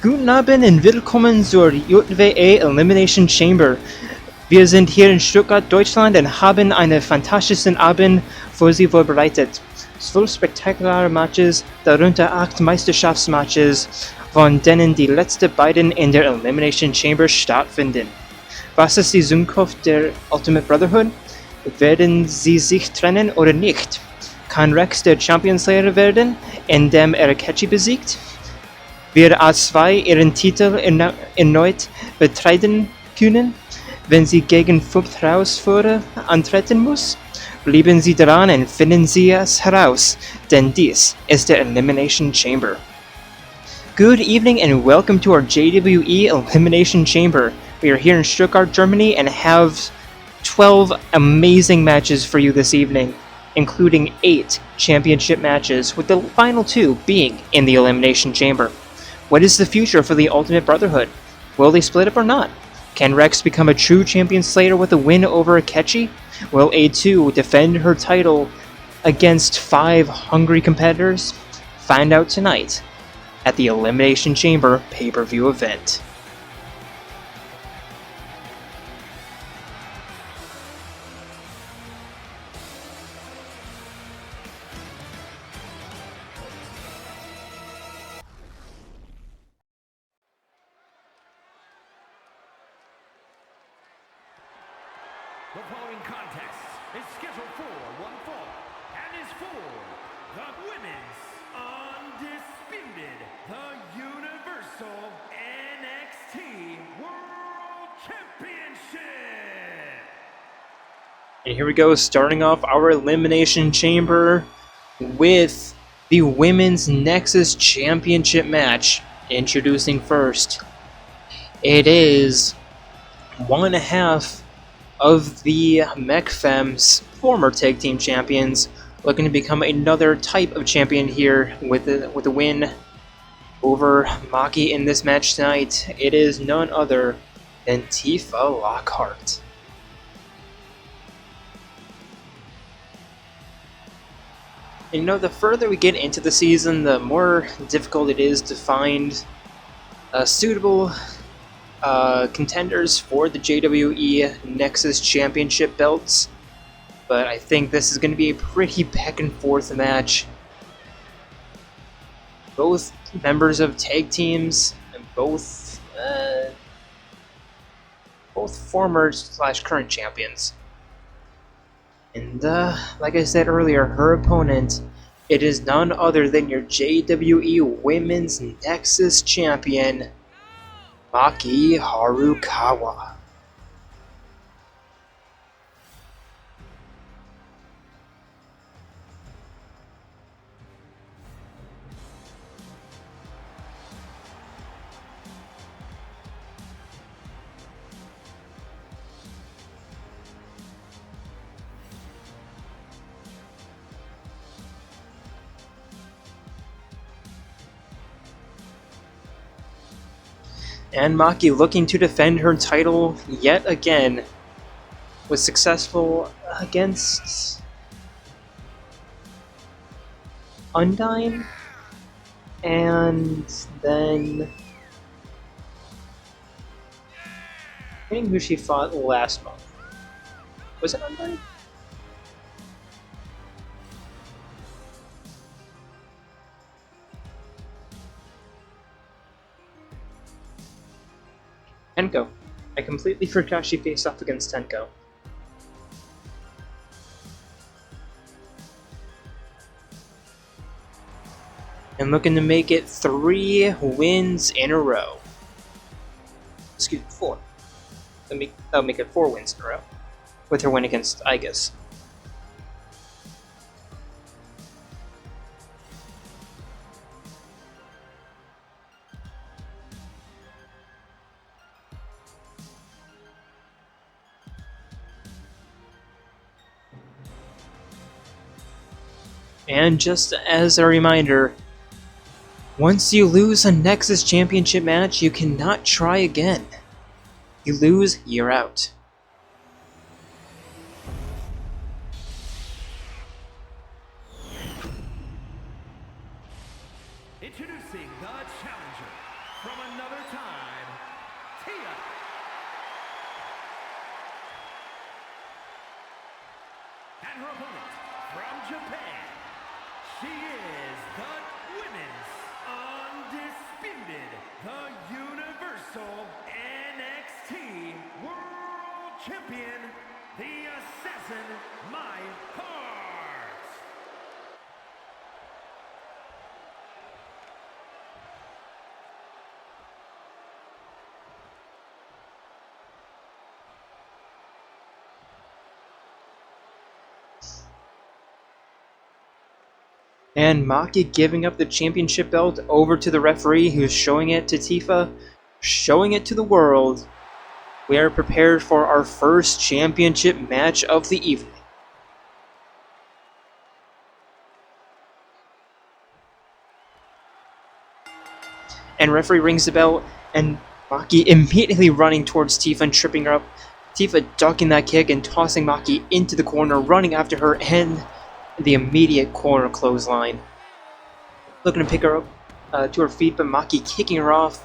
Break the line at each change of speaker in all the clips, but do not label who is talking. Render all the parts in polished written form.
Guten Abend und willkommen zur JWE Elimination Chamber. Wir sind hier in Stuttgart, Deutschland und haben einen fantastischen Abend für Sie vorbereitet. 12 spektakuläre Matches, darunter 8 Meisterschaftsmatches, von denen die letzten beiden in der Elimination Chamber stattfinden. Was ist die Zukunft der Ultimate Brotherhood? Werden sie sich trennen oder nicht? Kann Rex der Champion Slayer werden, indem er Akechi besiegt? Wird A2 ihren Titel erneut betreiben können, wenn sie gegen 5 Herausforderer antreten muss? Bleiben Sie dran und finden Sie es heraus, denn dies ist der Elimination Chamber. Good evening and welcome to our JWE Elimination Chamber. We are here in Stuttgart, Germany and have 12 amazing matches for you this evening, including 8 championship matches, with the final 2 being in the Elimination Chamber. What is the future for the Ultimate Brotherhood? Will they split up or not? Can Rex become a true champion slayer with a win over Akechi? Will A2 defend her title against 5 hungry competitors? Find out tonight at the Elimination Chamber pay-per-view event.
The following contest is scheduled for one fall and is for the Women's Undisputed, the Universal NXT World Championship.
And here we go, starting off our Elimination Chamber with the Women's Nexus Championship match. Introducing first, it is 1/2 of the MechFem's former tag team champions, looking to become another type of champion here with a win over Maki in this match tonight. It is none other than Tifa Lockhart. And you know, the further we get into the season, the more difficult it is to find suitable contenders for the JWE Nexus Championship belts, but I think this is going to be a pretty back and forth match. Both members of tag teams and both former / current champions. And like I said earlier, her opponent, it is none other than your JWE Women's Nexus Champion, Maki Harukawa. And Maki, looking to defend her title yet again, was successful against Undyne, and then I think who she fought last month. Was it Undyne? Tenko. I completely forgot she faced off against Tenko. And looking to make it 3 wins in a row. Excuse me, 4. That'll make it 4 wins in a row, with her win against Aigis. And just as a reminder, once you lose a Nexus Championship match, you cannot try again. You lose, you're out.
Introducing the challenger from And her opponent from Japan, she is the women's undisputed, the Universal NXT World Champion, the Assassin, My Heart.
And Maki giving up the championship belt over to the referee, who's showing it to Tifa, showing it to the world. We are prepared for our first championship match of the evening. And referee rings the bell, and Maki immediately running towards Tifa and tripping her up. Tifa ducking that kick and tossing Maki into the corner, running after her, and the immediate corner clothesline. Looking to pick her up to her feet, but Maki kicking her off,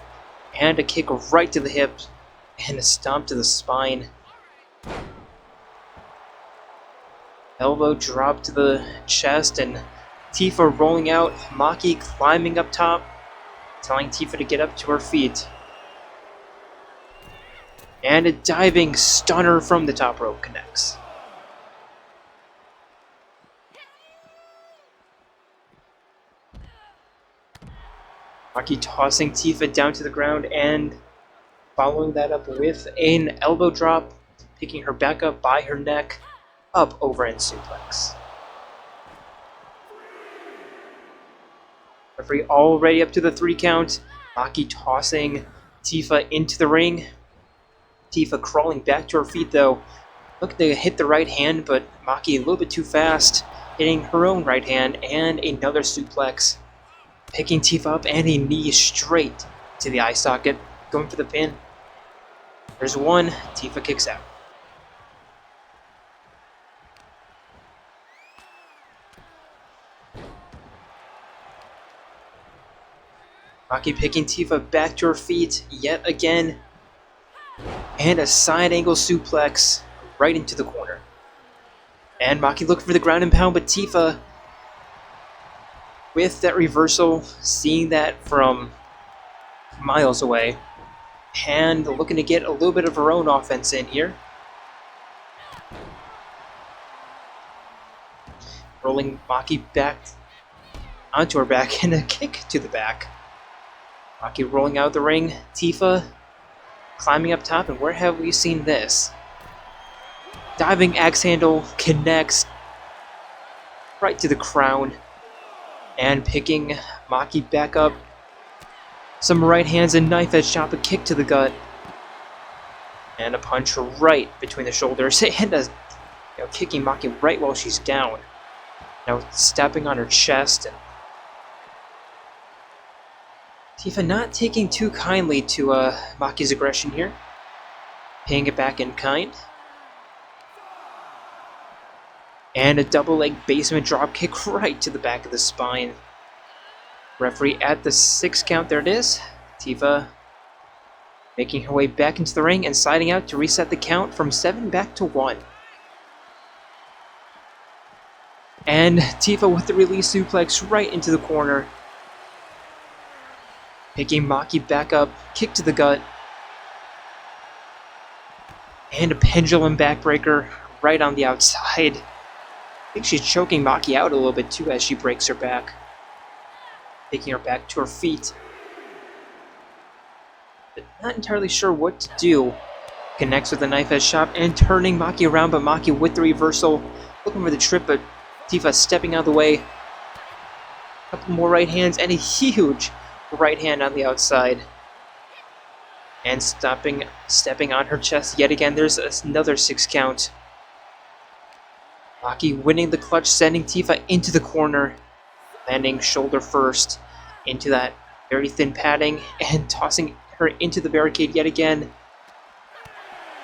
and a kick right to the hip, and a stomp to the spine. Elbow drop to the chest, and Tifa rolling out, Maki climbing up top, telling Tifa to get up to her feet. And a diving stunner from the top rope connects. Maki tossing Tifa down to the ground and following that up with an elbow drop, picking her back up by her neck, up overhand suplex. Referee already up to the 3 count. Maki tossing Tifa into the ring. Tifa crawling back to her feet though, looking to hit the right hand, but Maki a little bit too fast, hitting her own right hand and another suplex. Picking Tifa up and a knee straight to the eye socket, going for the pin. There's one, Tifa kicks out. Maki picking Tifa back to her feet yet again. And a side angle suplex right into the corner. And Maki looking for the ground and pound, but Tifa with that reversal, seeing that from miles away, and looking to get a little bit of her own offense in here. Rolling Maki back onto her back and a kick to the back. Maki rolling out of the ring, Tifa climbing up top, and where have we seen this? Diving axe handle connects right to the crown. And picking Maki back up. Some right hands and knife edge chop, a kick to the gut. And a punch right between the shoulders. And kicking Maki right while she's down. Now stepping on her chest. Tifa not taking too kindly to Maki's aggression here. Paying it back in kind. And a double leg basement drop kick right to the back of the spine. Referee at the 6 count, there it is. Tifa making her way back into the ring and sliding out to reset the count from 7 back to 1. And Tifa with the release suplex right into the corner. Picking Maki back up, kick to the gut. And a pendulum backbreaker right on the outside. I think she's choking Maki out a little bit too as she breaks her back. Taking her back to her feet. But not entirely sure what to do. Connects with the knife edge chop and turning Maki around, but Maki with the reversal. Looking for the trip, but Tifa stepping out of the way. Couple more right hands and a huge right hand on the outside. And stepping on her chest yet again. There's another 6 count. Maki winning the clutch, sending Tifa into the corner, landing shoulder first into that very thin padding, and tossing her into the barricade yet again.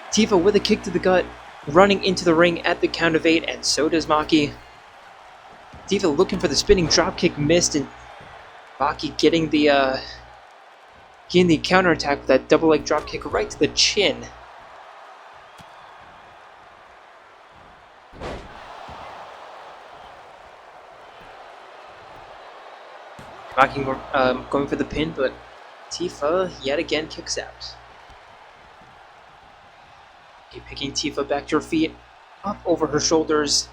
Tifa with a kick to the gut, running into the ring at the count of 8, and so does Maki. Tifa looking for the spinning dropkick, missed, and Maki getting the counterattack with that double leg dropkick right to the chin. Maki going for the pin, but Tifa yet again kicks out. Okay, picking Tifa back to her feet, up over her shoulders,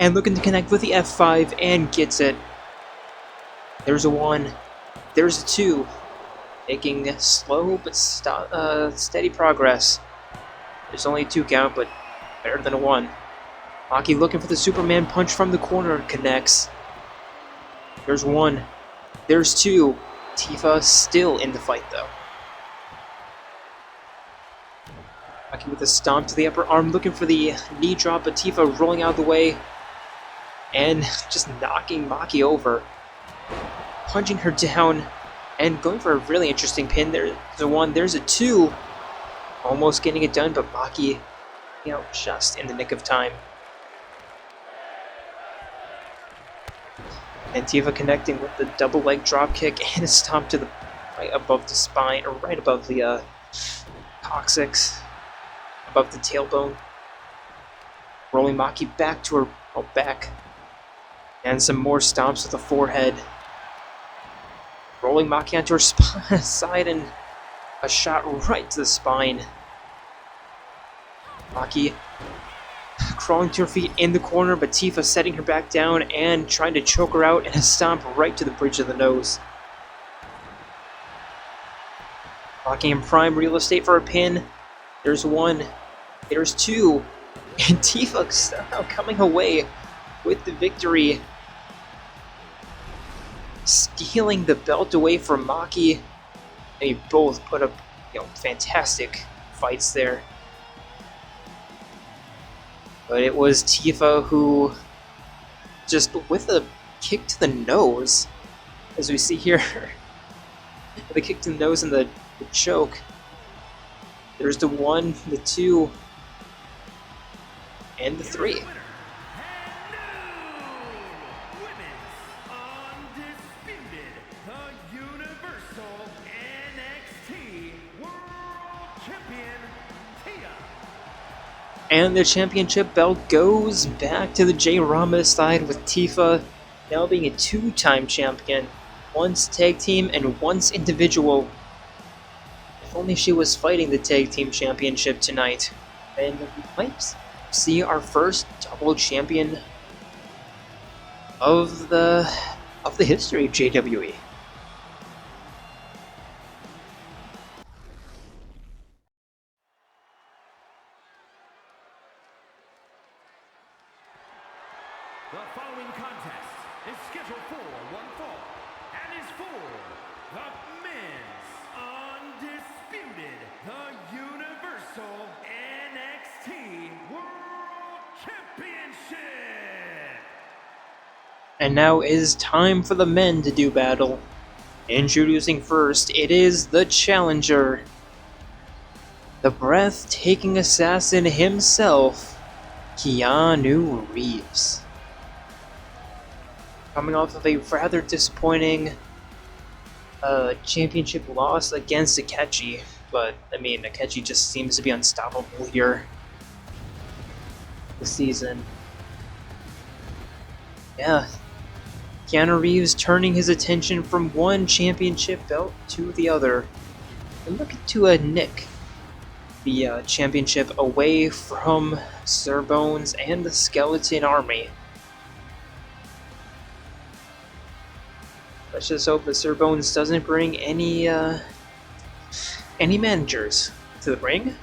and looking to connect with the F5 and gets it. There's a 1, there's a 2, making slow but steady progress. There's only a 2 count, but better than a 1. Maki looking for the Superman punch from the corner, connects. There's 1, there's 2. Tifa still in the fight though. Maki with a stomp to the upper arm, looking for the knee drop, but Tifa rolling out of the way and just knocking Maki over. Punching her down and going for a really interesting pin. There's a 1, there's a 2. Almost getting it done, but Maki, just in the nick of time. And Tifa connecting with the double leg drop kick and a stomp to the right above the spine, or right above the coccyx, above the tailbone. Rolling Maki back to her back. And some more stomps with the forehead. Rolling Maki onto her side and a shot right to the spine. Maki crawling to her feet in the corner, but Tifa setting her back down and trying to choke her out, and a stomp right to the bridge of the nose. Maki in prime real estate for a pin. There's 1, there's 2, and Tifa somehow coming away with the victory. Stealing the belt away from Maki. They both put up, fantastic fights there. But it was Tifa who, just with a kick to the nose, as we see here, the kick to the nose and the choke. There's the 1, the 2, and the 3. And the championship belt goes back to the Jayromada side, with Tifa now being a 2-time champion, once tag team and once individual. If only she was fighting the tag team championship tonight, then we might see our first double champion of the history of JWE.
The following contest is scheduled for one fall and is for the men's undisputed, the Universal NXT World Championship.
And now is time for the men to do battle. Introducing first, it is the challenger, the breathtaking assassin himself, Keanu Reeves. Coming off of a rather disappointing championship loss against Akechi, but I mean, Akechi just seems to be unstoppable here this season. Yeah, Keanu Reeves turning his attention from one championship belt to the other, and looking to nick the championship away from Sir Bones and the Skeleton Army. Let's just hope that Sir Bones doesn't bring any managers to the ring.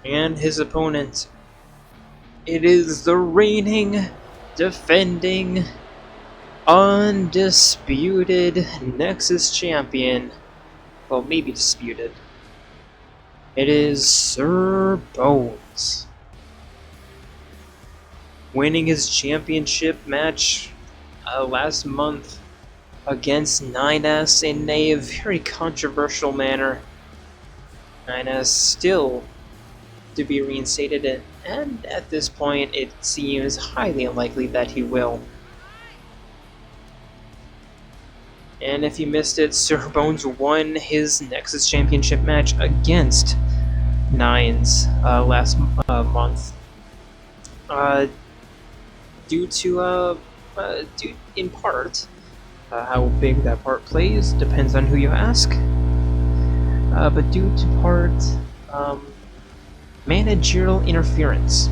And his opponent, it is the reigning, defending, undisputed Nexus champion. Well, maybe disputed. It is Sir Bones. Winning his championship match last month against 9S in a very controversial manner. 9S still to be reinstated, and at this point it seems highly unlikely that he will. And if you missed it, Sir Bones won his Nexus Championship match against Nines last month. Due in part, how big that part plays depends on who you ask. But due to part, managerial interference.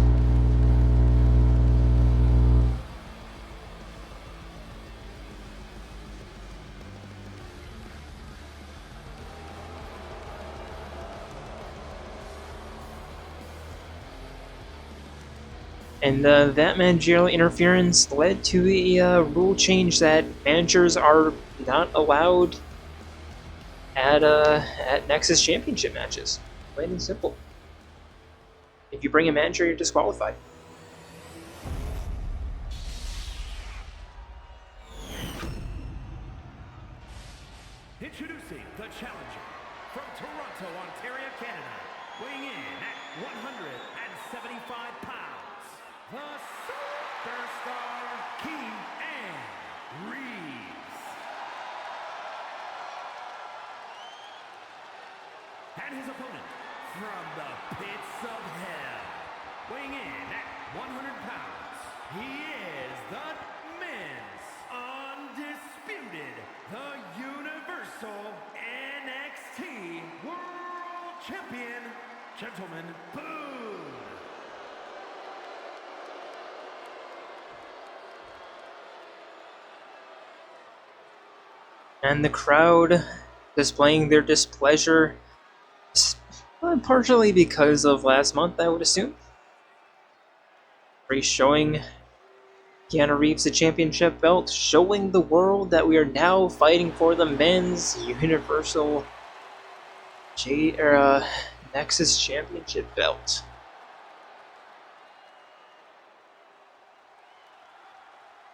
And that managerial interference led to a rule change that managers are not allowed at Nexus Championship matches. Plain and simple. If you bring a manager, you're disqualified.
Introducing the challenger from Toronto, Ontario, Canada, weighing in at 175 pounds, the superstar Keanu Reeves. And his opponent from the pits of hell, weighing in at 100 pounds, he is the men's undisputed, the Universal NXT World Champion, Gentleman Boone.
And the crowd displaying their displeasure, partially because of last month, I would assume. Showing Keanu Reeves the championship belt, showing the world that we are now fighting for the men's Universal Nexus Championship belt.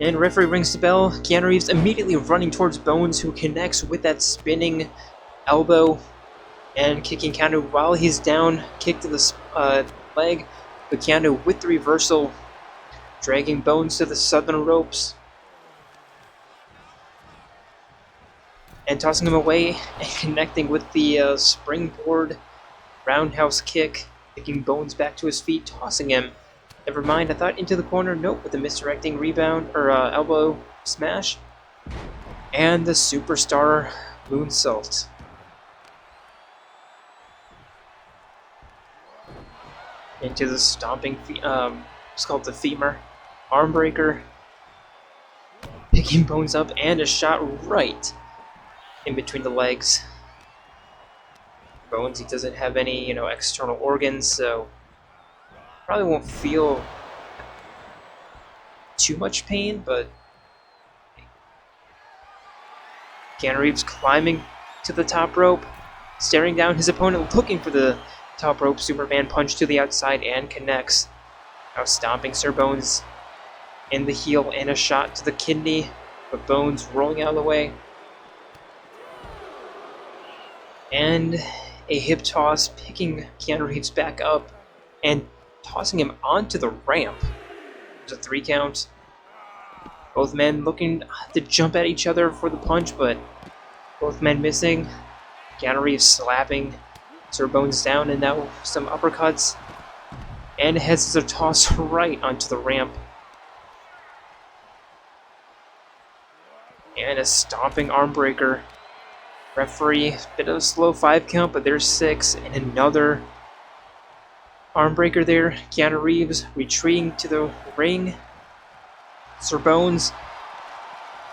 And referee rings the bell. Keanu Reeves immediately running towards Bones, who connects with that spinning elbow and kicking Keanu while he's down, kick to the leg, but Keanu with the reversal, dragging Bones to the southern ropes and tossing him away and connecting with the springboard roundhouse kick, kicking Bones back to his feet, tossing him. Never mind, I thought into the corner. Nope, with the misdirecting rebound or elbow smash and the superstar moonsault. Into the stomping, it's called the femur arm breaker, picking Bones up, and a shot right in between the legs. Bones, he doesn't have any, external organs, so probably won't feel too much pain, but Keanu Reeves climbing to the top rope, staring down his opponent, looking for the top rope Superman punch to the outside, and connects. Now stomping Sir Bones in the heel and a shot to the kidney, but Bones rolling out of the way. And a hip toss, picking Keanu Reeves back up and tossing him onto the ramp. There's a 3 count. Both men looking to jump at each other for the punch, but both men missing. Keanu Reeves slapping Sir Bones down, and now some uppercuts. And heads a toss right onto the ramp. And a stomping arm breaker. Referee, bit of a slow 5 count, but there's 6, and another arm breaker there. Keanu Reeves retreating to the ring. Sir Bones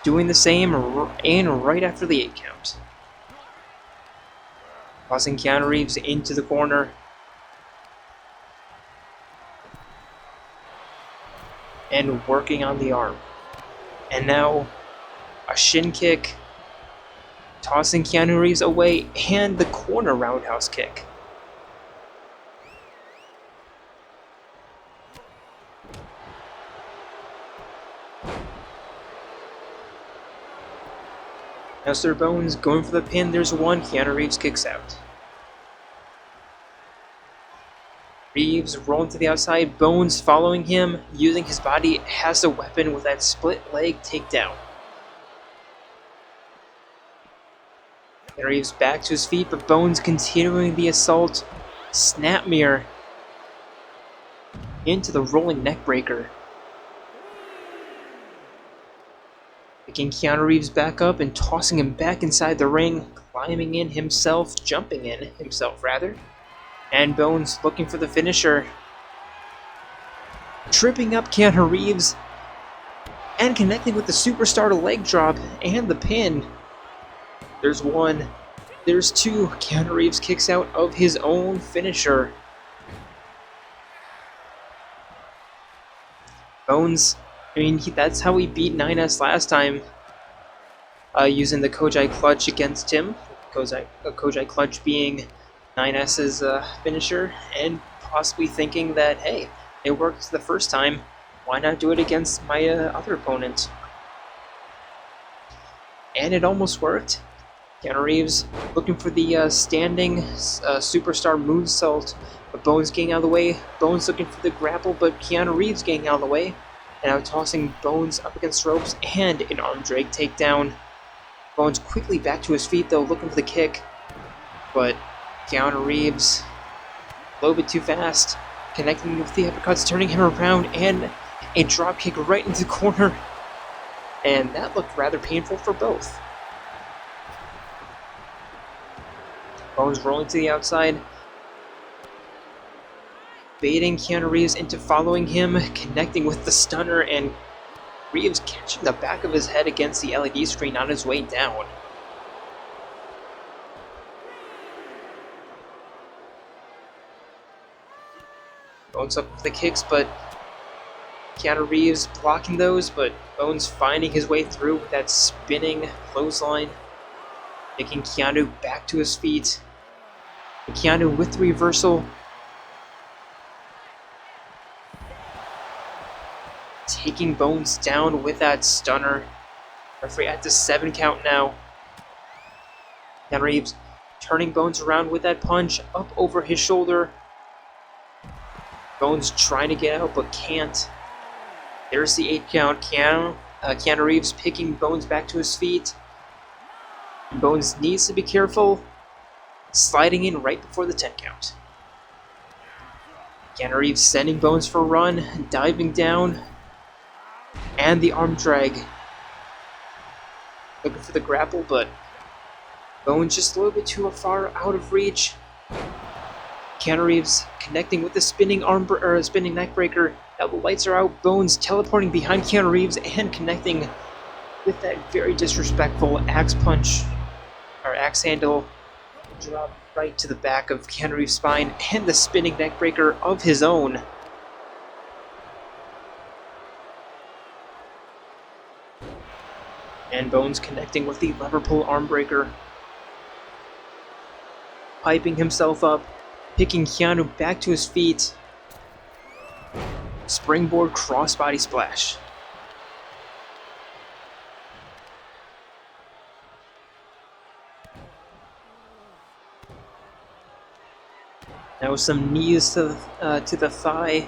doing the same, and right after the 8 count. Tossing Keanu Reeves into the corner. and working on the arm. And now a shin kick, tossing Keanu Reeves away, and the corner roundhouse kick. Now Sir Bones going for the pin, there's one, Keanu Reeves kicks out. Reeves rolling to the outside, Bones following him, using his body as a weapon with that split leg takedown. And Reeves back to his feet, but Bones continuing the assault. Snap mirror into the rolling neck breaker. Picking Keanu Reeves back up and tossing him back inside the ring, climbing in himself, jumping in himself rather. And Bones looking for the finisher. Tripping up Keanu Reeves and connecting with the superstar leg drop and the pin. There's one, there's two. Keanu Reeves kicks out of his own finisher. Bones, I mean, that's how he beat 9S last time, using the Kojai Clutch against him. Kojai Clutch being 9S's finisher, and possibly thinking that, hey, it worked the first time, why not do it against my other opponent? And it almost worked. Keanu Reeves looking for the standing superstar moonsault, but Bones getting out of the way. Bones looking for the grapple, but Keanu Reeves getting out of the way. And now tossing Bones up against ropes and an arm drag takedown. Bones quickly back to his feet though, looking for the kick, but Keanu Reeves a little bit too fast, connecting with the uppercuts, turning him around, and a drop kick right into the corner. And that looked rather painful for both. Bones rolling to the outside, baiting Keanu Reeves into following him, connecting with the stunner, and Reeves catching the back of his head against the LED screen on his way down. Bones up with the kicks, but Keanu Reeves blocking those, but Bones finding his way through with that spinning clothesline, taking Keanu back to his feet. And Keanu with the reversal, taking Bones down with that stunner. Referee at the 7 count now. Keanu Reeves turning Bones around with that punch up over his shoulder. Bones trying to get out but can't. There's the 8 count. Keanu Reeves picking Bones back to his feet. Bones needs to be careful, sliding in right before the 10 count. Keanu Reeves sending Bones for a run, diving down, and the arm drag. Looking for the grapple, but Bones just a little bit too far out of reach. Keanu Reeves connecting with the spinning spinning neck breaker. Now the lights are out. Bones teleporting behind Keanu Reeves and connecting with that very disrespectful axe punch, or axe handle, drop right to the back of Keanu Reeves' spine, and the spinning neck breaker of his own. And Bones connecting with the lever pull arm breaker, piping himself up, picking Keanu back to his feet. Springboard crossbody splash. Now some knees to the thigh.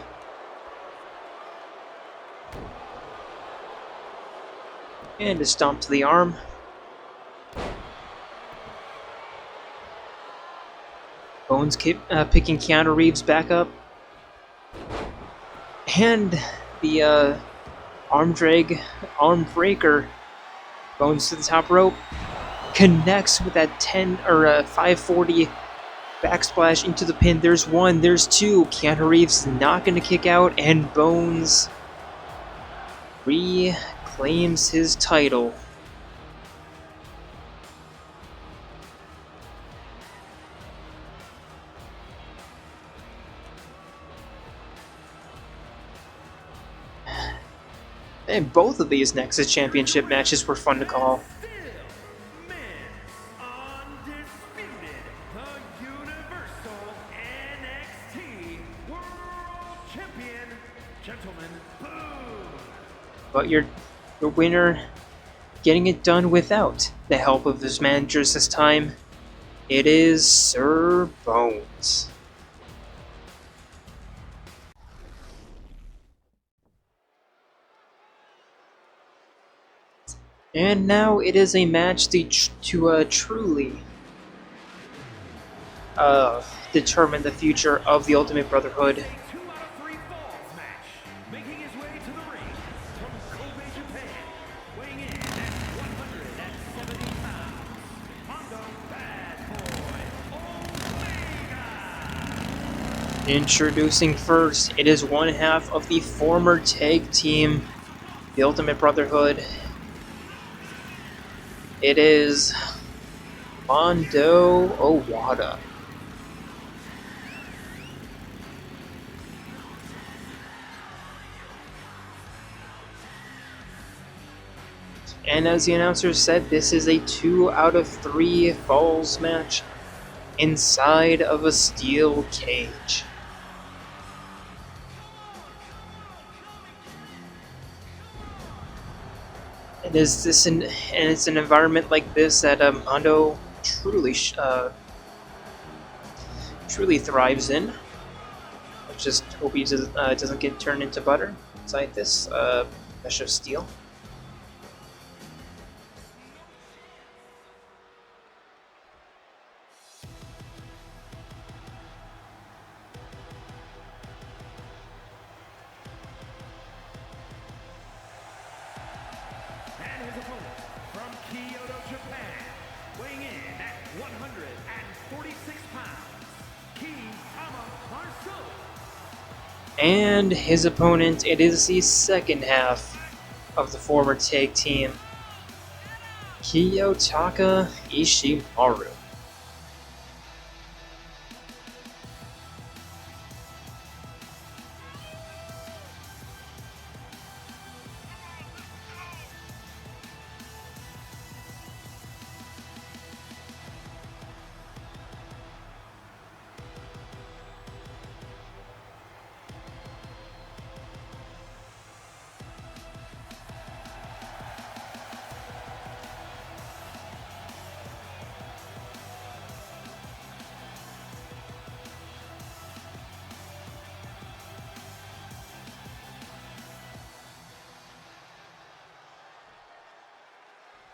And a stomp to the arm. Bones picking Keanu Reeves back up. And the arm breaker. Bones to the top rope. Connects with that 540 backsplash into the pin. There's one, there's two. Keanu Reeves not going to kick out, and Bones reclaims his title. And both of these Nexus Championship matches were fun to call.
Still, men's undisputed, the Universal NXT World Champion, Gentlemen Boom.
But your winner getting it done without the help of his managers this time. It is Sir Bones. And now it is a match to truly determine the future of the Ultimate Brotherhood.
2 out of 3 falls match, making his way to the ring from Kobe, Japan, weighing in at 170 pounds, Mondo Bad Boy Omega.
Introducing first, it is one half of the former tag team, the Ultimate Brotherhood. It is Mondo Owada. And as the announcer said, this is a 2 out of 3 falls match inside of a steel cage. And it's an environment like this that Mondo truly thrives in. I just hope he doesn't get turned into butter inside this mesh of steel.
And his opponent from Kyoto, Japan, weighing in at 146 pounds, Kiyotaka.
And his opponent, it is the second half of the former tag team, Kiyotaka Ishimaru.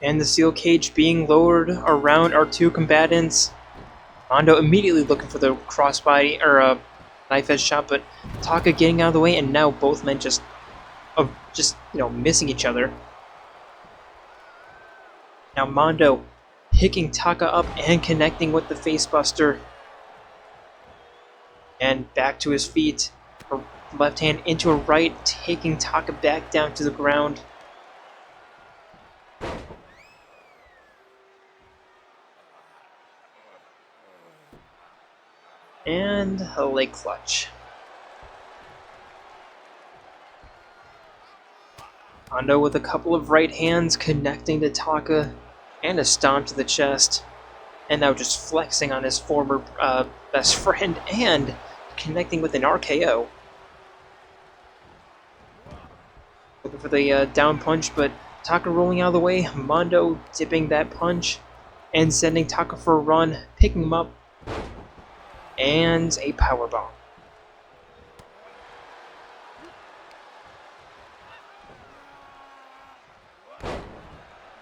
And the steel cage being lowered around our two combatants. Mondo immediately looking for the crossbody or knife edge shot, but Taka getting out of the way, and now both men just missing each other. Now Mondo picking Taka up and connecting with the facebuster, and back to his feet. A left hand into a right, taking Taka back down to the ground. And a leg clutch. Mondo with a couple of right hands connecting to Taka, and a stomp to the chest. And now just flexing on his former best friend and connecting with an RKO. Looking for the down punch, but Taka rolling out of the way. Mondo dipping that punch and sending Taka for a run, picking him up. And a powerbomb.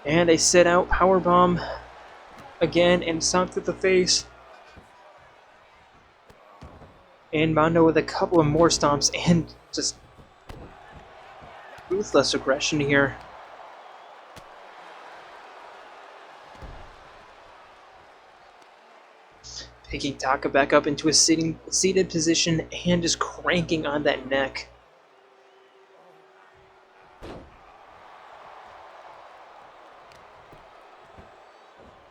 And a sit-out powerbomb again, and stomp to the face. And Mondo with a couple of more stomps and just ruthless aggression here. Picking Taka back up into a seated position and just cranking on that neck.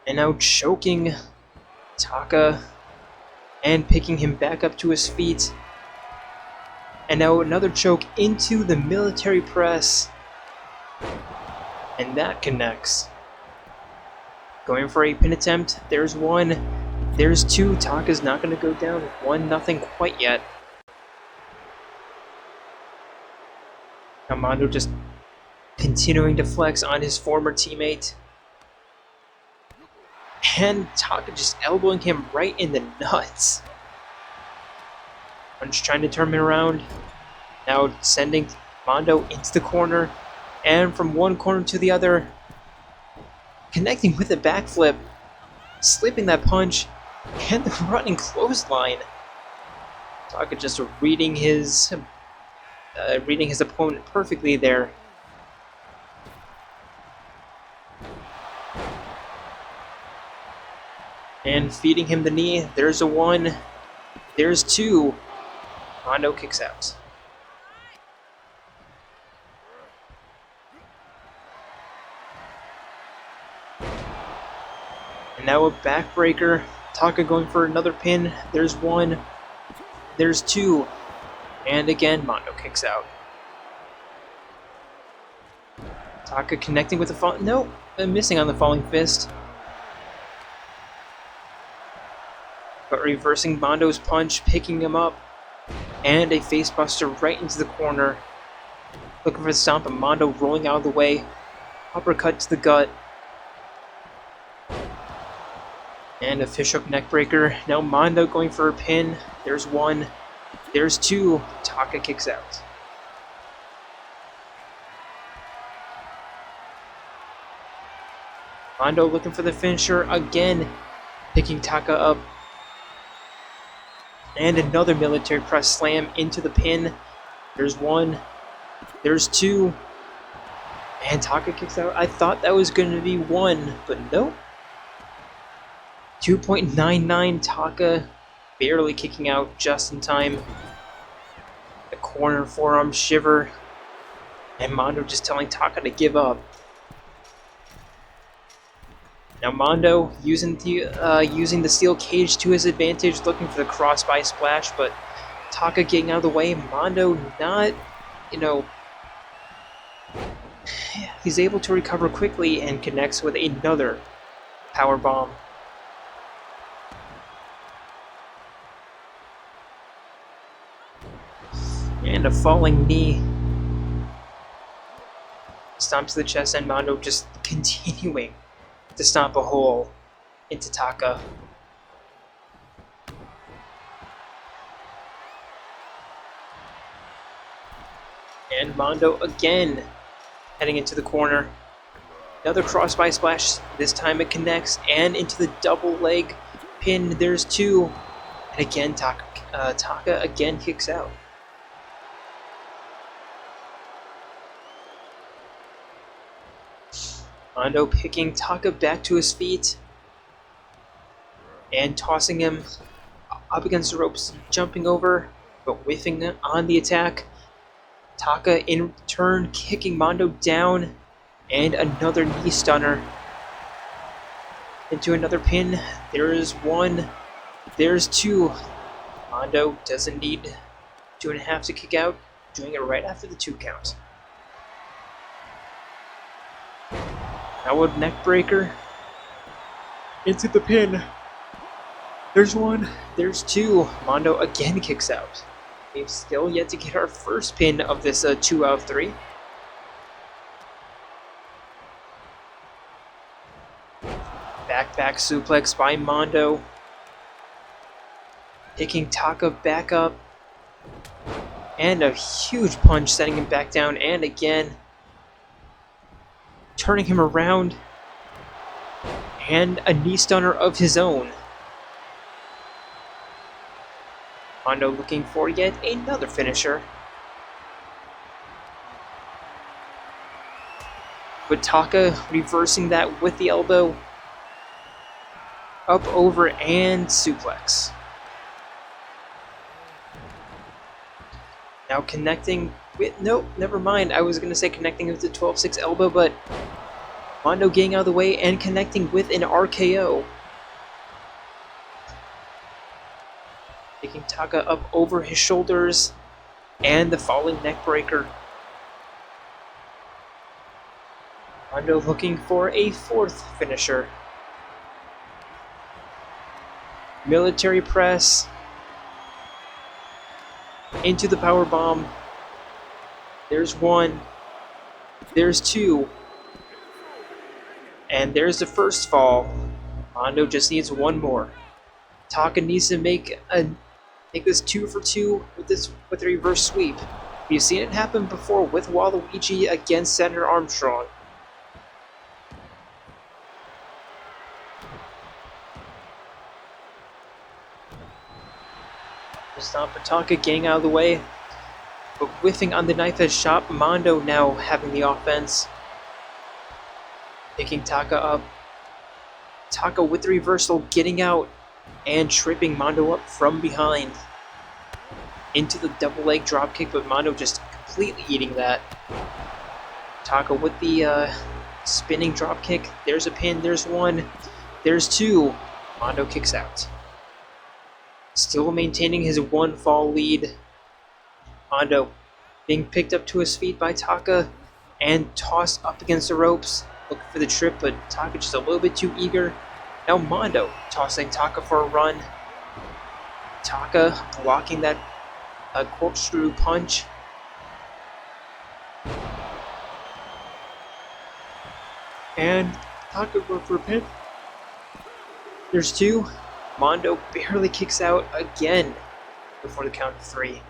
And now choking Taka and picking him back up to his feet. And now another choke into the military press. And that connects. Going for a pin attempt. There's one. There's two. Taka's not going to go down. 1-0 quite yet. Now Mondo just continuing to flex on his former teammate. And Taka just elbowing him right in the nuts. Punch trying to turn him around. Now sending Mondo into the corner. And from one corner to the other. Connecting with a backflip. Slipping that punch. And the running clothesline. Taka just reading his opponent perfectly there. And feeding him the knee. There's a 1. There's 2. Mondo kicks out. And now a backbreaker. Taka going for another pin. There's 1. There's 2. And again, Mondo kicks out. Taka connecting with the fall. Nope, missing on the falling fist. But reversing Mondo's punch, picking him up. And a facebuster right into the corner. Looking for the stomp, and Mondo rolling out of the way. Uppercut to the gut. And a fishhook neckbreaker. Now Mondo going for a pin. There's 1. There's 2. Taka kicks out. Mondo looking for the finisher again. Picking Taka up. And another military press slam into the pin. There's 1. There's 2. And Taka kicks out. I thought that was going to be 1, but nope. 2.99 Taka barely kicking out just in time. The corner forearm shiver. And Mondo just telling Taka to give up. Now Mondo using the steel cage to his advantage, looking for the cross-by splash, but Taka getting out of the way. Mondo not, he's able to recover quickly and connects with another power bomb. And a falling knee. Stomp to the chest, and Mondo just continuing to stomp a hole into Taka. And Mondo again heading into the corner. Another cross-by splash. This time it connects and into the double leg pin. There's 2. And again, Taka again kicks out. Mondo picking Taka back to his feet and tossing him up against the ropes, jumping over, but whiffing on the attack. Taka in turn kicking Mondo down, and another knee stunner into another pin. There is 1, there's 2. Mondo doesn't need 2.5 to kick out, doing it right after the 2 count. Now a neck breaker into the pin. There's 1, there's 2. Mondo again kicks out. We've still yet to get our first pin of this 2 out of 3. Back suplex by Mondo. Picking Taka back up. And a huge punch setting him back down, and again turning him around, and a knee stunner of his own. Mondo looking for yet another finisher. But Taka reversing that with the elbow. Up, over, and suplex. Now connecting with, nope, never mind. I was going to say connecting with the 12-6 elbow, but Mondo getting out of the way and connecting with an RKO. Taking Taka up over his shoulders and the falling neck breaker. Mondo looking for a fourth finisher. Military press. Into the power bomb. There's one. There's two. And there's the first fall. Mondo just needs one more. Taka needs to make this 2 for 2 with a reverse sweep. We've seen it happen before with Waluigi against Senator Armstrong. Stomp for Taka getting out of the way, but whiffing on the knife edge shot. Mondo now having the offense. Picking Taka up. Taka with the reversal, getting out and tripping Mondo up from behind. Into the double leg dropkick, but Mondo just completely eating that. Taka with the spinning dropkick. There's a pin, there's one, there's two. Mondo kicks out. Still maintaining his one fall lead. Mondo being picked up to his feet by Taka and tossed up against the ropes. Looking for the trip, but Taka just a little bit too eager. Now Mondo tossing Taka for a run. Taka blocking that corkscrew punch. And Taka going for a pin. There's two. Mondo barely kicks out again before the count of 3.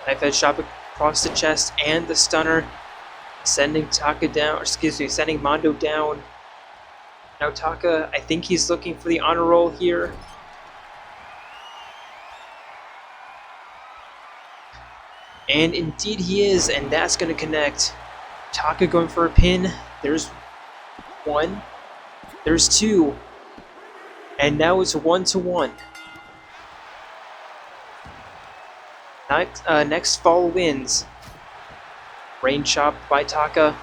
Knife edge shot across the chest and the stunner, sending Taka down, or excuse me, sending Mondo down. Now Taka, I think he's looking for the honor roll here. And indeed he is, and that's going to connect. Taka going for a pin. There's one. There's two. And now it's 1-1. Next fall wins. Rain chop by Taka.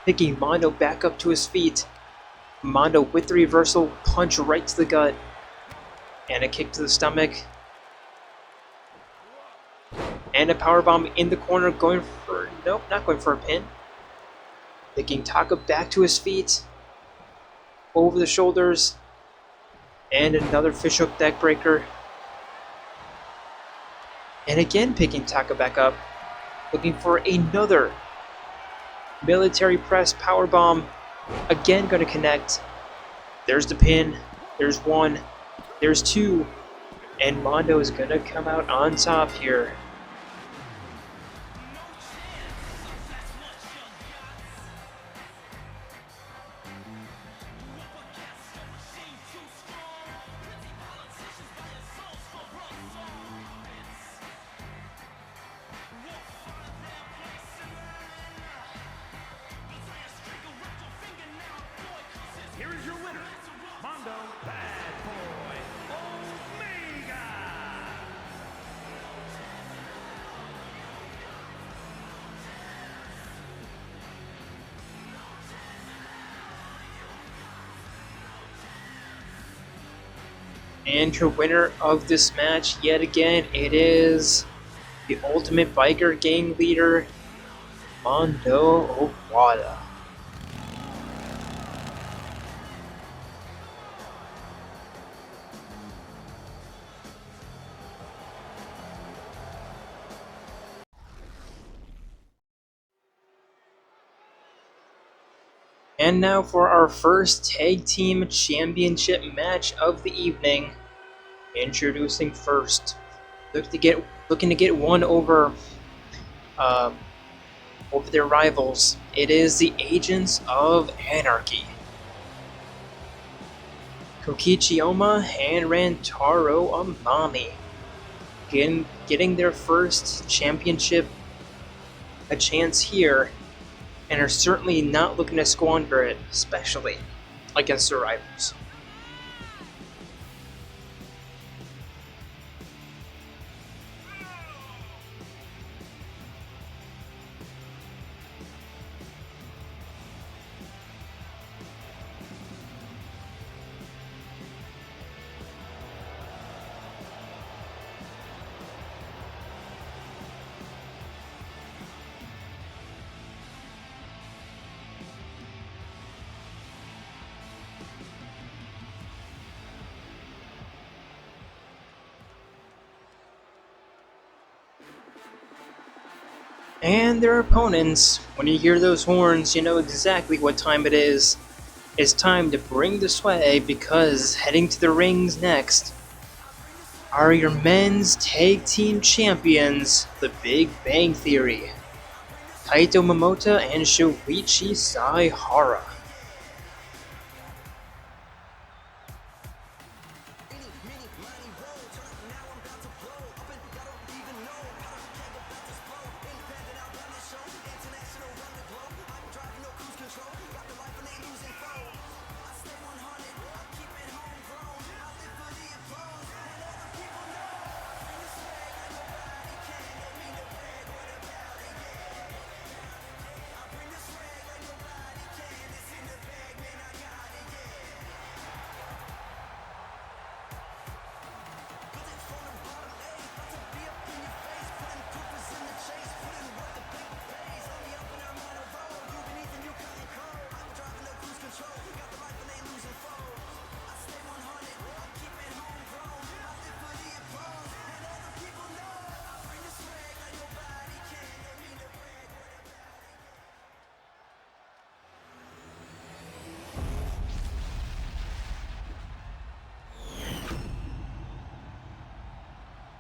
Picking Mondo back up to his feet. Mondo with the reversal, punch right to the gut. And a kick to the stomach. And a powerbomb in the corner, going for, nope, not going for a pin. Picking Taka back to his feet. Over the shoulders. And another fishhook neckbreaker. And again picking Taka back up. Looking for another military press powerbomb. Again going to connect. There's the pin. There's one. There's two. And Mondo is going to come out on top here.
Here is your winner, Mondo Bad Boy Omega.
And your winner of this match, yet again, it is the Ultimate Biker Gang leader, Mondo Owada. And now for our first Tag Team Championship match of the evening. Introducing first, looking to get one over their rivals. It is the Agents of Anarchy. Kokichi Oma and Rantaro Amami getting their first championship a chance here, and are certainly not looking to squander it, especially against their rivals. And their opponents, when you hear those horns, you know exactly what time it is. It's time to bring the swag because heading to the rings next are your men's tag team champions, the Big Bang Theory, Kaito Momota and Shuichi Saihara.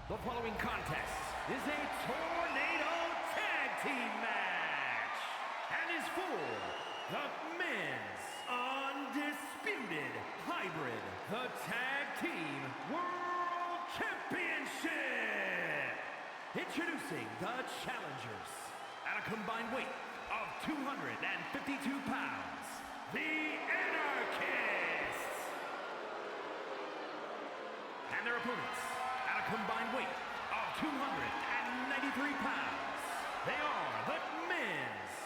The following contest is a tornado tag team match and is for the men's undisputed hybrid, the tag team world championship. Introducing the challengers at a combined weight of 252 pounds, the Anarchists, and their opponents at a combined weight of 293 pounds. They are the men's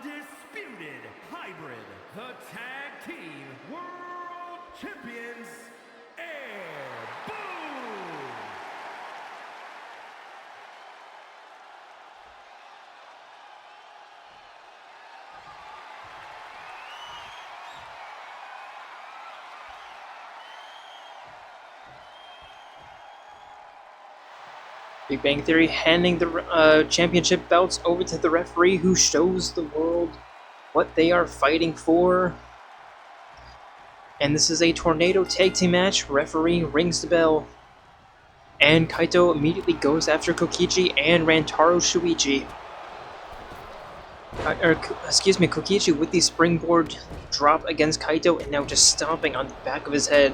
undisputed hybrid, the tag team world champions, Air Boom!
Big Bang Theory handing the championship belts over to the referee who shows the world what they are fighting for. And this is a tornado tag team match. Referee rings the bell. And Kaito immediately goes after Kokichi and Rantaro Shuichi. Kokichi with the springboard drop against Kaito and now just stomping on the back of his head.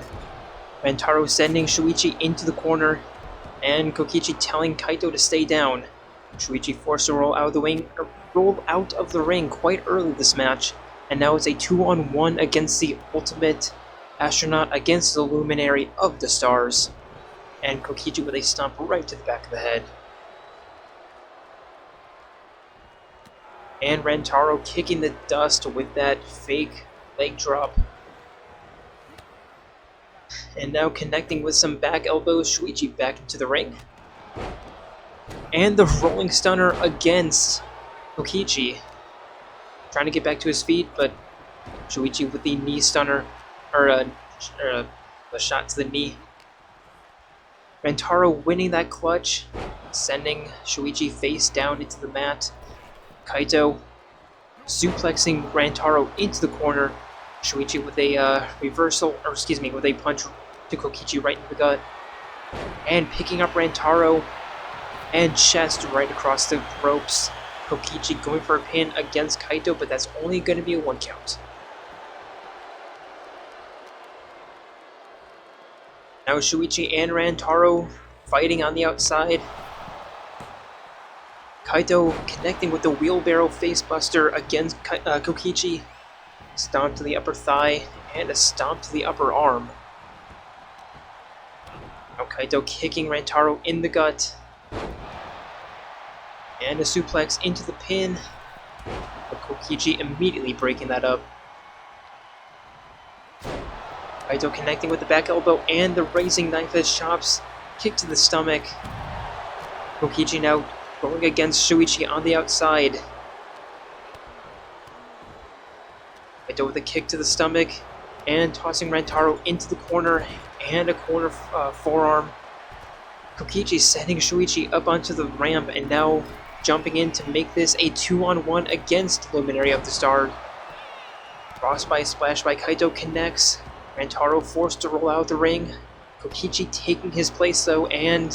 Rantaro sending Shuichi into the corner. And Kokichi telling Kaito to stay down. Shuichi forced to roll out of the ring quite early this match, and now it's a 2-on-1 against the ultimate astronaut against the luminary of the stars. And Kokichi with a stomp right to the back of the head. And Rantaro kicking the dust with that fake leg drop. And now connecting with some back elbows, Shuichi back into the ring. And the rolling stunner against Kokichi. Trying to get back to his feet, but Shuichi with the knee stunner, a shot to the knee. Rantaro winning that clutch, sending Shuichi face down into the mat. Kaito suplexing Rantaro into the corner. Shuichi with a with a punch to Kokichi right in the gut. And picking up Rantaro and chest right across the ropes. Kokichi going for a pin against Kaito, but that's only going to be a 1 count. Now Shuichi and Rantaro fighting on the outside. Kaito connecting with the wheelbarrow facebuster against Kokichi. Stomp to the upper thigh, and a stomp to the upper arm. Now Kaito kicking Rantaro in the gut. And a suplex into the pin. But Kokichi immediately breaking that up. Kaito connecting with the back elbow and the raising knife edge chops. Kick to the stomach. Kokichi now going against Shuichi on the outside. Kaito with a kick to the stomach and tossing Rantaro into the corner and a corner forearm. Kokichi sending Shuichi up onto the ramp and now jumping in to make this a 2-on-1 against Luminary of the Star. Frostbite Splash by Kaito connects. Rantaro forced to roll out of the ring. Kokichi taking his place though, and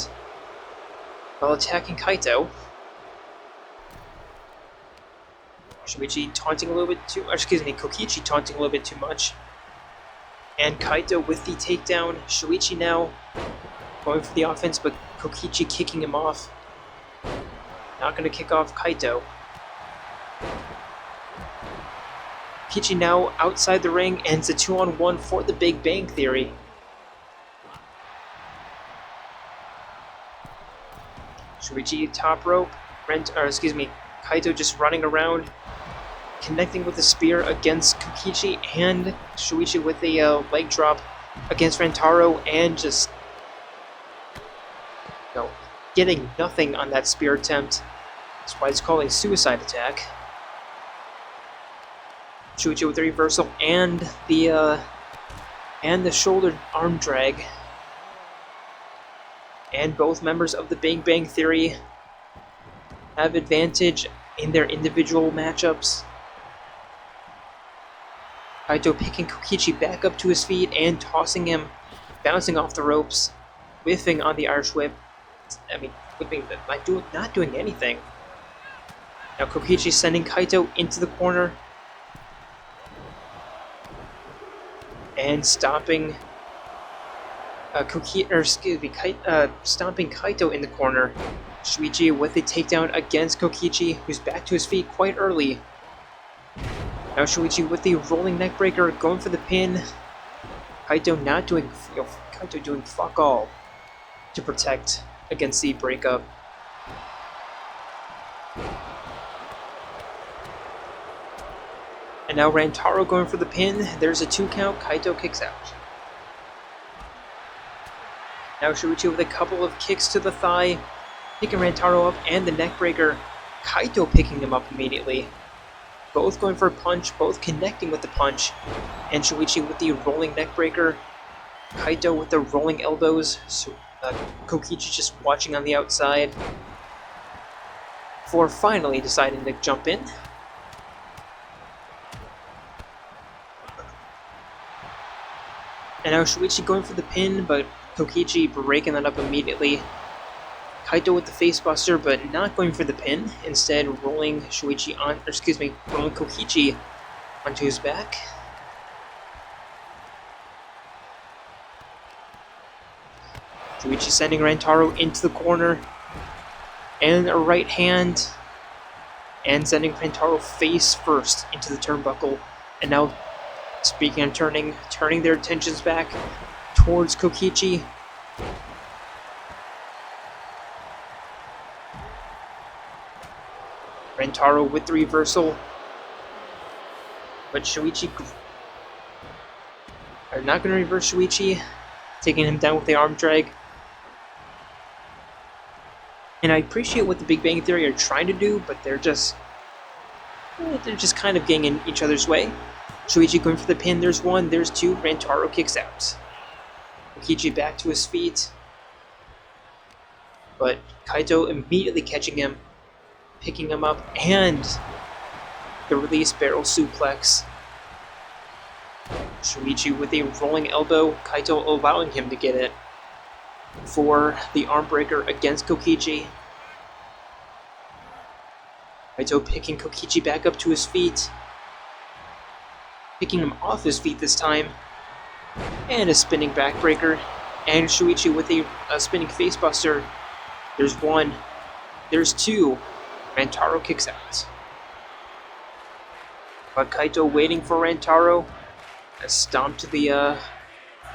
while attacking Kaito. Kokichi taunting a little bit too much. And Kaito with the takedown. Shuichi now going for the offense, but Kokichi kicking him off. Not going to kick off Kaito. Kokichi now outside the ring, and it's a 2-on-1 for the Big Bang Theory. Shuichi top rope. Kaito just running around, connecting with the spear against Kokichi, and Shuichi with a leg drop against Rantaro, and just getting nothing on that spear attempt. That's why it's called a suicide attack. Shuichi with the reversal and the shoulder arm drag. And both members of the Big Bang Theory have advantage in their individual matchups. Kaito picking Kokichi back up to his feet and tossing him, bouncing off the ropes, whiffing on the Irish whip. Whipping, not doing anything. Now Kokichi sending Kaito into the corner and stomping stomping Kaito in the corner. Shuichi with a takedown against Kokichi, who's back to his feet quite early. Now Shuichi with the rolling neckbreaker, going for the pin. Kaito doing fuck all to protect against the breakup. And now Rantaro going for the pin. There's a 2 count. Kaito kicks out. Now Shuichi with a couple of kicks to the thigh, picking Rantaro up, and the neckbreaker. Kaito picking him up immediately. Both going for a punch, both connecting with the punch. And Shuichi with the rolling neckbreaker. Kaito with the rolling elbows. Kokichi just watching on the outside. Before finally deciding to jump in. And now Shuichi going for the pin, but Kokichi breaking that up immediately. Kaito with the facebuster, but not going for the pin. Instead, rolling Kokichi onto his back. Shuichi sending Rantaro into the corner. And a right hand. And sending Rantaro face first into the turnbuckle. And now, speaking of turning their attentions back towards Kokichi. Rantaro with the reversal. But Shuichi are not going to reverse Shuichi, taking him down with the arm drag. And I appreciate what the Big Bang Theory are trying to do, but they're just kind of getting in each other's way. Shuichi going for the pin. There's 1, there's 2. Rantaro kicks out. Kokichi back to his feet. But Kaito immediately catching him, picking him up, and the release barrel suplex. Shuichi with a rolling elbow. Kaito allowing him to get it for the arm breaker against Kokichi. Kaito picking Kokichi back up to his feet. Picking him off his feet this time. And a spinning backbreaker. And Shuichi with a spinning facebuster. There's 1. There's 2. Rantaro kicks out. But Kaito waiting for Rantaro. A stomp to the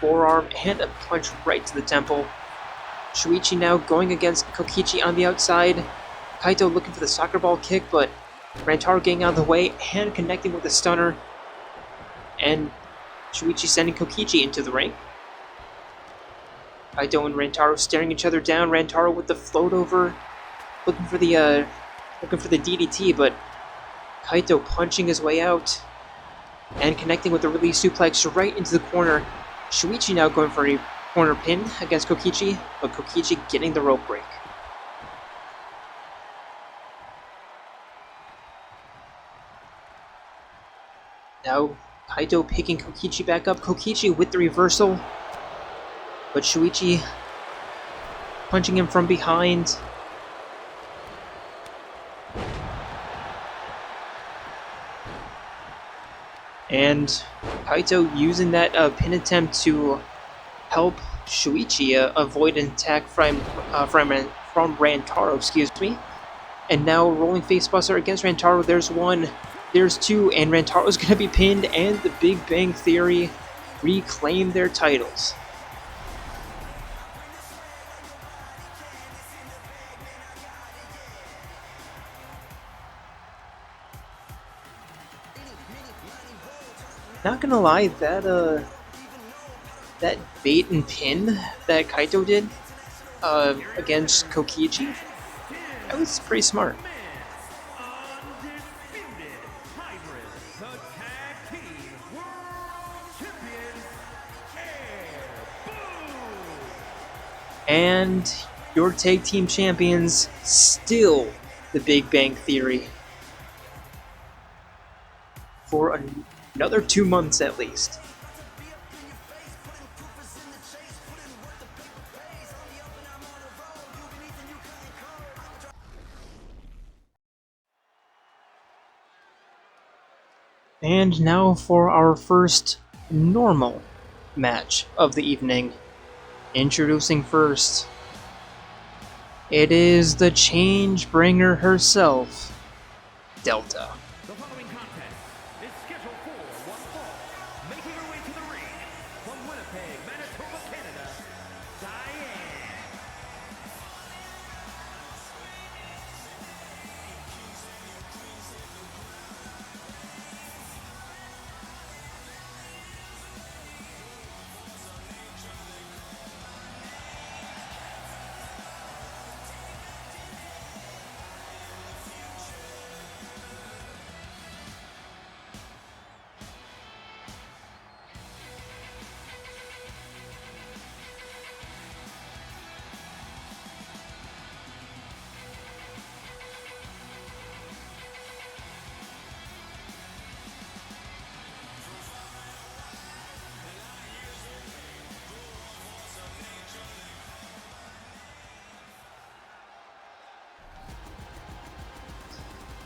forearm and a punch right to the temple. Shuichi now going against Kokichi on the outside. Kaito looking for the soccer ball kick, but Rantaro getting out of the way and connecting with the stunner. And Shuichi sending Kokichi into the ring. Kaito and Rantaro staring each other down. Rantaro with the float over, looking for the DDT, but Kaito punching his way out and connecting with the release suplex right into the corner. Shuichi now going for a corner pin against Kokichi, but Kokichi getting the rope break. Now Kaito picking Kokichi back up. Kokichi with the reversal. But Shuichi punching him from behind. And Kaito using that pin attempt to help Shuichi avoid an attack from Rantaro, excuse me. And now rolling facebuster against Rantaro. There's one, there's two, and Rantaro's going to be pinned, and the Big Bang Theory reclaim their titles. Not gonna lie, that bait and pin that Kaito did against Kokichi, that was pretty smart. And your tag team champions, still the Big Bang Theory. For another 2 months at least. And now for our first normal match of the evening. Introducing first, it is the change bringer herself, Delta.
The following contest is scheduled for one fall. Making her way to the ring from Winnipeg, Manitoba, Canada, Diane.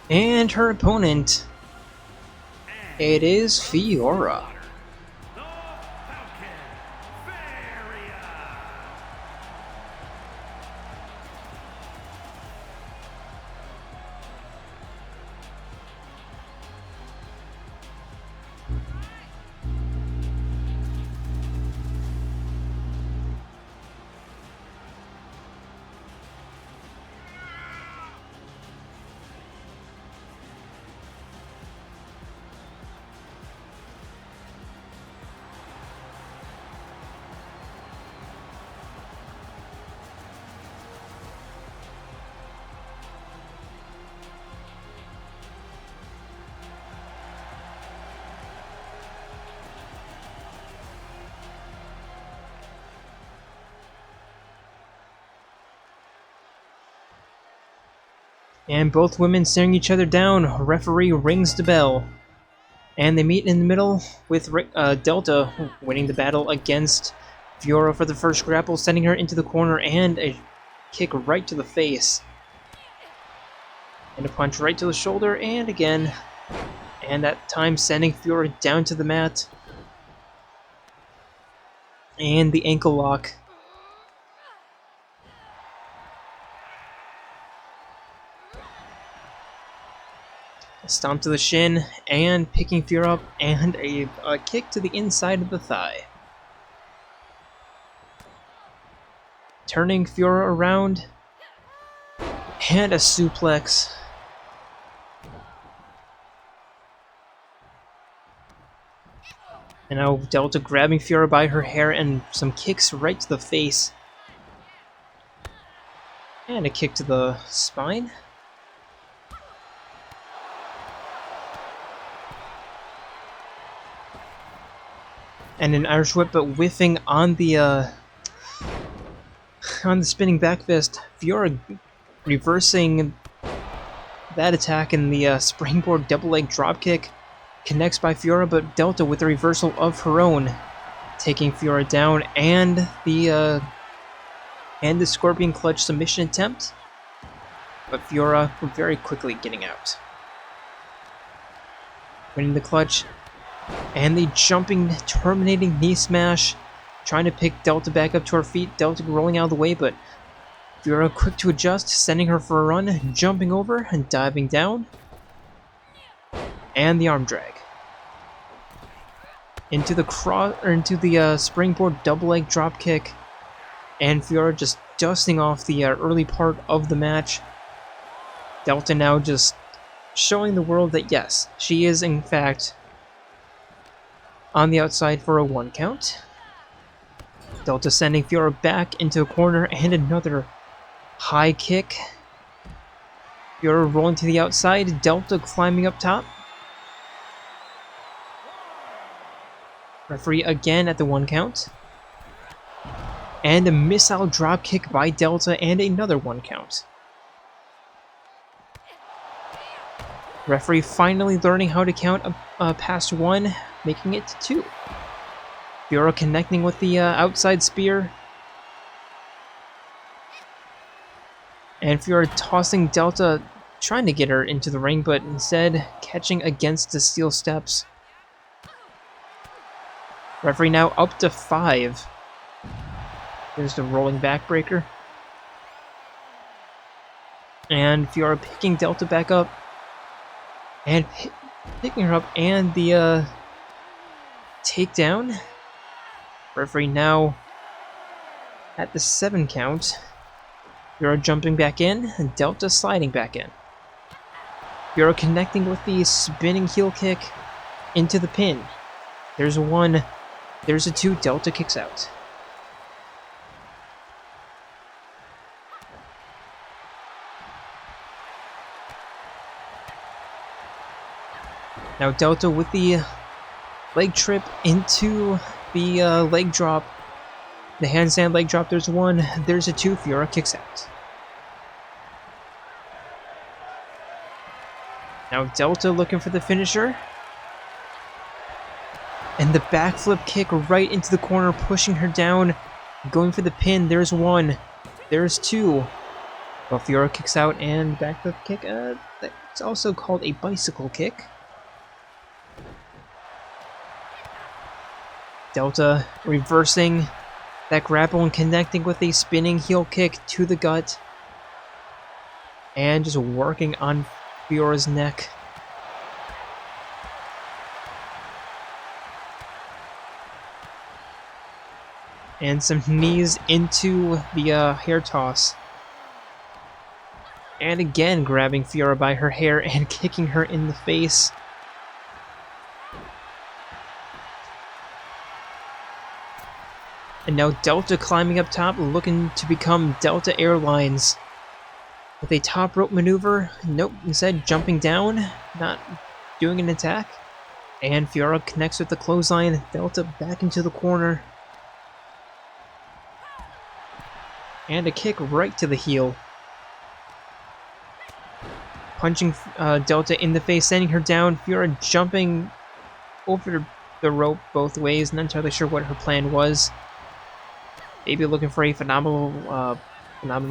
And her opponent, it is Fiora.
The Falcon, Fiora.
And both women staring each other down. Referee rings the bell. And they meet in the middle with Delta winning the battle against Fiora for the first grapple, sending her into the corner, and a kick right to the face. And a punch right to the shoulder, and again. And that time sending Fiora down to the mat. And the ankle lock. Stomp to the shin, and picking Fiora up, and a kick to the inside of the thigh. Turning Fiora around, and a suplex. And now Delta grabbing Fiora by her hair, and some kicks right to the face. And a kick to the spine. And an Irish whip, but whiffing on the spinning back fist. Fiora reversing that attack in the springboard double leg dropkick. connects by Fiora, but Delta with the reversal of her own, taking Fiora down, and the Scorpion Clutch submission attempt, but Fiora very quickly getting out. Winning the clutch, and the jumping, terminating knee smash, trying to pick Delta back up to her feet, Delta rolling out of the way, but Fiora quick to adjust, sending her for a run, jumping over and diving down, and the arm drag. Into the springboard double leg drop kick, and Fiora just dusting off the early part of the match. Delta now just showing the world that yes, she is in fact on the outside for a 1 count. Delta sending Fiora back into the corner, and another high kick. Fiora rolling to the outside, Delta climbing up top. Referee again at the 1 count. And a missile drop kick by Delta, and another 1 count. Referee finally learning how to count past 1, making it to 2. Fiora connecting with the outside spear. And Fiora tossing Delta, trying to get her into the ring, but instead catching against the steel steps. Referee now up to 5. There's the rolling backbreaker. And Fiora picking Delta back up. And picking her up, and the takedown. Referee now at the 7 count. Fiora jumping back in, and Delta sliding back in. Fiora connecting with the spinning heel kick into the pin. There's a 1, there's a 2, Delta kicks out. Now Delta with the leg trip into the leg drop. The handstand leg drop, there's 1, there's a 2, Fiora kicks out. Now Delta looking for the finisher. And the backflip kick right into the corner, pushing her down, going for the pin, there's 1, there's 2. Well, Fiora kicks out, and backflip kick, that's also called a bicycle kick. Delta reversing that grapple and connecting with a spinning heel kick to the gut. And just working on Fiora's neck. And some knees into the hair toss. And again grabbing Fiora by her hair and kicking her in the face. And now Delta climbing up top, looking to become Delta Airlines. With a top rope maneuver, nope, instead jumping down, not doing an attack. And Fiora connects with the clothesline, Delta back into the corner. And a kick right to the heel. Punching Delta in the face, sending her down. Fiora jumping over the rope both ways, not entirely sure what her plan was. Maybe looking for a phenomenal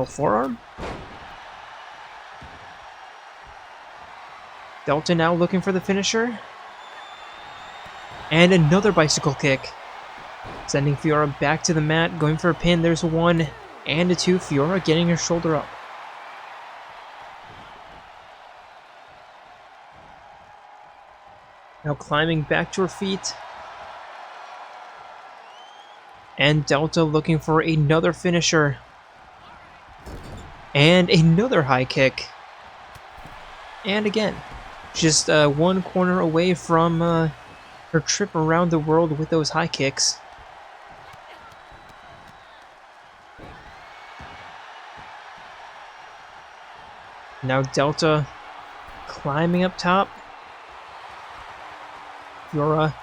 forearm. Delta now looking for the finisher. And another bicycle kick. Sending Fiora back to the mat, going for a pin. There's a 1 and a 2. Fiora getting her shoulder up. Now climbing back to her feet. And Delta looking for another finisher. And another high kick. And again, just 1 corner away from her trip around the world with those high kicks. Now Delta climbing up top. Fiora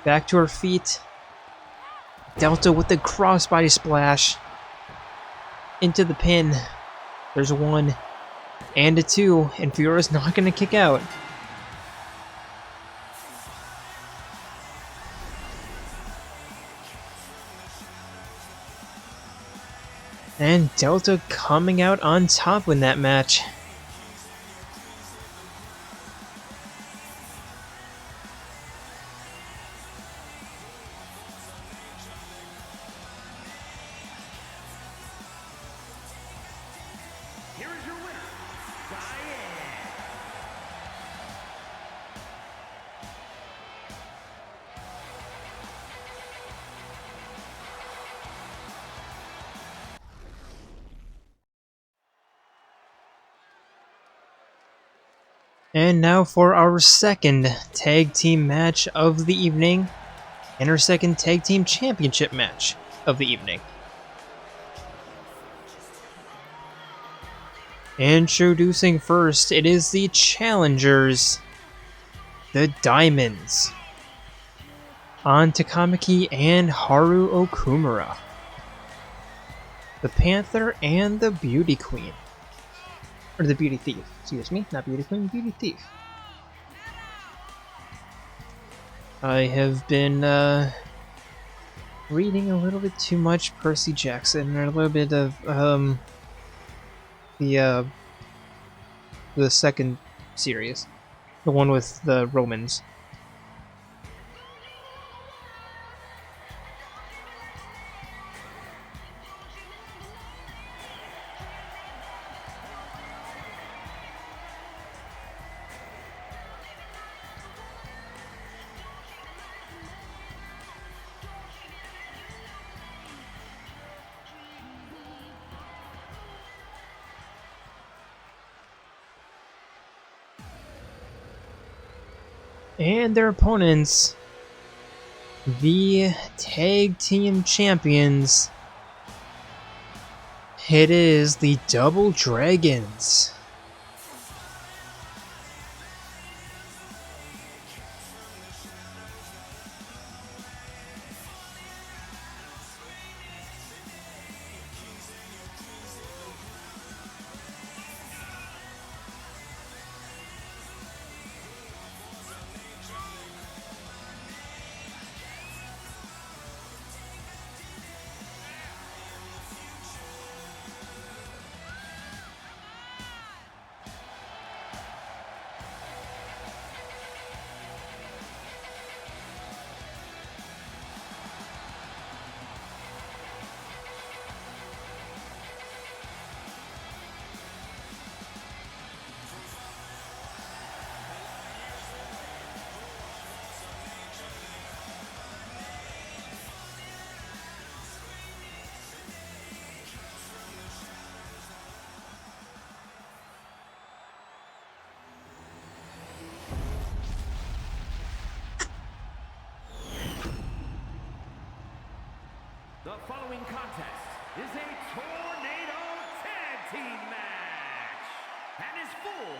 back to her feet. Delta with the crossbody splash into the pin. There's a 1 and a 2, and Fiora's not going to kick out. And Delta coming out on top in that match.
Here is your winner, Diane.
And now for our second tag team match of the evening, and our second tag team championship match of the evening. Introducing first, it is the challengers, the Diamonds, on Takamaki and Haru Okumura, the Panther and the Beauty Queen. Or the Beauty Thief, excuse me, not Beauty Queen, Beauty Thief. I have been reading a little bit too much Percy Jackson, and a little bit of the second series, the one with the Romans. And their opponents, the tag team champions, it is the Double Dragons.
The following contest is a tornado tag team match and is for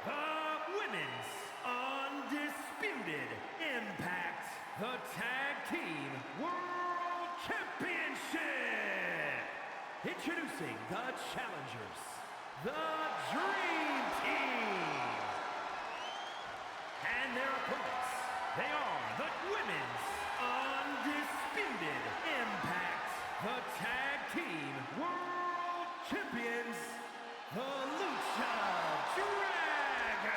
the Women's Undisputed Impact, the Tag Team World Championship. Introducing the challengers, the Dream Team. And their opponents, they are the Women's Undisputed Impact, the Tag Team World Champions, the Lucha Dragons.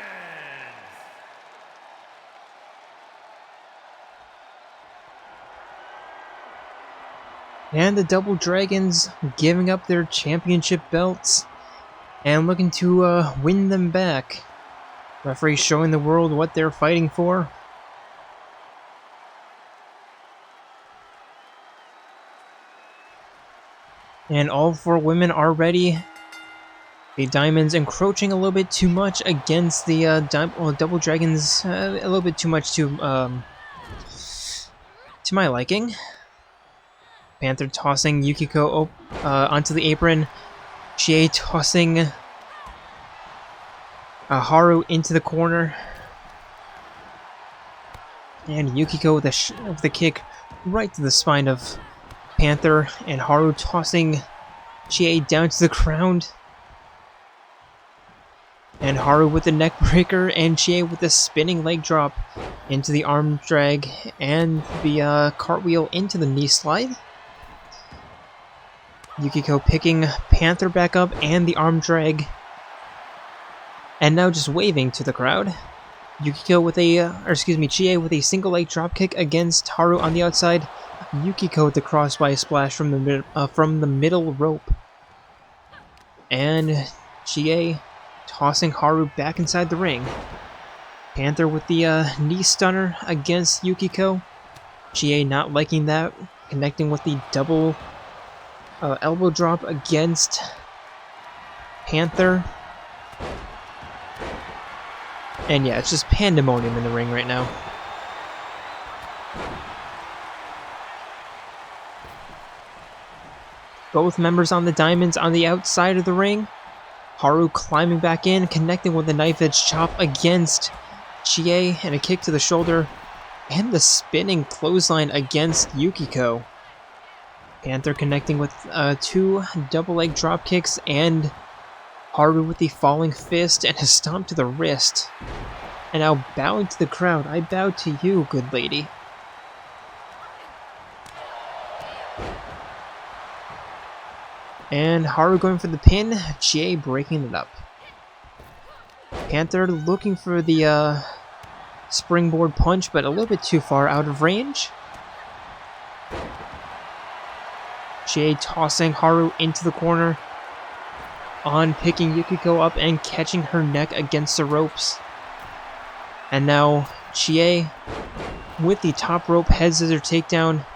And the Double Dragons giving up their championship belts and looking to win them back. Referee showing the world what they're fighting for. And all four women are ready. The Diamonds encroaching a little bit too much against the Double Dragons, a little bit too much to my liking. Panther tossing Yukiko onto the apron. Chie tossing Haru into the corner. And Yukiko with the kick right to the spine of Panther, and Haru tossing Chie down to the ground. And Haru with the neck breaker, and Chie with the spinning leg drop into the arm drag, and the cartwheel into the knee slide. Yukiko picking Panther back up and the arm drag. And now just waving to the crowd. Yukiko with Chie with a single leg dropkick against Haru on the outside. Yukiko with the crossbody splash from the middle rope. And Chie tossing Haru back inside the ring. Panther with the knee stunner against Yukiko. Chie not liking that, connecting with the double elbow drop against Panther. And yeah, it's just pandemonium in the ring right now. Both members on the diamonds on the outside of the ring. Haru climbing back in, connecting with the knife edge chop against Chie, and a kick to the shoulder, and the spinning clothesline against Yukiko. Panther connecting with 2 double leg drop kicks, and Haru with the falling fist and a stomp to the wrist. And now bowing to the crowd, I bow to you, good lady. And Haru going for the pin, Chie breaking it up. Panther looking for the springboard punch, but a little bit too far out of range. Chie tossing Haru into the corner, on picking Yukiko up and catching her neck against the ropes. And now Chie with the top rope head scissor takedown.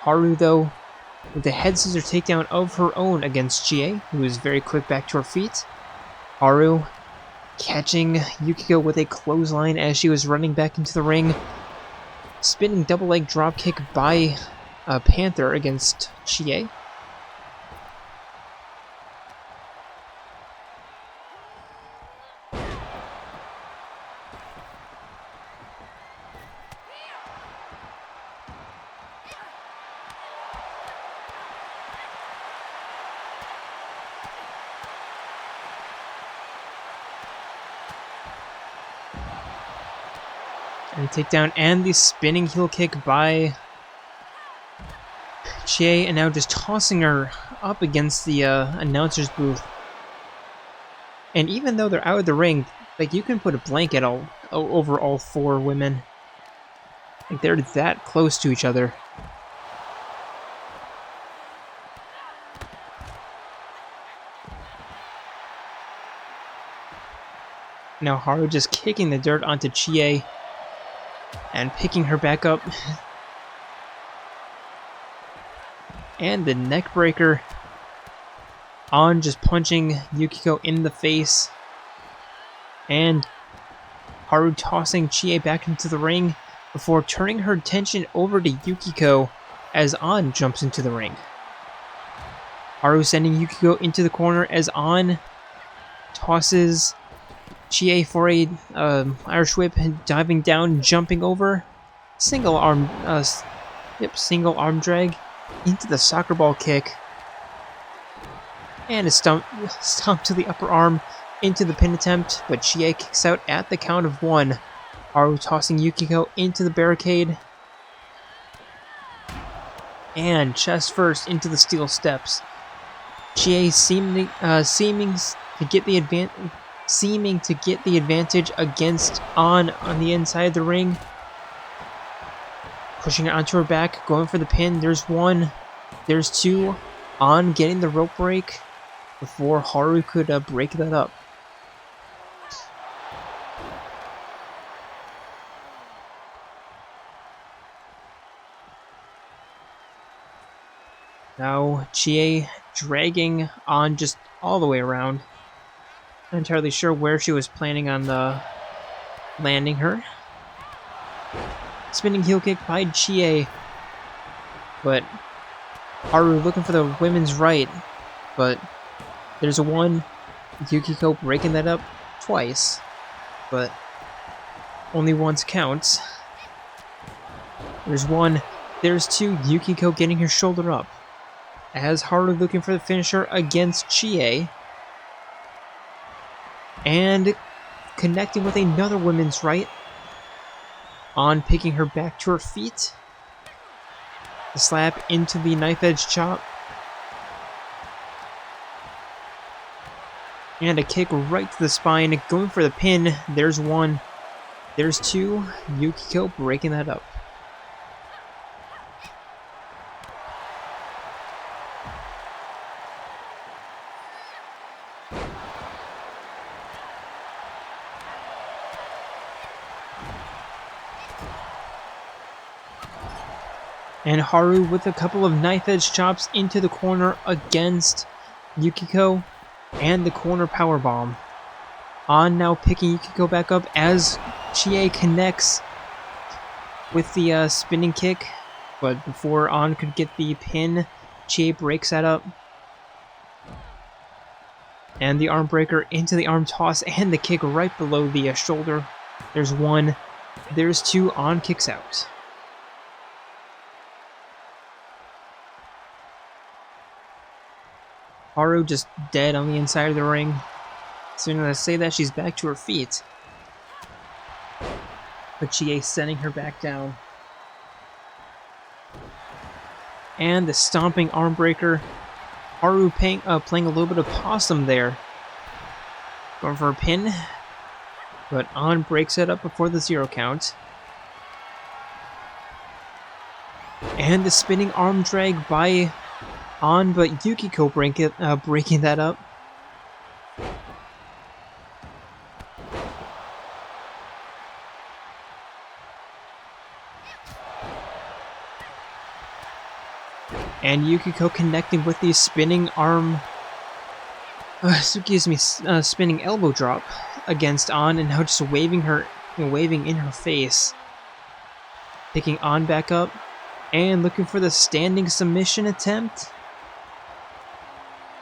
Haru though with the head scissor takedown of her own against Chie, who is very quick back to her feet. Haru catching Yukiko with a clothesline as she was running back into the ring. Spinning double leg drop kick by Panther against Chie. And takedown and the spinning heel kick by Chie, and now just tossing her up against the announcer's booth. And even though they're out of the ring, like, you can put a blanket over all 4 women. Like, they're that close to each other. Now Haru just kicking the dirt onto Chie and picking her back up. And the neck breaker on, just punching Yukiko in the face. And Haru tossing Chie back into the ring before turning her attention over to Yukiko as An jumps into the ring. Haru sending Yukiko into the corner as An tosses Chie for a Irish whip, diving down, jumping over, single arm drag into the soccer ball kick, and a stomp to the upper arm into the pin attempt, but Chie kicks out at the count of 1. Haru tossing Yukiko into the barricade, and chest first into the steel steps. Chie seeming to get the advantage against on the inside of the ring. Pushing it onto her back, going for the pin. There's 1, there's 2. On getting the rope break before Haru could break that up. Now Chie dragging on just all the way around. Not entirely sure where she was planning on landing her. Spinning heel kick by Chie, but Haru looking for the women's right, but there's a 1. Yukiko breaking that up twice, but only once counts. There's 1, there's 2. Yukiko getting her shoulder up as Haru looking for the finisher against Chie, and connecting with another women's right. On picking her back to her feet. The slap into the knife edge chop. And a kick right to the spine, going for the pin. There's one. There's two. Yukiko breaking that up. And Haru with a couple of knife-edge chops into the corner against Yukiko, and the corner powerbomb. On now picking Yukiko back up as Chie connects with the spinning kick, but before On could get the pin, Chie breaks that up. And the arm breaker into the arm toss, and the kick right below the shoulder. There's one, there's two. On kicks out. Haru just dead on the inside of the ring. As soon as I say that, she's back to her feet. But Chie sending her back down. And the stomping arm breaker. Haru playing a little bit of possum there. Going for a pin. But On breaks it up before the 0 count. And the spinning arm drag by On, but Yukiko breaking that up. And Yukiko connecting with the spinning arm, spinning elbow drop against On, and now just waving in her face. Picking On back up, and looking for the standing submission attempt.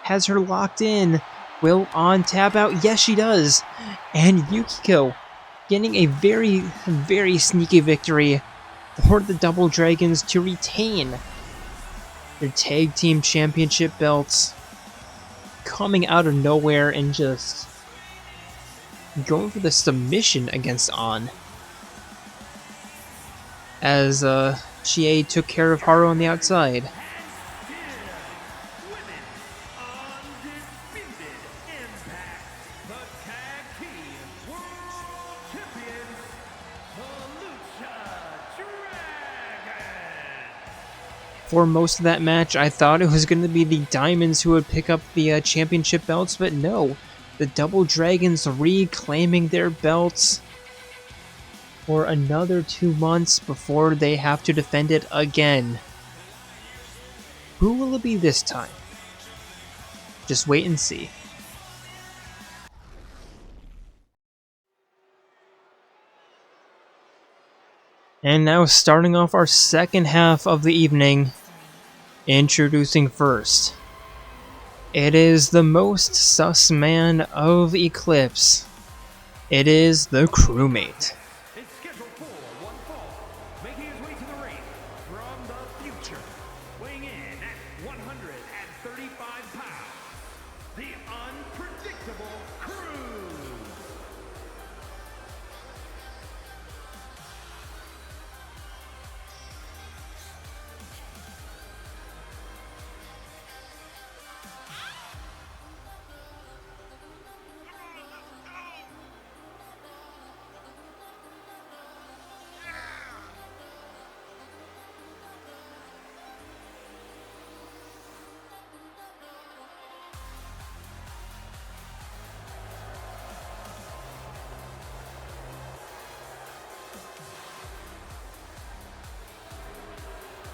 Has her locked in. Will On tap out? Yes, she does. And Yukiko getting a very, very sneaky victory for the Double Dragons to retain their tag team championship belts, coming out of nowhere and just going for the submission against On. As Chie took care of Haru on the outside. For most of that match, I thought it was going to be the Diamonds who would pick up the championship belts, but no. The Double Dragons reclaiming their belts for another 2 months before they have to defend it again. Who will it be this time? Just wait and see. And now starting off our second half of the evening, introducing first. It is the most sus man of Eclipse. It is the Crewmate.
It's scheduled for one fall, making his way to the ring from the future, weighing in at 135 pounds, the unpredictable Crew.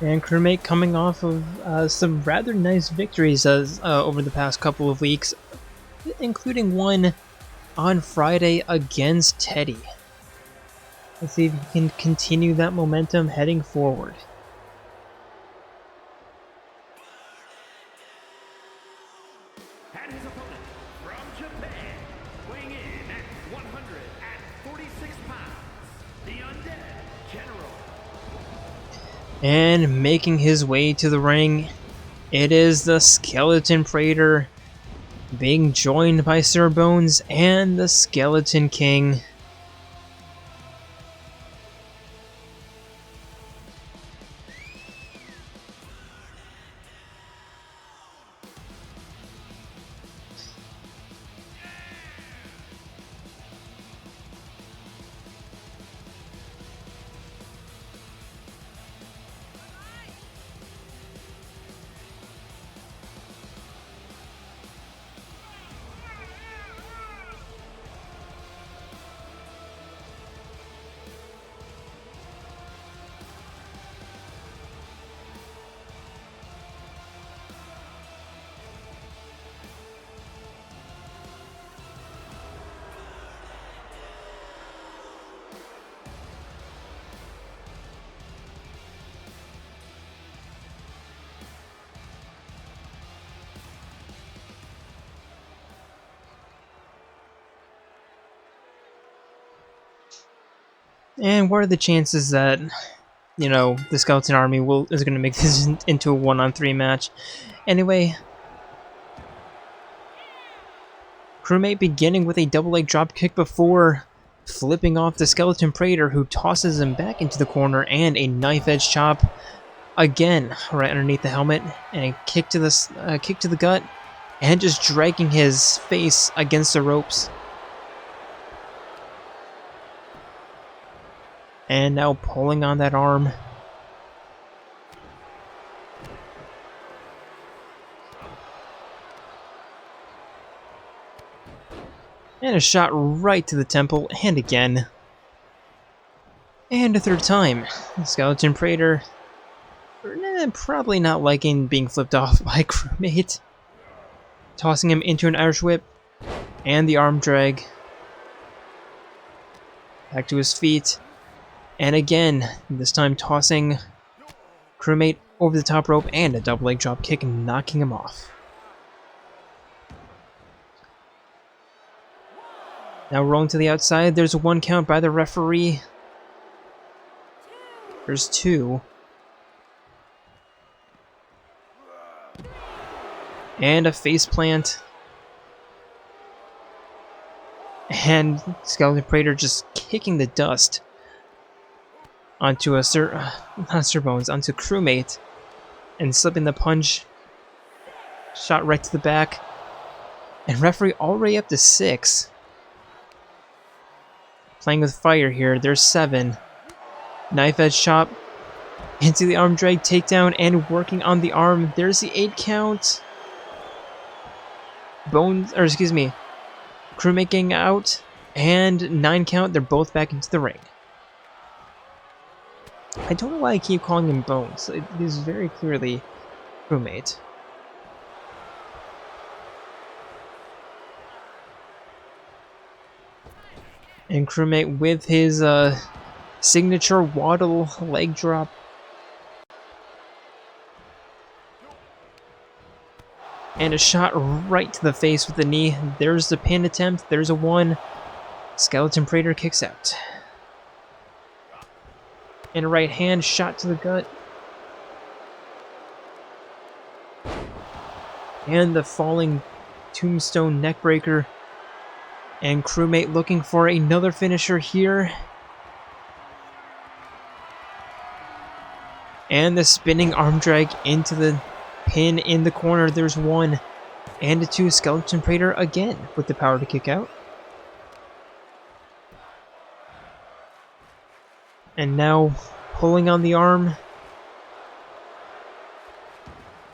And Crewmate coming off of some rather nice victories over the past couple of weeks, including one on Friday against Teddy. Let's see if he can continue that momentum heading forward.
And his opponent from Japan, weighing in at 146 pounds, the Undead General.
And making his way to the ring, it is the Skeleton Praetor, being joined by Sir Bones and the Skeleton King. And what are the chances that, you know, the Skeleton Army is going to make this into a 1-on-3 match? Anyway, Crewmate beginning with a double leg drop kick before flipping off the Skeleton Praetor, who tosses him back into the corner, and a knife edge chop again right underneath the helmet, and a kick to the gut, and just dragging his face against the ropes. And now pulling on that arm. And a shot right to the temple, and again. And a third time. The Skeleton Praetor probably not liking being flipped off by Crewmate. Tossing him into an Irish whip, and the arm drag. Back to his feet. And again, this time tossing Crewmate over the top rope, and a double leg drop kick, knocking him off. Now rolling to the outside, there's a 1 count by the referee. There's 2. And a face plant. And Skeleton Praetor just kicking the dust onto onto Crewmate, and slipping the punch. Shot right to the back. And referee already up to 6. Playing with fire here. There's 7. Knife edge chop into the arm drag takedown, and working on the arm. There's the 8 count. Crewmate getting out, and 9 count. They're both back into the ring. I don't know why I keep calling him Bones. It is very clearly Crewmate. And Crewmate with his signature waddle leg drop. And a shot right to the face with the knee. There's the pin attempt. There's a 1. Skeleton Praetor kicks out. And a right hand shot to the gut. And the falling tombstone neckbreaker. And Crewmate looking for another finisher here. And the spinning arm drag into the pin in the corner. There's 1 and a 2. Skeleton Praetor again with the power to kick out. And now pulling on the arm.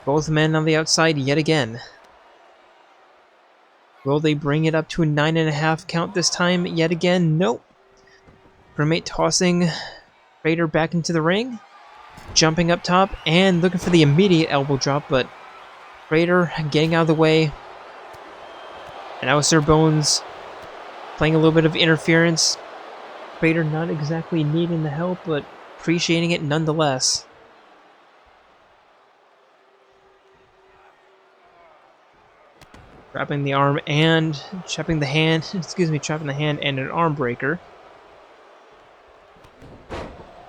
Both men on the outside yet again. Will they bring it up to a 9.5 count this time yet again? Nope. Crewmate tossing Praetor back into the ring. Jumping up top and looking for the immediate elbow drop, but Praetor getting out of the way. And now Sir Bones playing a little bit of interference. Praetor not exactly needing the help, but appreciating it nonetheless. Trapping the arm and trapping the hand and an arm breaker.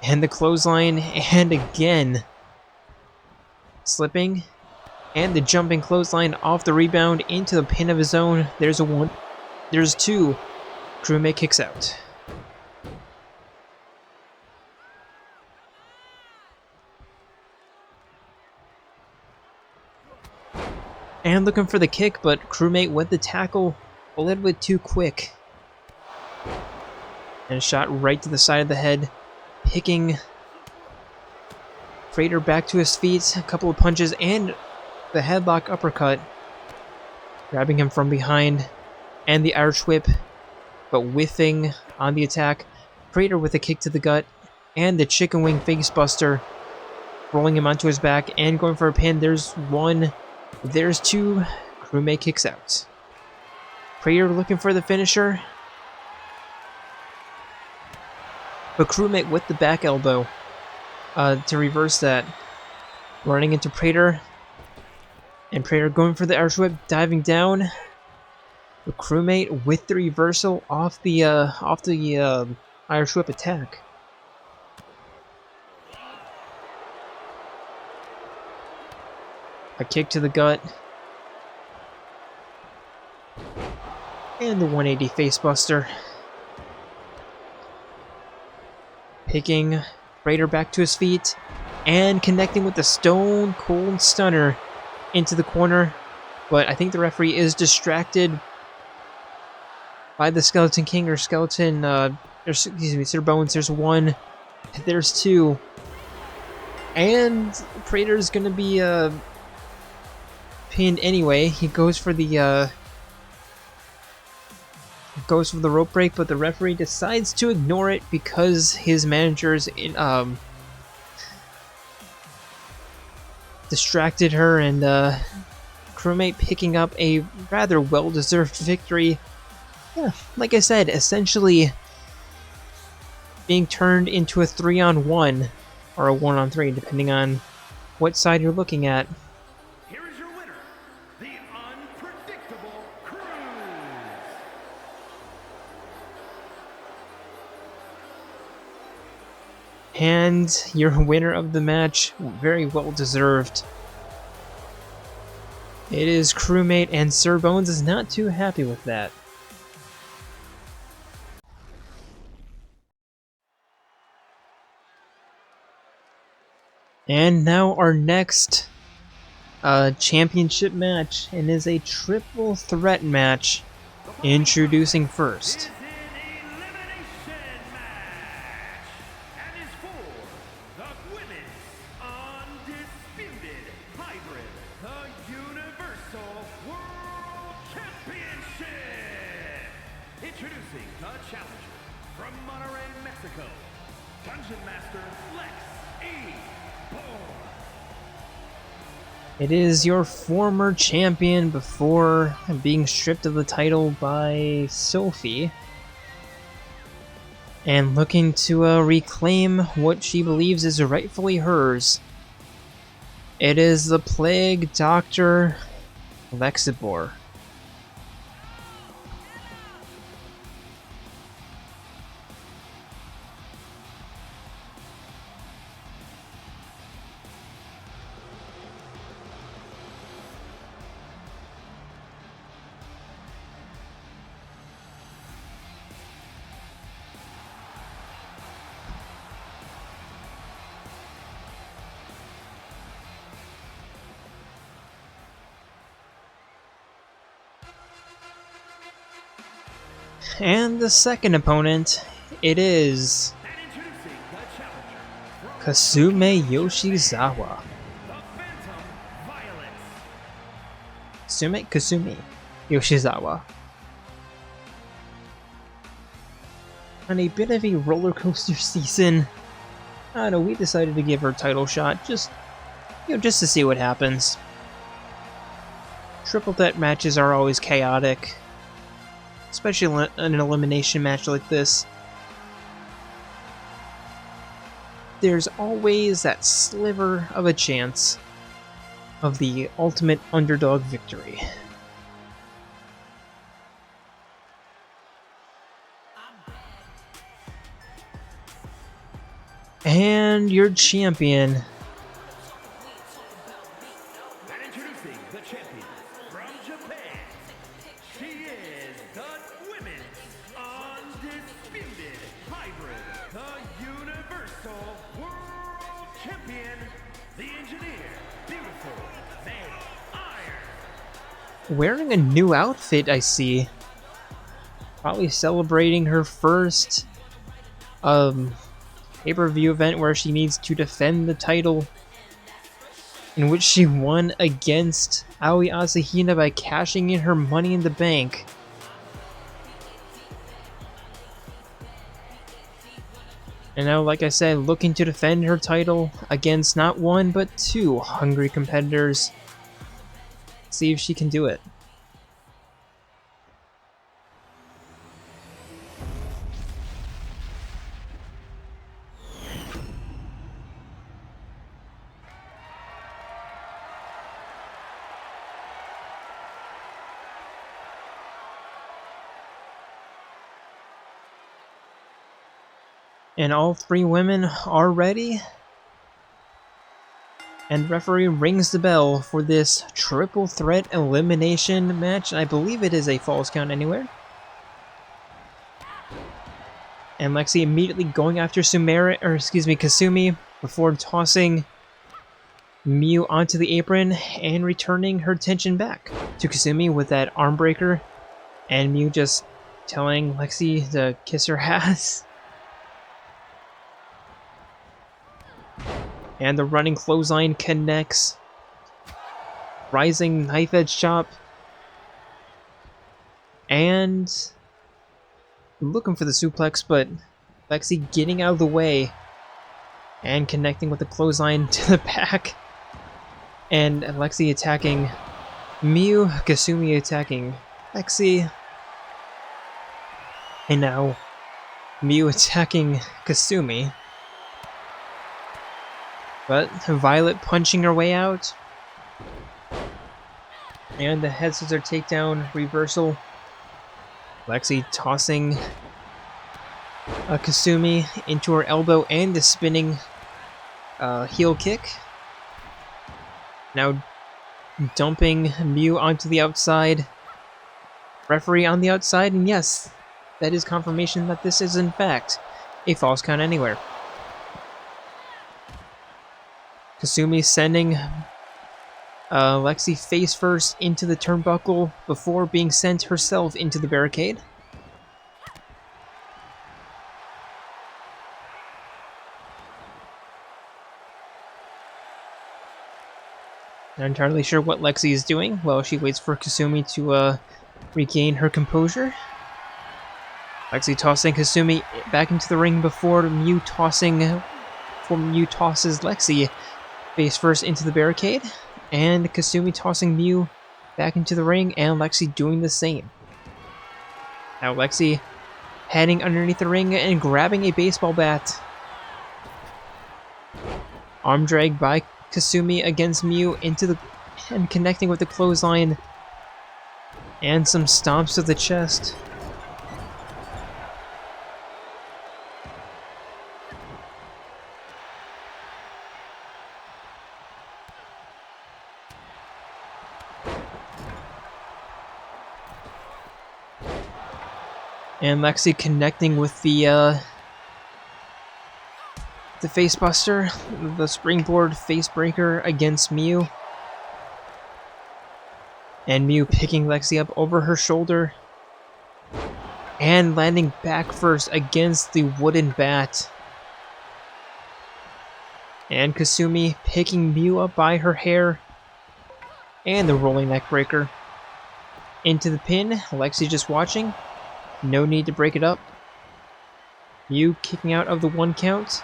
And the clothesline, and again slipping, and the jumping clothesline off the rebound into the pin of his own. There's a 1, there's 2. Crewmate kicks out. And looking for the kick, but Crewmate with the tackle a little bit too quick. And a shot right to the side of the head, picking Praetor back to his feet. A couple of punches and the headlock uppercut, grabbing him from behind, and the Irish whip, but whiffing on the attack. Praetor with a kick to the gut, and the chicken wing face buster, rolling him onto his back and going for a pin. There's 1. There's 2. Crewmate kicks out. Praetor looking for the finisher. But Crewmate with the back elbow to reverse that. Running into Praetor. And Praetor going for the Irish whip, diving down. But Crewmate with the reversal off the Irish whip attack. A kick to the gut. And the 180 facebuster. Picking Praetor back to his feet. And connecting with the stone cold stunner into the corner. But I think the referee is distracted by the Skeleton King or Skeleton, excuse me, Sir Bones. There's one, there's two. And Praetor's gonna be pinned anyway. He goes for the rope break, but the referee decides to ignore it because his manager's distracted her, and Crewmate picking up a rather well-deserved victory. Yeah, like I said, essentially being turned into a 3-on-1 or a 1-on-3, depending on what side you're looking at.
Here is your winner, the unpredictable Cruise.
And your winner of the match, very well deserved. It is Crewmate, and Sir Bones is not too happy with that. And now our next championship match, and is a triple threat match. Introducing first.
Elimination match, and is for the women's undisputed hybrid, the Universal World Championship. Introducing the challenger from Monterrey, Mexico, Dungeon Master Lexibor.
It is your former champion before being stripped of the title by Sophie, and looking to reclaim what she believes is rightfully hers. It is the Plague Doctor Lexibor. And the second opponent, it is Kasumi Yoshizawa. Kasumi Yoshizawa. On a bit of a roller coaster season, I don't know, we decided to give her a title shot, just to see what happens. Triple threat matches are always chaotic, especially in an elimination match like this. There's always that sliver of a chance of the ultimate underdog victory. And your champion,
And introducing the champion from Japan, she is the women's undisputed hybrid, the Universal World Champion, the engineer, beautiful May Iron.
wearing a new outfit, I see. Probably celebrating her first pay-per-view event where she needs to defend the title, in which she won against Aoi Asahina by cashing in her Money in the Bank. And now, like I said, looking to defend her title against not one, but two hungry competitors. See if she can do it. And all three women are ready. And referee rings the bell for this Triple Threat Elimination match. I believe it is a Falls Count Anywhere. And Lexi immediately going after Kasumi before tossing Miu onto the apron and returning her attention back to Kasumi with that arm breaker. And Miu just telling Lexi to kiss her ass. And the running clothesline connects. Rising knife edge chop. And looking for the suplex, but Lexi getting out of the way and connecting with the clothesline to the back. And Lexi attacking Miu, Kasumi attacking Lexi. And now Miu attacking Kasumi. But Violet punching her way out. And the head scissor takedown reversal. Lexi tossing Kasumi into her elbow and the spinning heel kick. Now dumping Miu onto the outside. Referee on the outside, and yes, that is confirmation that this is in fact a Falls Count Anywhere. Kasumi sending Lexi face first into the turnbuckle before being sent herself into the barricade. Not entirely sure what Lexi is doing while she waits for Kasumi to regain her composure. Lexi tossing Kasumi back into the ring before Miu tosses Lexi face first into the barricade, and Kasumi tossing Miu back into the ring, and Lexi doing the same. Now Lexi heading underneath the ring and grabbing a baseball bat. Arm drag by Kasumi against Miu and connecting with the clothesline, and some stomps to the chest. And Lexi connecting with the face buster, the springboard face breaker against Miu. And Miu picking Lexi up over her shoulder and landing back first against the wooden bat. And Kasumi picking Miu up by her hair and the rolling neck breaker into the pin. Lexi just watching. No need to break it up. Miu kicking out of the 1 count.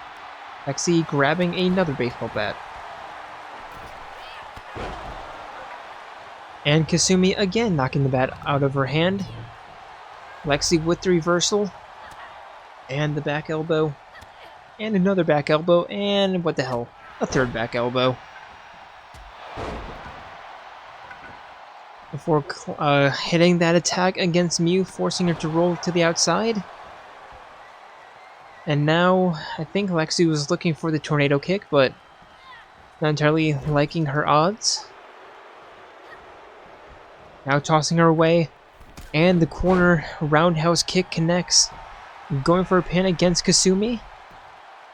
Lexi grabbing another baseball bat. And Kasumi again knocking the bat out of her hand. Lexi with the reversal. And the back elbow. And another back elbow. And what the hell? A third back elbow. Before hitting that attack against Miu, forcing her to roll to the outside. And now, I think Lexi was looking for the tornado kick, but not entirely liking her odds. Now tossing her away, and the corner roundhouse kick connects. Going for a pin against Kasumi.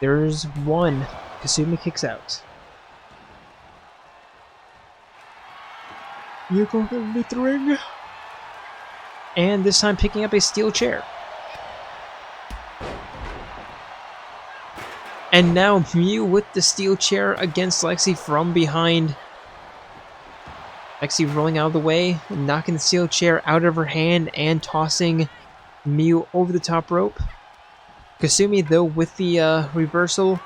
There's one. Kasumi kicks out. You go underneath the ring. And this time picking up a steel chair. And now Miu with the steel chair against Lexi from behind. Lexi rolling out of the way, knocking the steel chair out of her hand and tossing Miu over the top rope. Kasumi though with the reversal.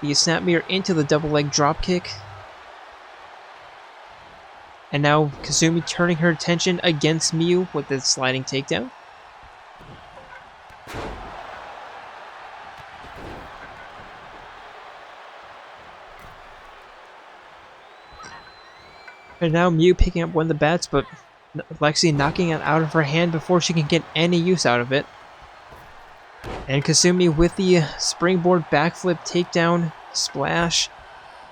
The snap mirror into the double leg drop kick. And now Kasumi turning her attention against Miu with the sliding takedown. And now Miu picking up one of the bats, but Lexi knocking it out of her hand before she can get any use out of it. And Kasumi with the springboard backflip takedown splash.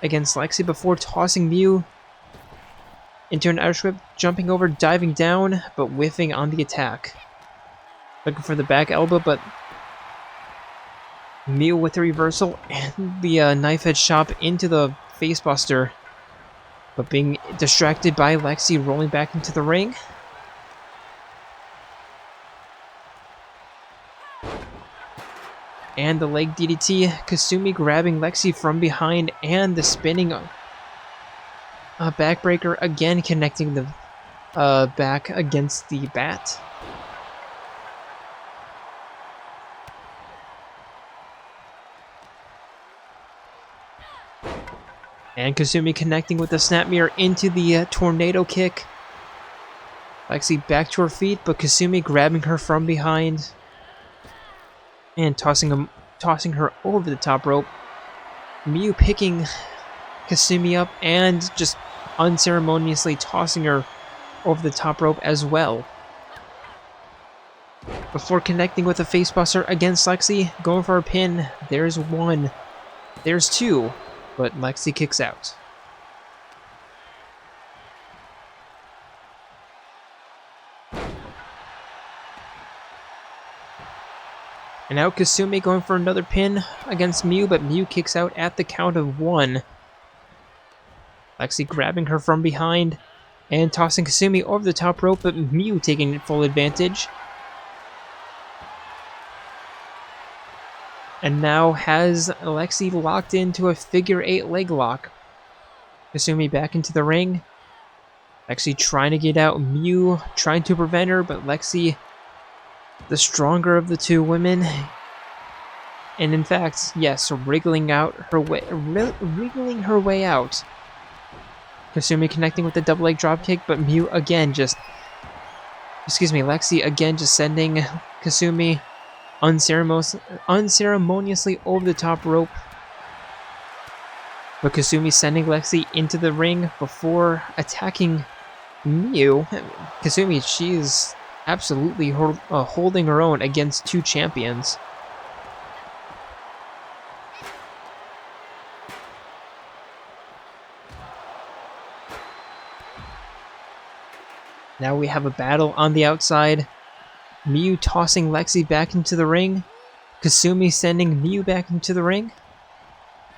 against Lexi before tossing Mew into an Irish whip, jumping over, diving down, but whiffing on the attack. Looking for the back elbow, but Mew with the reversal and the knife edge chop into the facebuster, but being distracted by Lexi rolling back into the ring. And the leg DDT, Kasumi grabbing Lexi from behind, and the spinning backbreaker again connecting the back against the bat. And Kasumi connecting with the snap mirror into the tornado kick. Lexi back to her feet, but Kasumi grabbing her from behind and tossing her over the top rope. Mew picking Kasumi up and just unceremoniously tossing her over the top rope as well. Before connecting with a facebuster against Lexi, going for a pin. There's one. There's two. But Lexi kicks out. And now Kasumi going for another pin against Mew, but Mew kicks out at the count of 1. Lexi grabbing her from behind and tossing Kasumi over the top rope, but Mew taking full advantage. And now has Lexi locked into a figure 8 leg lock. Kasumi back into the ring. Lexi trying to get out, Mew trying to prevent her, but Lexi, the stronger of the two women, and in fact, yes, wriggling her way out. Kasumi connecting with the double leg dropkick, but Mew again Lexi again just sending Kasumi unceremoniously over the top rope. But Kasumi sending Lexi into the ring before attacking Mew. Kasumi, she is absolutely holding her own against two champions. Now we have a battle on the outside. Mew tossing Lexi back into the ring. Kasumi sending Mew back into the ring.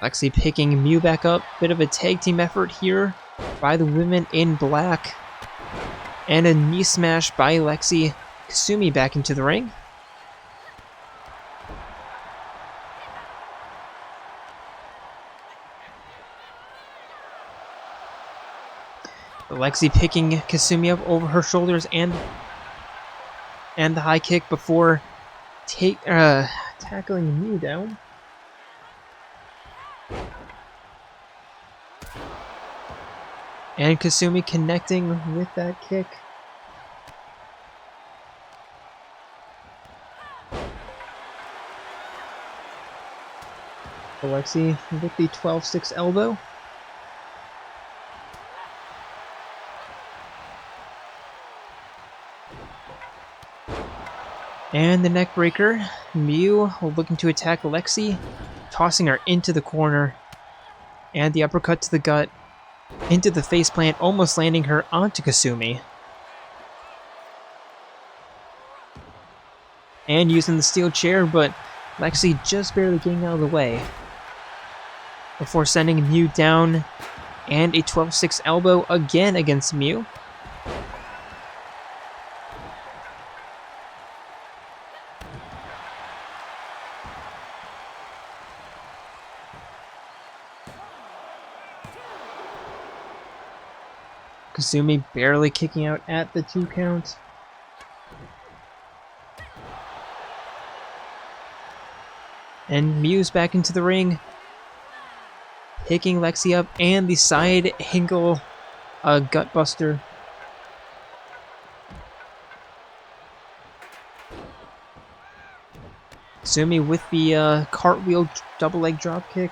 Lexi picking Mew back up. Bit of a tag team effort here by the women in black. And a knee smash by Lexi. Kasumi back into the ring. Lexi picking Kasumi up over her shoulders and the high kick before tackling Mew down. And Kasumi connecting with that kick. Lexi with the 12-6 elbow. And the neck breaker. Mew looking to attack Lexi, tossing her into the corner. And the uppercut to the gut, into the faceplant, almost landing her onto Kasumi. And using the steel chair, but Lexi just barely getting out of the way. Before sending Mew down, and a 12-6 elbow again against Mew. Kasumi barely kicking out at the 2 count. And Mew's back into the ring, picking Lexi up, and the side angle gutbuster. Kasumi with the cartwheel double leg drop kick.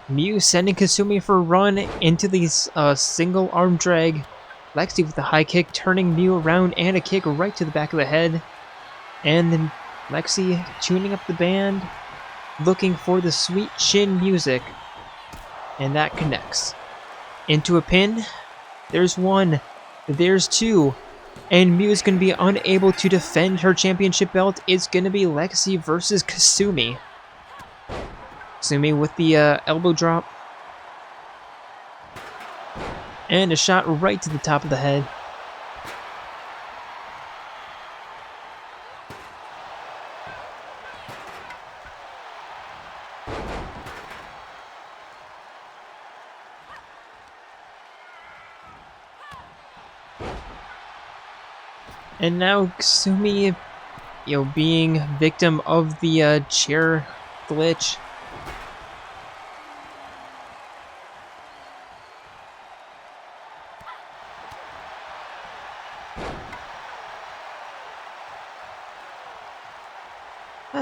Mew sending Kasumi for a run into the single arm drag. Lexi with the high kick, turning Mew around and a kick right to the back of the head. And then Lexi tuning up the band, looking for the sweet chin music. And that connects. Into a pin. There's one. There's two. And Mew's going to be unable to defend her championship belt. It's going to be Lexi versus Kasumi. Kasumi with the elbow drop. And a shot right to the top of the head. And now Kasumi, being victim of the chair glitch.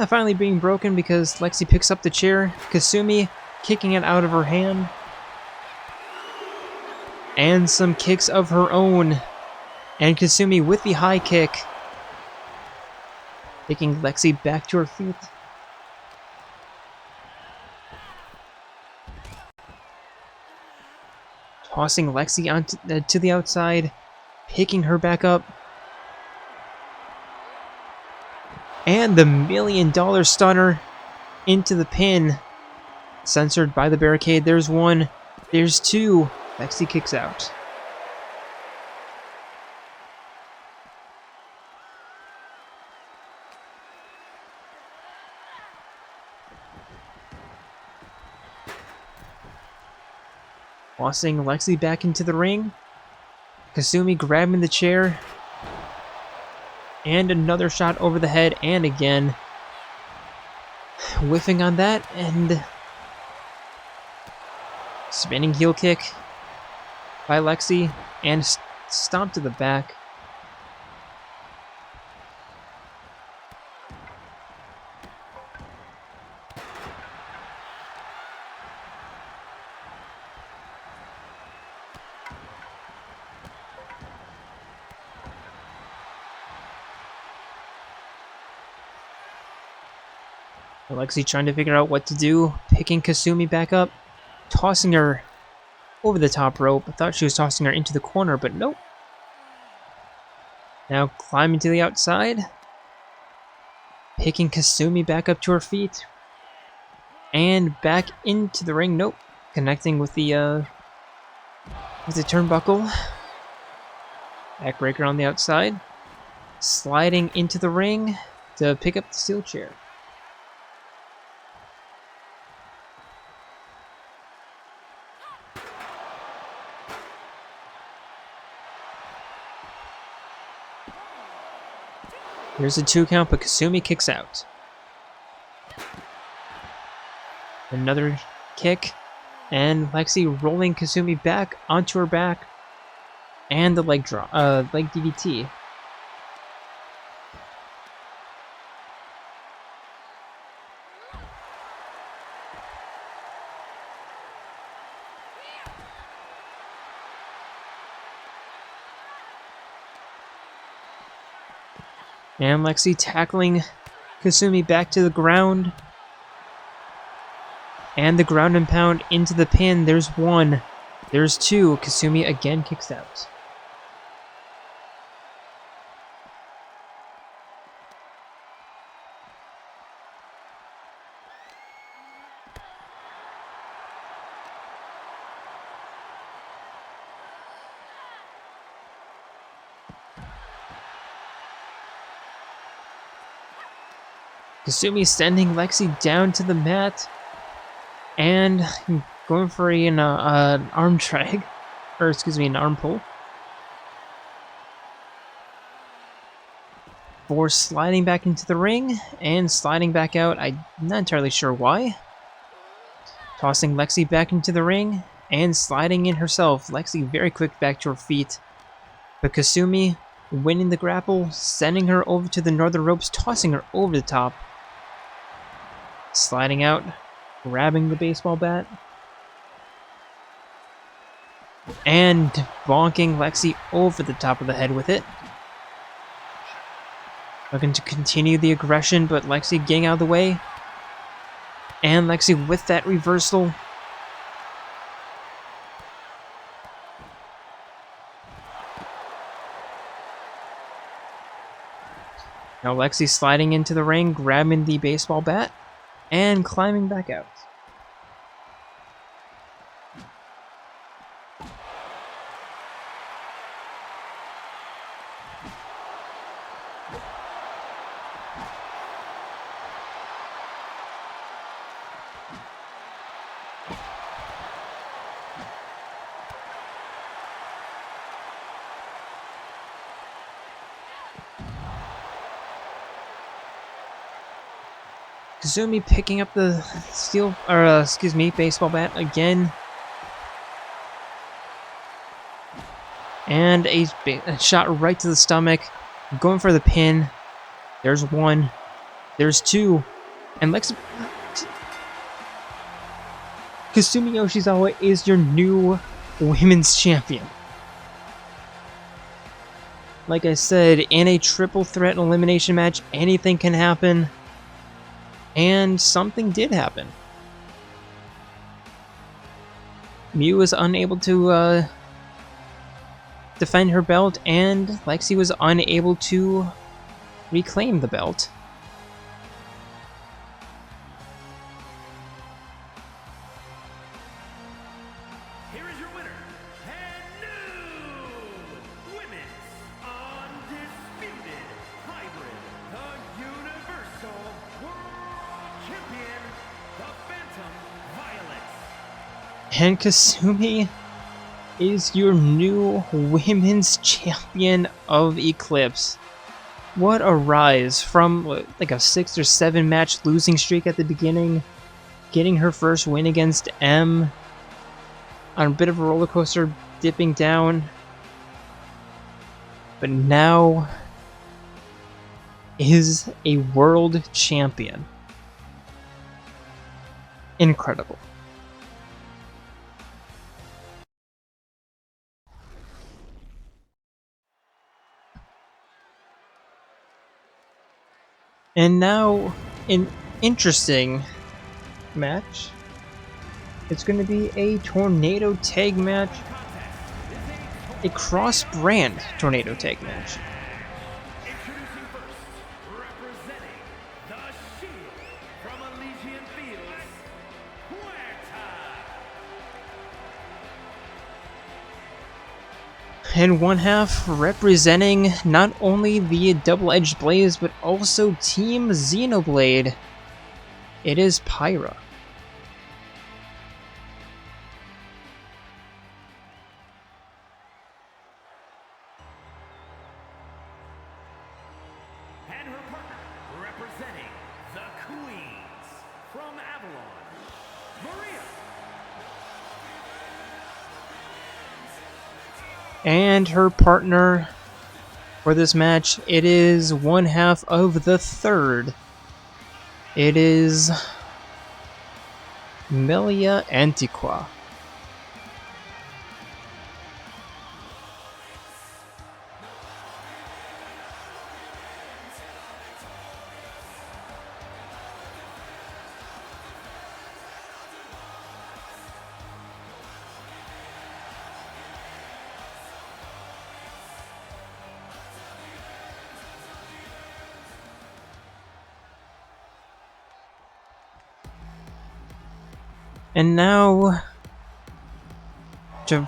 Finally being broken because Lexi picks up the chair. Kasumi kicking it out of her hand. And some kicks of her own. And Kasumi with the high kick. Taking Lexi back to her feet. Tossing Lexi onto to the outside. Picking her back up. And the $1 million stunner into the pin. Censored by the barricade. There's one. There's two. Lexi kicks out. Tossing Lexi back into the ring. Kasumi grabbing the chair. And another shot over the head, and again. Whiffing on that, and spinning heel kick by Lexi, and stomp to the back. Lexi trying to figure out what to do, picking Kasumi back up, tossing her over the top rope. I thought she was tossing her into the corner, but nope. Now climbing to the outside, picking Kasumi back up to her feet, and back into the ring. Nope, connecting with the turnbuckle. Backbreaker on the outside, sliding into the ring to pick up the steel chair. Here's a 2 count, but Kasumi kicks out. Another kick, and Lexi rolling Kasumi back onto her back, and the leg DDT. And Lexi tackling Kasumi back to the ground. And the ground and pound into the pin. There's one. There's two. Kasumi again kicks out. Kasumi sending Lexi down to the mat and going for an arm drag, or excuse me, an arm pull. For sliding back into the ring and sliding back out. I'm not entirely sure why. Tossing Lexi back into the ring and sliding in herself. Lexi very quick back to her feet. But Kasumi winning the grapple, sending her over to the northern ropes, tossing her over the top. Sliding out, grabbing the baseball bat. And bonking Lexi over the top of the head with it. Looking to continue the aggression, but Lexi getting out of the way. And Lexi with that reversal. Now Lexi sliding into the ring, grabbing the baseball bat, and climbing back out. Kasumi picking up the baseball bat again. And a shot right to the stomach. Going for the pin. There's one. There's two. And Kasumi Yoshizawa is your new women's champion. Like I said, in a triple threat elimination match, anything can happen. And something did happen. Miu was unable to defend her belt, and Lexi was unable to reclaim the belt.
Here is your winner, and new women's undisputed hybrid, the Universal World Champion, the Phantom Violet.
And Kasumi is your new women's champion of Eclipse. What a rise from like a 6 or 7 match losing streak at the beginning, getting her first win against M on a bit of a roller coaster, dipping down, but now is a world champion. Incredible. And now, an interesting match. It's going to be a tornado tag match. A cross-brand tornado tag match.
Introducing first, representing the Shield from Elysian Fields, Puerta.
And one half representing not only the double-edged blades, but also Team Xenoblade. It is Pyra.
And her partner, representing the Queens from Avalon, Maria.
And her partner for this match, it is one half of the third. It is Melia Antiqua. And now, the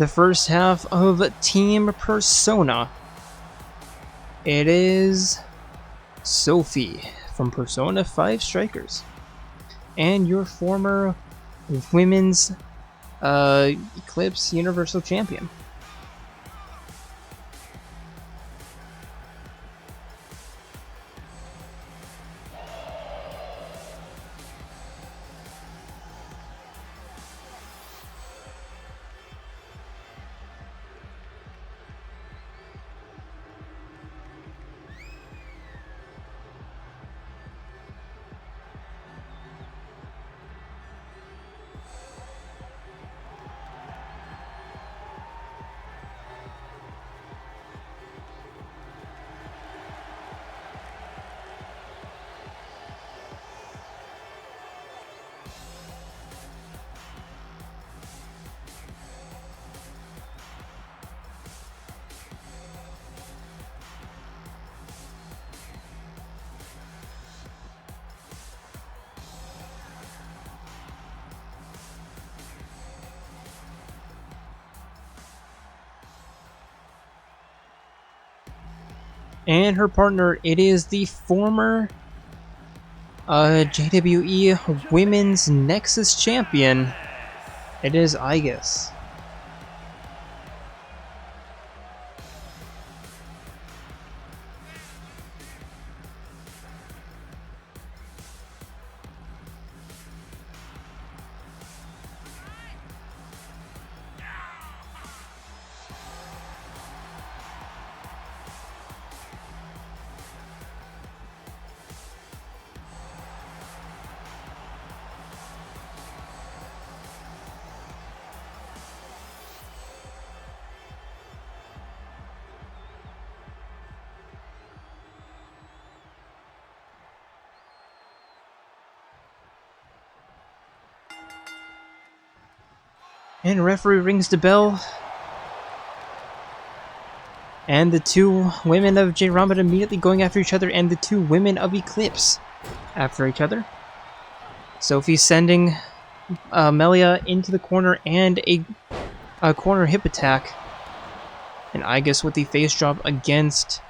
first half of Team Persona. It is Sophie from Persona 5 Strikers. And your former women's Eclipse Universal Champion. And her partner, it is the former JWE Women's Nexus Champion. It is Aigis. And referee rings the bell. And the two women of Jayromada immediately going after each other, and the two women of Eclipse after each other. Sophie sending Melia into the corner and a corner hip attack. And Aigis with the face drop against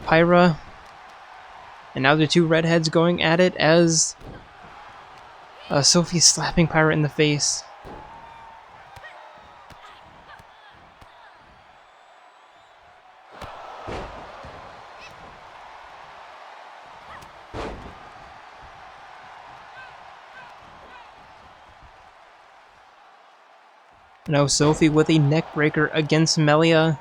Pyra. And now the two redheads going at it as Sophie slapping Pyra in the face. Now Sophie with a neck breaker against Melia,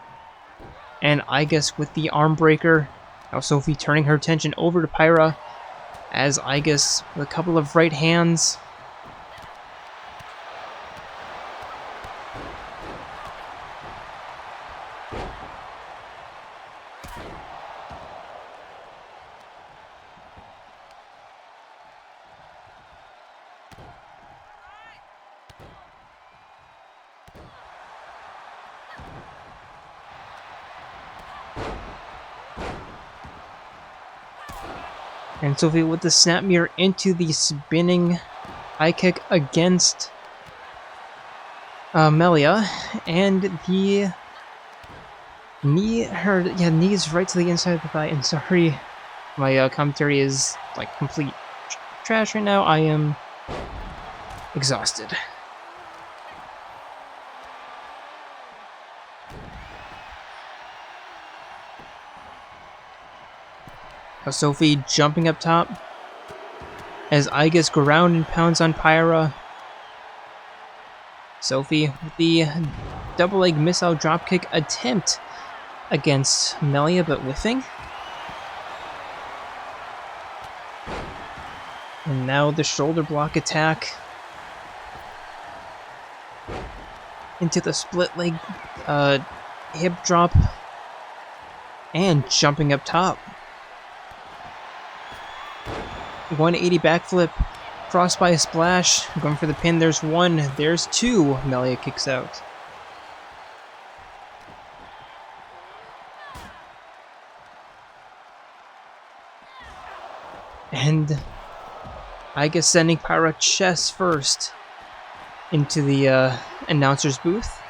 and Aigis with the arm breaker. Now Sophie turning her attention over to Pyra, as Aigis with a couple of right hands. And Sophie with the snap mirror into the spinning high kick against Melia, and the knees right to the inside of the thigh. And sorry, my commentary is like complete trash right now. I am exhausted. Now Sophie jumping up top as Aigis ground and pounds on Pyra. Sophie with the double leg missile dropkick attempt against Melia, but whiffing. And now the shoulder block attack into the split leg hip drop and jumping up top. 180 backflip, cross by a splash, going for the pin. There's one, there's two. Melia kicks out. And Aigis sending Pyra chest first into the announcer's booth.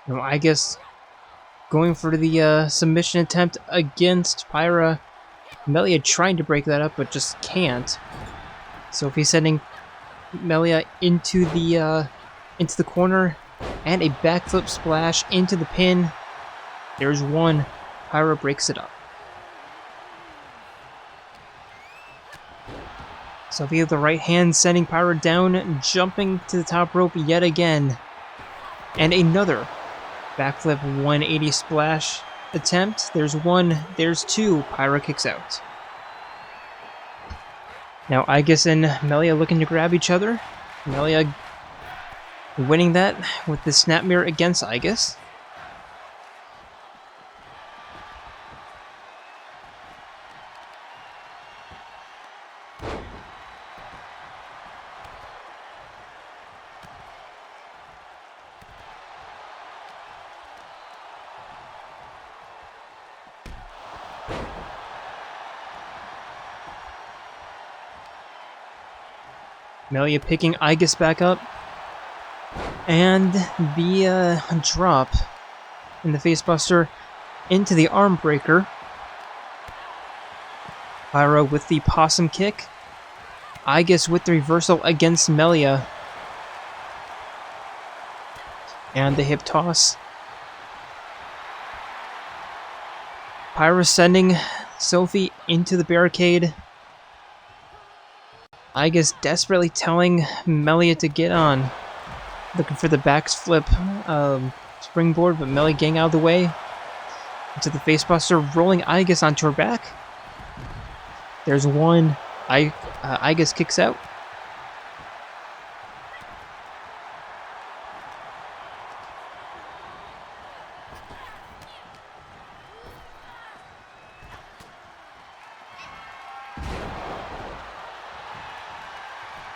Now Aigis going for the submission attempt against Pyra. Melia trying to break that up, but just can't. Sophie sending Melia into the corner, and a backflip splash into the pin. There's one. Pyra breaks it up. Sophie with the right hand sending Pyra down, jumping to the top rope yet again. And another backflip 180 splash attempt. There's one, there's two. Pyra kicks out. Now Aigis and Melia looking to grab each other. Melia winning that with the snap mirror against Aigis. Melia picking Aigis back up. And the drop in the facebuster into the arm breaker. Pyra with the possum kick. Aigis with the reversal against Melia. And the hip toss. Pyra sending Sophie into the barricade. Aigis desperately telling Melia to get on. Looking for the backflip springboard, but Melia getting out of the way. Into the facebuster, rolling Aigis onto her back. There's one. Aigis kicks out.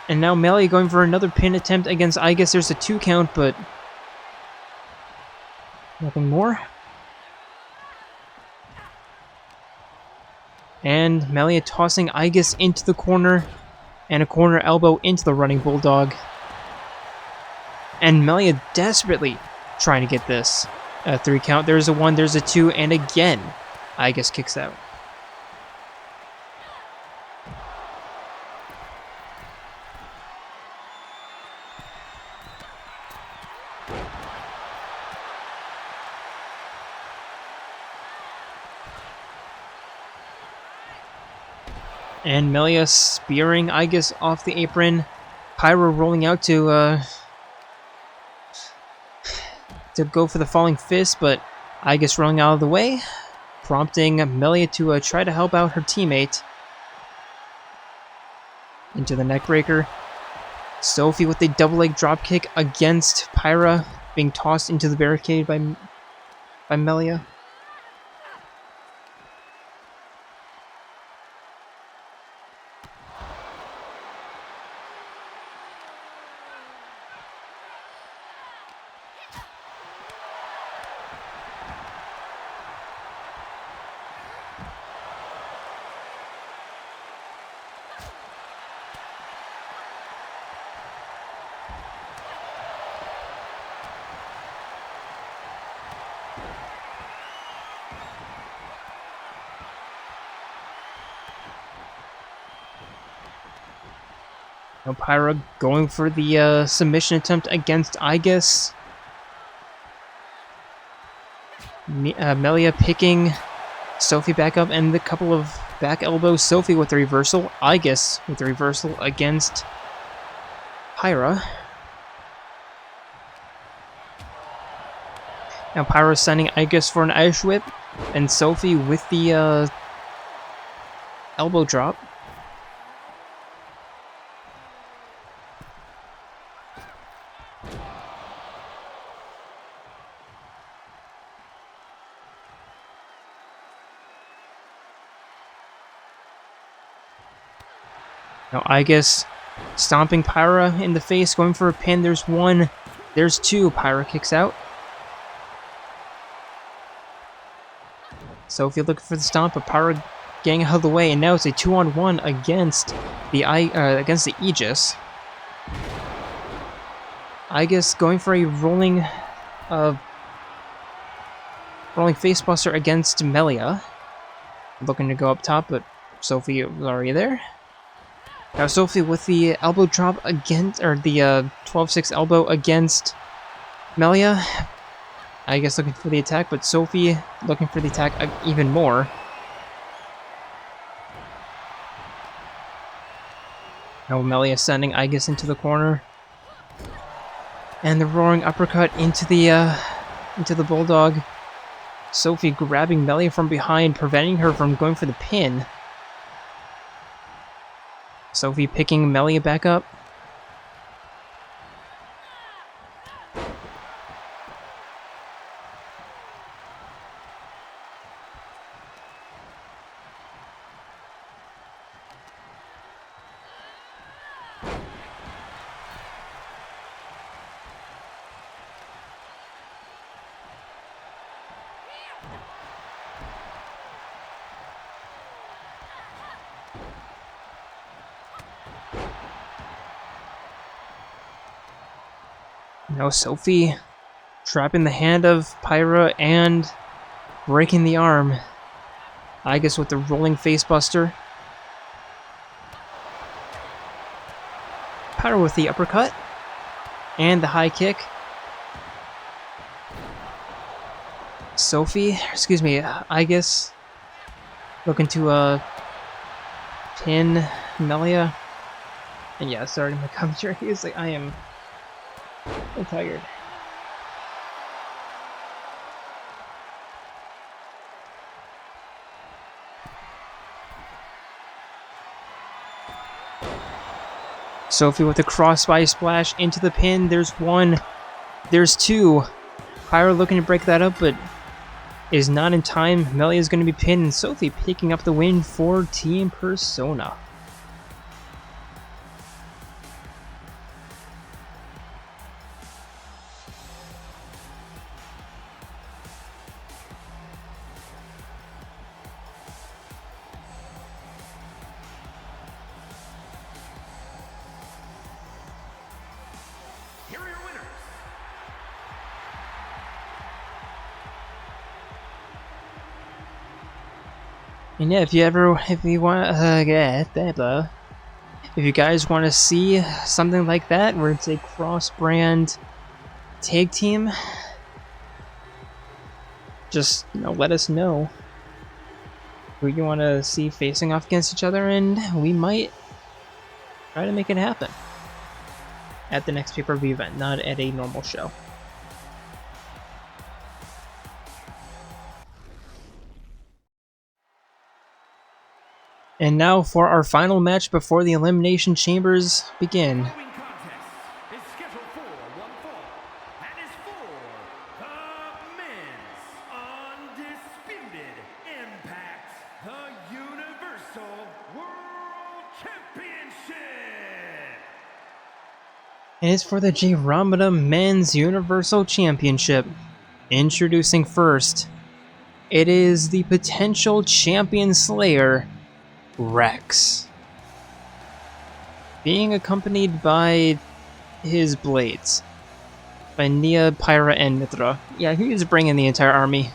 And now Melia going for another pin attempt against Aigis. There's a 2 count, but nothing more. And Melia tossing Aigis into the corner, and a corner elbow into the running bulldog. And Melia desperately trying to get this 3 count. There's a 1, there's a 2, and again, Aigis kicks out. And Melia spearing Aigis off the apron. Pyra rolling out to go for the falling fist, but Aigis rolling out of the way, prompting Melia to try to help out her teammate. Into the neckbreaker. Sophie with a double leg dropkick against Pyra, being tossed into the barricade by Melia. Now Pyra going for the submission attempt against Aigis. Melia picking Sophie back up, and the couple of back elbows. Sophie with the reversal. Aigis with the reversal against Pyra. Now Pyra sending Aigis for an Irish whip, and Sophie with the elbow drop. Now Aigis stomping Pyra in the face, going for a pin. There's 1, there's 2. Pyra kicks out. Sophie looking for the stomp, but Pyra getting out of the way, and now it's a 2-on-1 against the Aegis. Aigis going for a rolling facebuster against Melia. Looking to go up top, but Sophie was already there. Now Sophie with the elbow drop against, or the 12-6 elbow against Melia. Aigis looking for the attack, but Sophie looking for the attack even more. Now Melia sending Aigis into the corner. And the roaring uppercut into the bulldog. Sophie grabbing Melia from behind, preventing her from going for the pin. Sophie picking Melia back up. Now Sophie trapping the hand of Pyra and breaking the arm. Aigis with the rolling facebuster. Pyra with the uppercut and the high kick. Aigis looking to pin Melia. And yeah, sorry my commentary. It's like I'm tired. Sophie with a crossbody splash into the pin. There's one. There's two. Pyra looking to break that up, but is not in time. Melia is going to be pinned, and Sophie picking up the win for Team Persona.
Here are your winners.
And yeah, if you guys want to see something like that, where it's a cross-brand tag team, just let us know who you want to see facing off against each other, and we might try to make it happen at the next pay-per-view event, not at a normal show. And now for our final match before the Elimination Chambers begin.
The following contest is scheduled for one fall and is for the men's undisputed Impact, the Universal World Championship.
And it's for the Jayromada Men's Universal Championship. Introducing first, it is the potential champion slayer, Rex, being accompanied by his blades, by Nia, Pyra, and Mithra. Yeah, he's bringing the entire army.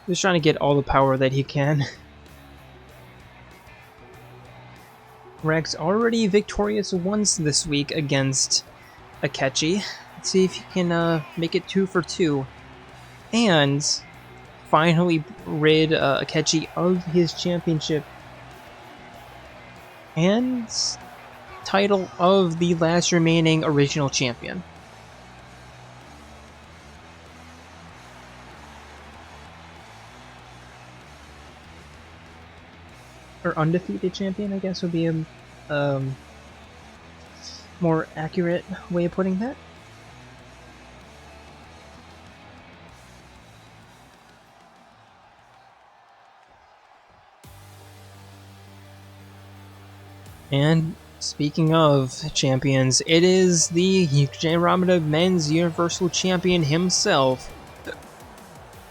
He's trying to get all the power that he can. Rex already victorious once this week against Akechi. Let's see if he can make it 2 for 2 and finally rid Akechi of his championship and title of the last remaining original champion. Or undefeated champion, I guess, would be a more accurate way of putting that. And speaking of champions, it is the Jayromada Men's Universal Champion himself,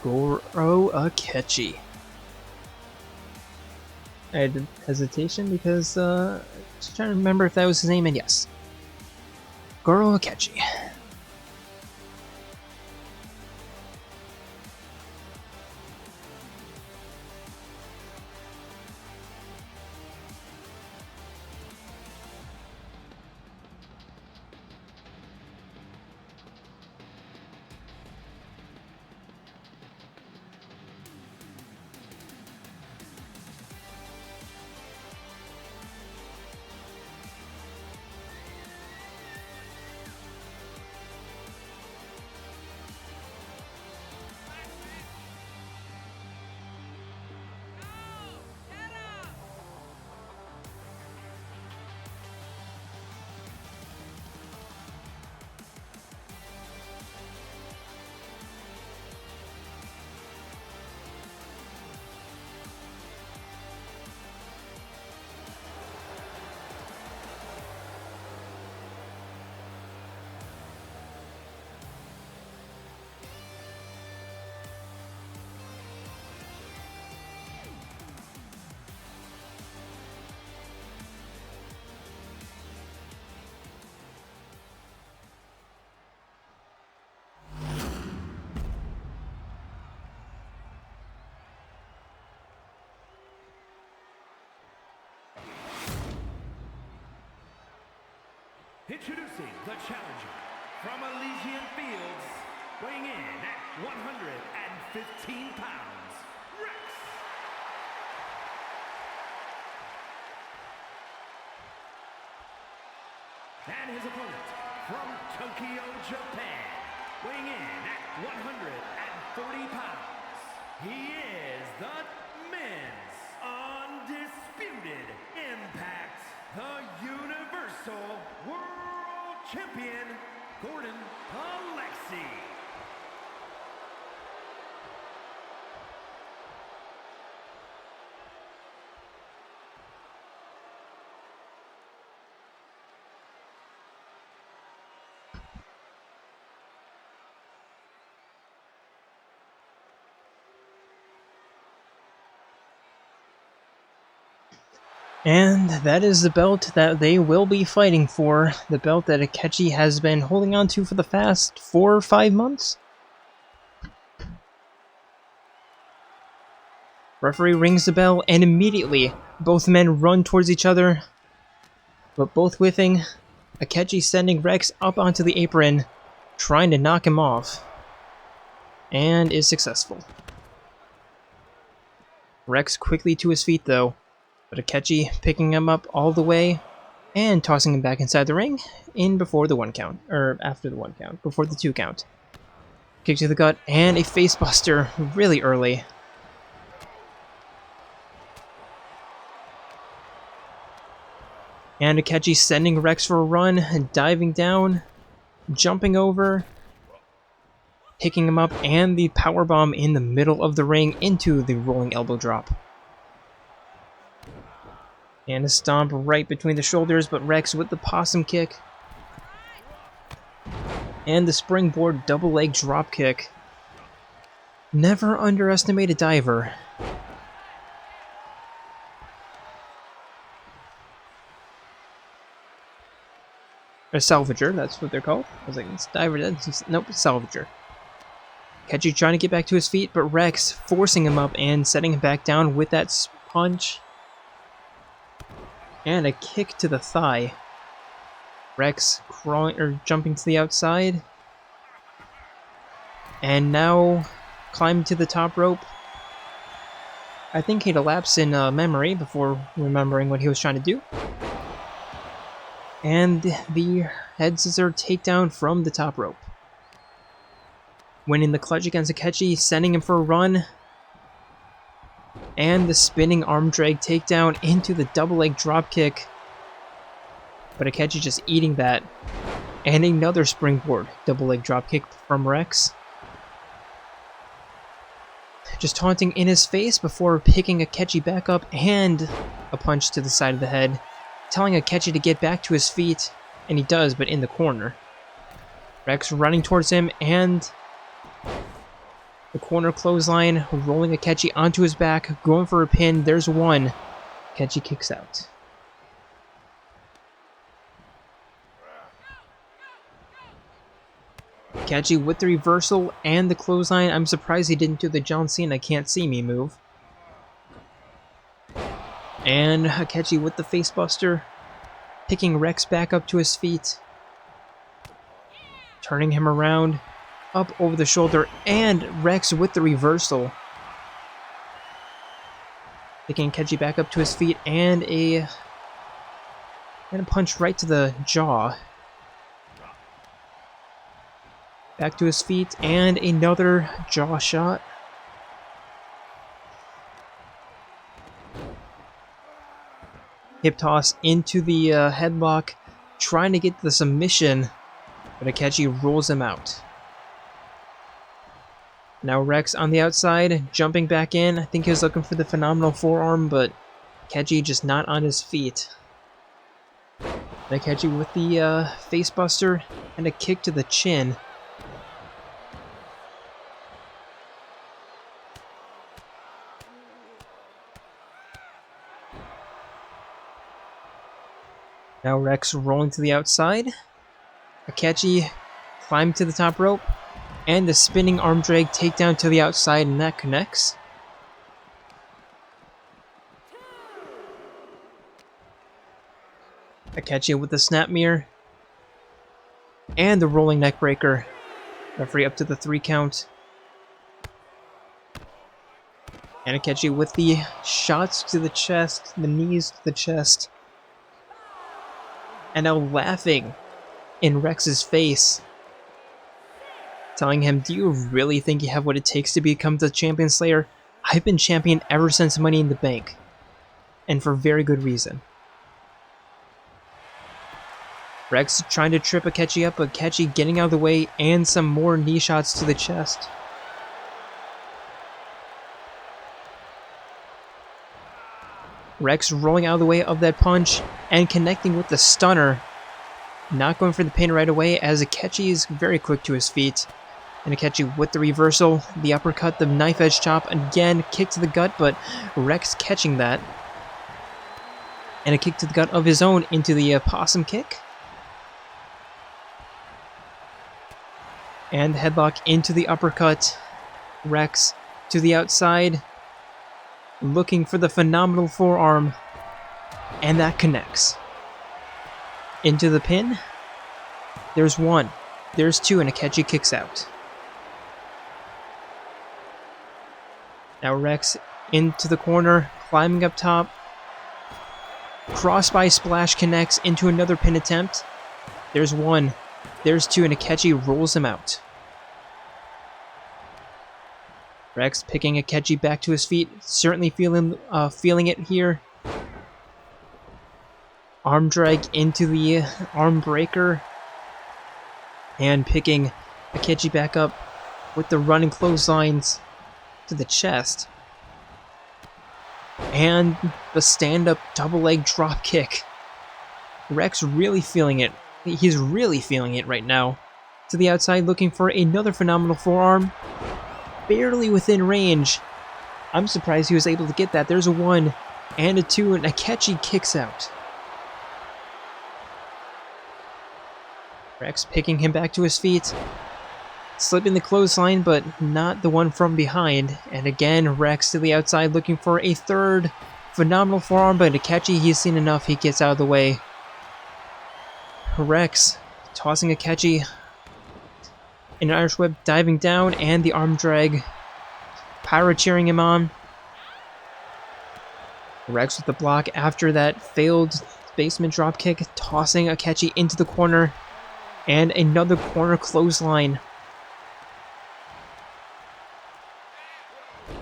Goro Akechi. I had hesitation because just trying to remember if that was his name, and yes, Goro Akechi.
Introducing the challenger from Elysian Fields, weighing in at 115 pounds, Rex. And his opponent from Tokyo, Japan, weighing in at 140 pounds. He is the men's undisputed Impact, the Universal World Champion, Gordon Alexi.
And that is the belt that they will be fighting for. The belt that Akechi has been holding on to for the past 4 or 5 months. Referee rings the bell, and immediately both men run towards each other, but both whiffing. Akechi sending Rex up onto the apron, trying to knock him off, and is successful. Rex quickly to his feet though, but Akechi picking him up all the way and tossing him back inside the ring in before the 1 count, or after the 1 count, before the 2 count. Kick to the gut and a face buster really early. And Akechi sending Rex for a run, diving down, jumping over, picking him up, and the powerbomb in the middle of the ring into the rolling elbow drop. And a stomp right between the shoulders, but Rex with the possum kick. And the springboard double leg drop kick. Never underestimate a diver. A salvager, that's what they're called. I was like, it's diver, nope, salvager. Akechi trying to get back to his feet, but Rex forcing him up and setting him back down with that punch. And a kick to the thigh. Rex crawling or jumping to the outside. And now climbing to the top rope. I think he had a lapse in memory before remembering what he was trying to do. And the head scissor takedown from the top rope. Winning the clutch against Akechi, sending him for a run. And the spinning arm drag takedown into the double leg drop kick. But Akechi just eating that. And another springboard double leg drop kick from Rex. Just taunting in his face before picking Akechi back up and a punch to the side of the head. Telling Akechi to get back to his feet. And he does, but in the corner. Rex running towards him and the corner clothesline, rolling Akechi onto his back, going for a pin. There's one. Akechi kicks out. Akechi with the reversal and the clothesline. I'm surprised he didn't do the John Cena can't see me move. And Akechi with the facebuster, picking Rex back up to his feet, turning him around, up over the shoulder, and Rex with the reversal. Picking Akechi back up to his feet, and a punch right to the jaw. Back to his feet, and another jaw shot. Hip toss into the headlock, trying to get the submission, but Akechi rolls him out. Now Rex on the outside, jumping back in. I think he was looking for the phenomenal forearm, but Akechi just not on his feet. Akechi with the facebuster and a kick to the chin. Now Rex rolling to the outside. Akechi climbed to the top rope. And the spinning arm drag takedown to the outside, and that connects. Akechi with the snap mirror. And the rolling neck breaker. Referee up to the 3 count. Anakechi with the shots to the chest, the knees to the chest. And now laughing in Rex's face. Telling him, do you really think you have what it takes to become the Champion Slayer? I've been champion ever since Money in the Bank. And for very good reason. Rex trying to trip Akechi up, but Akechi getting out of the way, and some more knee shots to the chest. Rex rolling out of the way of that punch, and connecting with the stunner. Not going for the pin right away, as Akechi is very quick to his feet. And Akechi with the reversal, the uppercut, the knife edge chop, again, kick to the gut, but Rex catching that. And a kick to the gut of his own into the possum kick. And headlock into the uppercut. Rex to the outside. Looking for the phenomenal forearm. And that connects. Into the pin. There's 1. There's 2, and Akechi kicks out. Now Rex into the corner, climbing up top. Crossbody splash connects into another pin attempt. There's 1. There's 2, and Akechi rolls him out. Rex picking Akechi back to his feet, certainly feeling it here. Arm drag into the arm breaker. And picking Akechi back up with the running clotheslines to the chest. And the stand-up double leg drop kick. Rex really feeling it. He's really feeling it right now. To the outside, looking for another phenomenal forearm. Barely within range. I'm surprised he was able to get that. There's a 1 and a 2, and Akechi kicks out. Rex picking him back to his feet. Slipping the clothesline, but not the one from behind. And again, Rex to the outside looking for a 3rd phenomenal forearm, but Akechi, he's seen enough. He gets out of the way. Rex tossing Akechi. An Irish whip diving down, and the arm drag. Pyra cheering him on. Rex with the block after that failed basement dropkick, tossing Akechi into the corner. And another corner clothesline.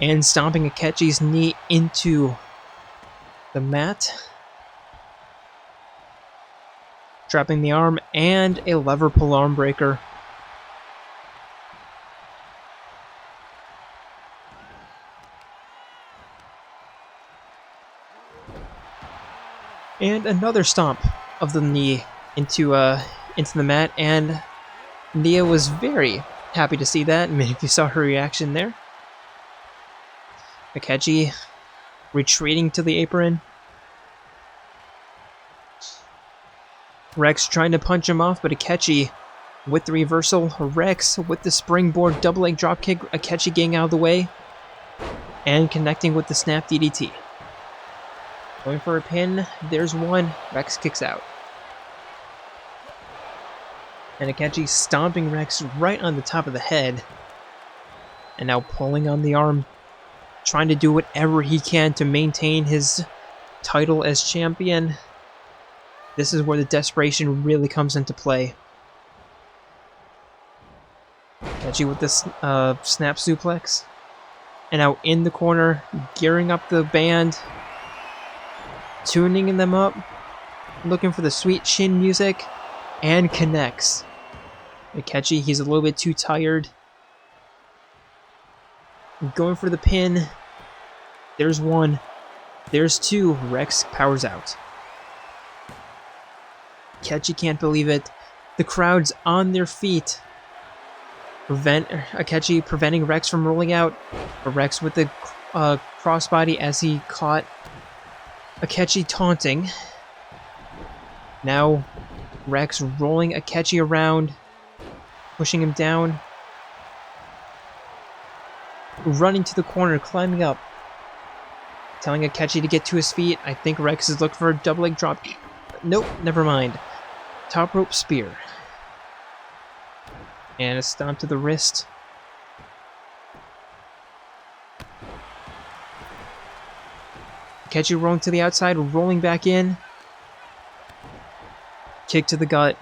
And stomping Akechi's knee into the mat. Trapping the arm, and a lever pull arm breaker. And another stomp of the knee into the mat, and Nia was very happy to see that. I mean, if you saw her reaction there. Akechi retreating to the apron. Rex trying to punch him off, but Akechi with the reversal. Rex with the springboard double leg dropkick. Akechi getting out of the way. And connecting with the snap DDT. Going for a pin. There's 1. Rex kicks out. And Akechi stomping Rex right on the top of the head. And now pulling on the arm. Trying to do whatever he can to maintain his title as champion. This is where the desperation really comes into play. Akechi with this snap suplex. And now in the corner, gearing up the band. Tuning them up. Looking for the sweet chin music. And connects. Akechi, he's a little bit too tired. Going for the pin. There's 1. There's 2. Rex powers out. Akechi can't believe it. The crowd's on their feet. Akechi preventing Rex from rolling out. But Rex with the crossbody as he caught Akechi taunting. Now Rex rolling Akechi around. Pushing him down. Running to the corner, climbing up. Telling Akechi to get to his feet. I think Rex is looking for a double leg drop. Nope, never mind. Top rope spear. And a stomp to the wrist. Akechi rolling to the outside, rolling back in. Kick to the gut.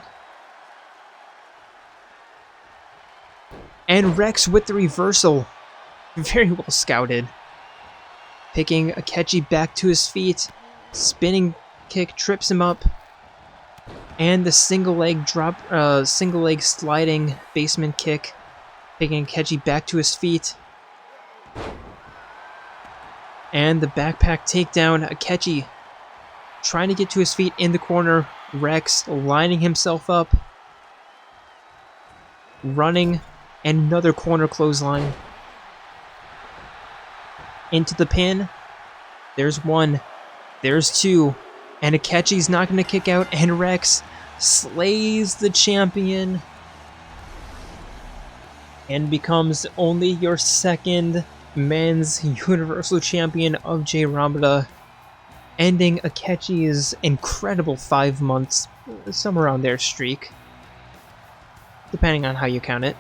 And Rex with the reversal. Very well scouted. Picking Akechi back to his feet. Spinning kick trips him up. And the single leg sliding basement kick. Picking Akechi back to his feet. And the backpack takedown. Akechi trying to get to his feet in the corner. Rex lining himself up. Running. And another corner clothesline. Into the pin. There's one. There's two. And Akechi's not going to kick out. And Rex slays the champion. And becomes only your second men's Universal Champion of Jayromada. Ending Akechi's incredible 5 months, somewhere around there, streak. Depending on how you count it.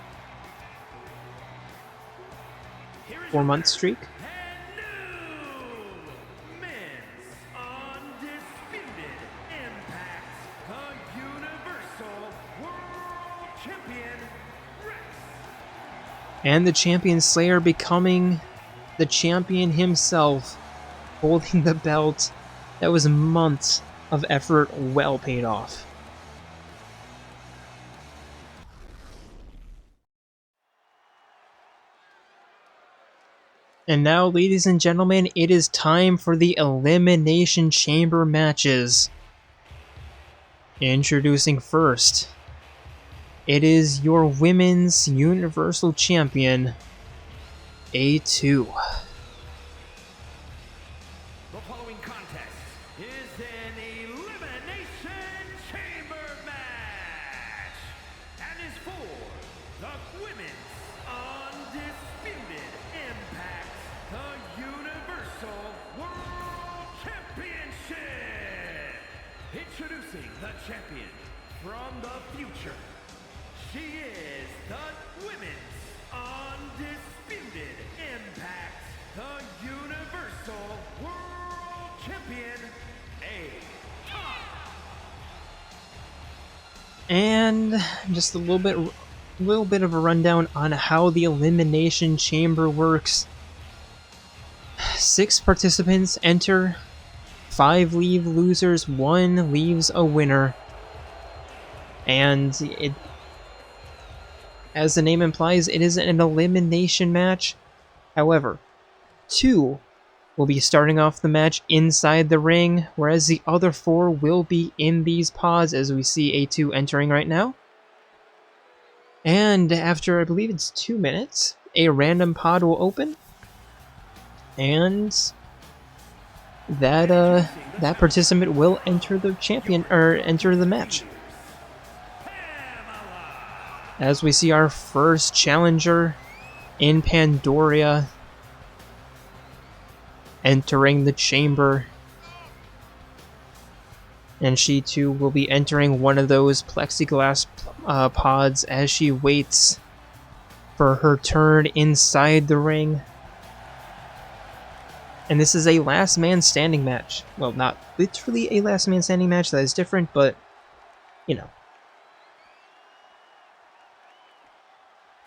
4-month streak. And the Champion Slayer becoming the champion himself, holding the belt. That was months of effort well paid off. And now, ladies and gentlemen, it is time for the Elimination Chamber matches. Introducing first, it is your Women's Universal Champion, A2.
The following contest is an Elimination Chamber match and is for the Women's Undisputed Impact, the Universal World Championship. Introducing the champion from the future. She is the Women's Undisputed Impact, the Universal World Champion, Aigis.
And just a little bit of a rundown on how the Elimination Chamber works. 6 participants enter, 5 leave losers, 1 leaves a winner. And it, as the name implies, it is an elimination match. However, 2 will be starting off the match inside the ring, whereas the other 4 will be in these pods, as we see A2 entering right now. And after, I believe it's 2 minutes, a random pod will open, and that participant will enter the enter the match. As we see our first challenger in Pandoria entering the chamber. And she too will be entering one of those plexiglass pods as she waits for her turn inside the ring. And this is a last man standing match. Well, not literally a last man standing match, that is different, but, you know.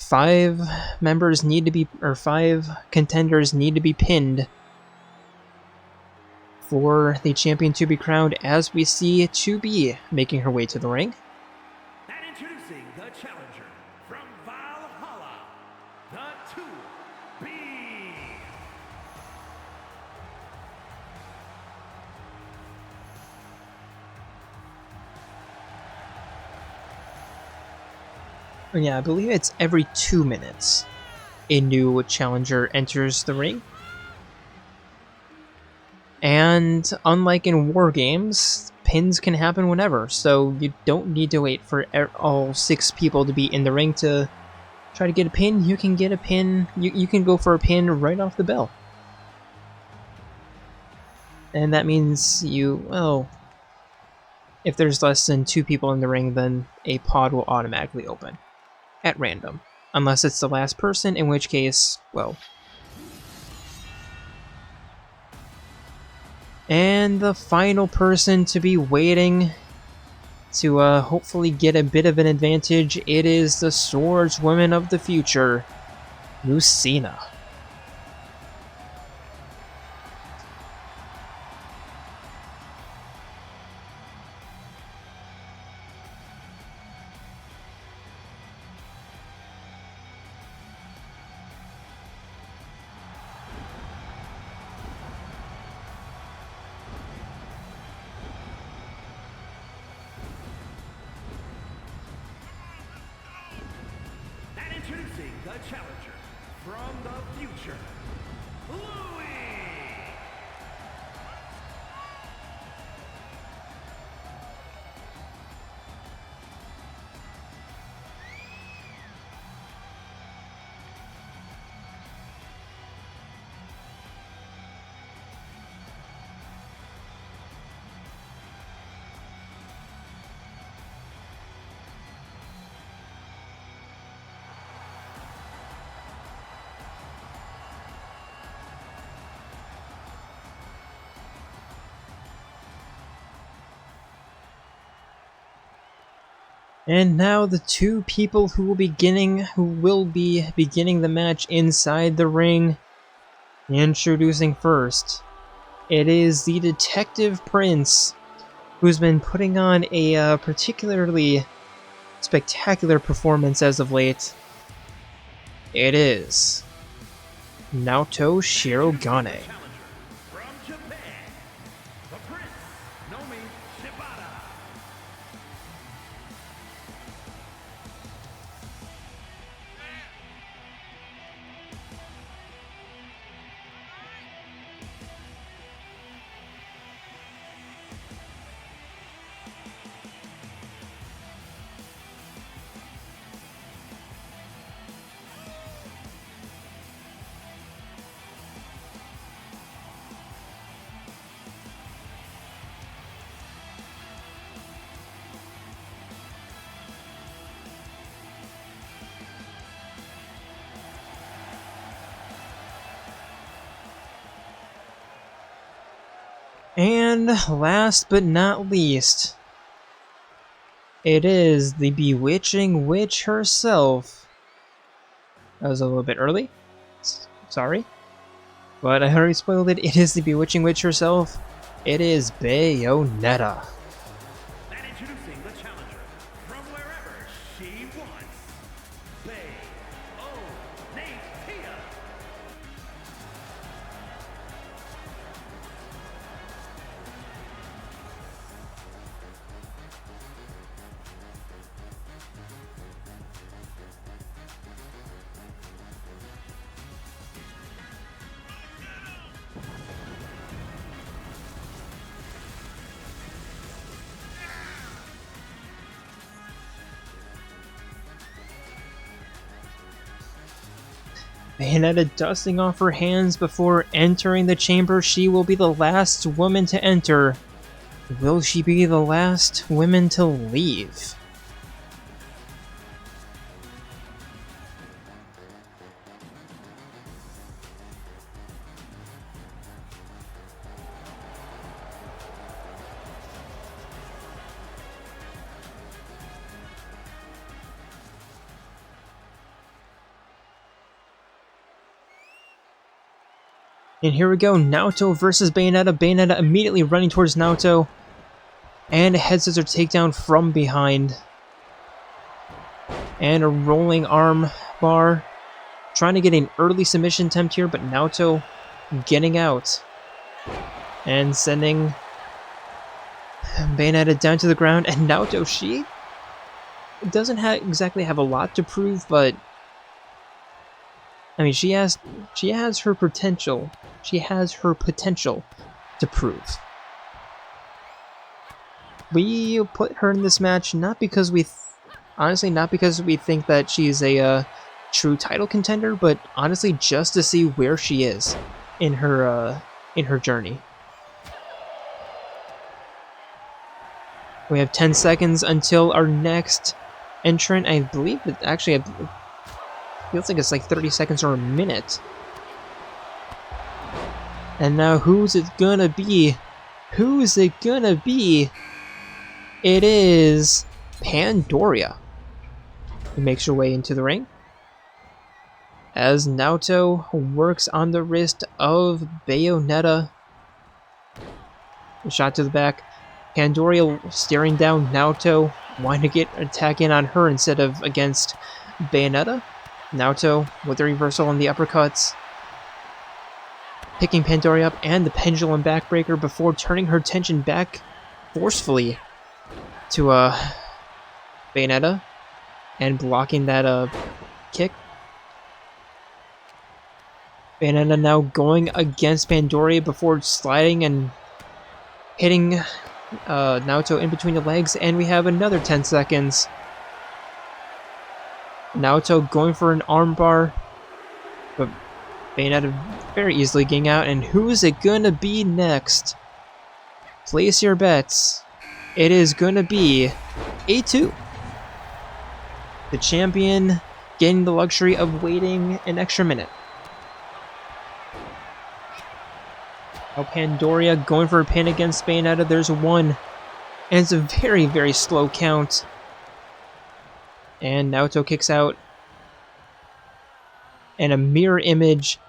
5 contenders need to be pinned for the champion to be crowned, as we see 2B making her way to the ring.
And introducing the challenger from Valhalla, the 2B.
Yeah, I believe it's every 2 minutes a new challenger enters the ring. And unlike in war games, pins can happen whenever, so you don't need to wait for all 6 people to be in the ring to try to get a pin. You can get a pin, you can go for a pin right off the bell. And that means if there's less than 2 people in the ring, then a pod will automatically open. at random. Unless it's the last person, in which case, well. And the final person to be waiting to hopefully get a bit of an advantage, it is the swordswoman of the future, Lucina.
Introducing the challenger from the future, Louis!
And now the two people who will be beginning the match inside the ring. Introducing first, it is the Detective Prince, who's been putting on a particularly spectacular performance as of late. It is Naoto Shirogane.
From Japan, the Prince, Nomi Shibata.
And last but not least, it is the bewitching witch herself. That was a little bit early. Sorry. But I already spoiled it. It is the bewitching witch herself. It is Bayonetta.
And introducing the challenger from wherever she wants, Bayonetta.
Bayonetta dusting off her hands before entering the chamber. She will be the last woman to enter. Will she be the last woman to leave? And here we go, Naoto versus Bayonetta. Bayonetta immediately running towards Naoto. And a head scissor takedown from behind. And a rolling arm bar. Trying to get an early submission attempt here, but Naoto getting out. And sending Bayonetta down to the ground. And Naoto, she doesn't exactly have a lot to prove, but I mean, she has her potential. She has her potential to prove. We put her in this match not because honestly, not because we think that she's a true title contender, but honestly just to see where she is in her journey. We have 10 seconds until our next entrant. I believe it actually feels like it's like 30 seconds or a minute. And now who's it gonna be? Who's it gonna be? It is Pandora, who makes her way into the ring. As Naoto works on the wrist of Bayonetta. A shot to the back. Pandora staring down Naoto, wanting to get attack in on her instead of against Bayonetta. Naoto with the reversal on the uppercuts. Picking Pandora up and the pendulum backbreaker before turning her attention back forcefully to Bayonetta and blocking that kick. Bayonetta now going against Pandora before sliding and hitting Naoto in between the legs, and we have another 10 seconds. Naoto going for an armbar, but Bayonetta very easily getting out, and who is it gonna be next? Place your bets. It is gonna be A2. The champion getting the luxury of waiting an extra minute. Now Pandora going for a pin against Bayonetta. There's one. And it's a very, very slow count. And Naoto kicks out. And a mirror image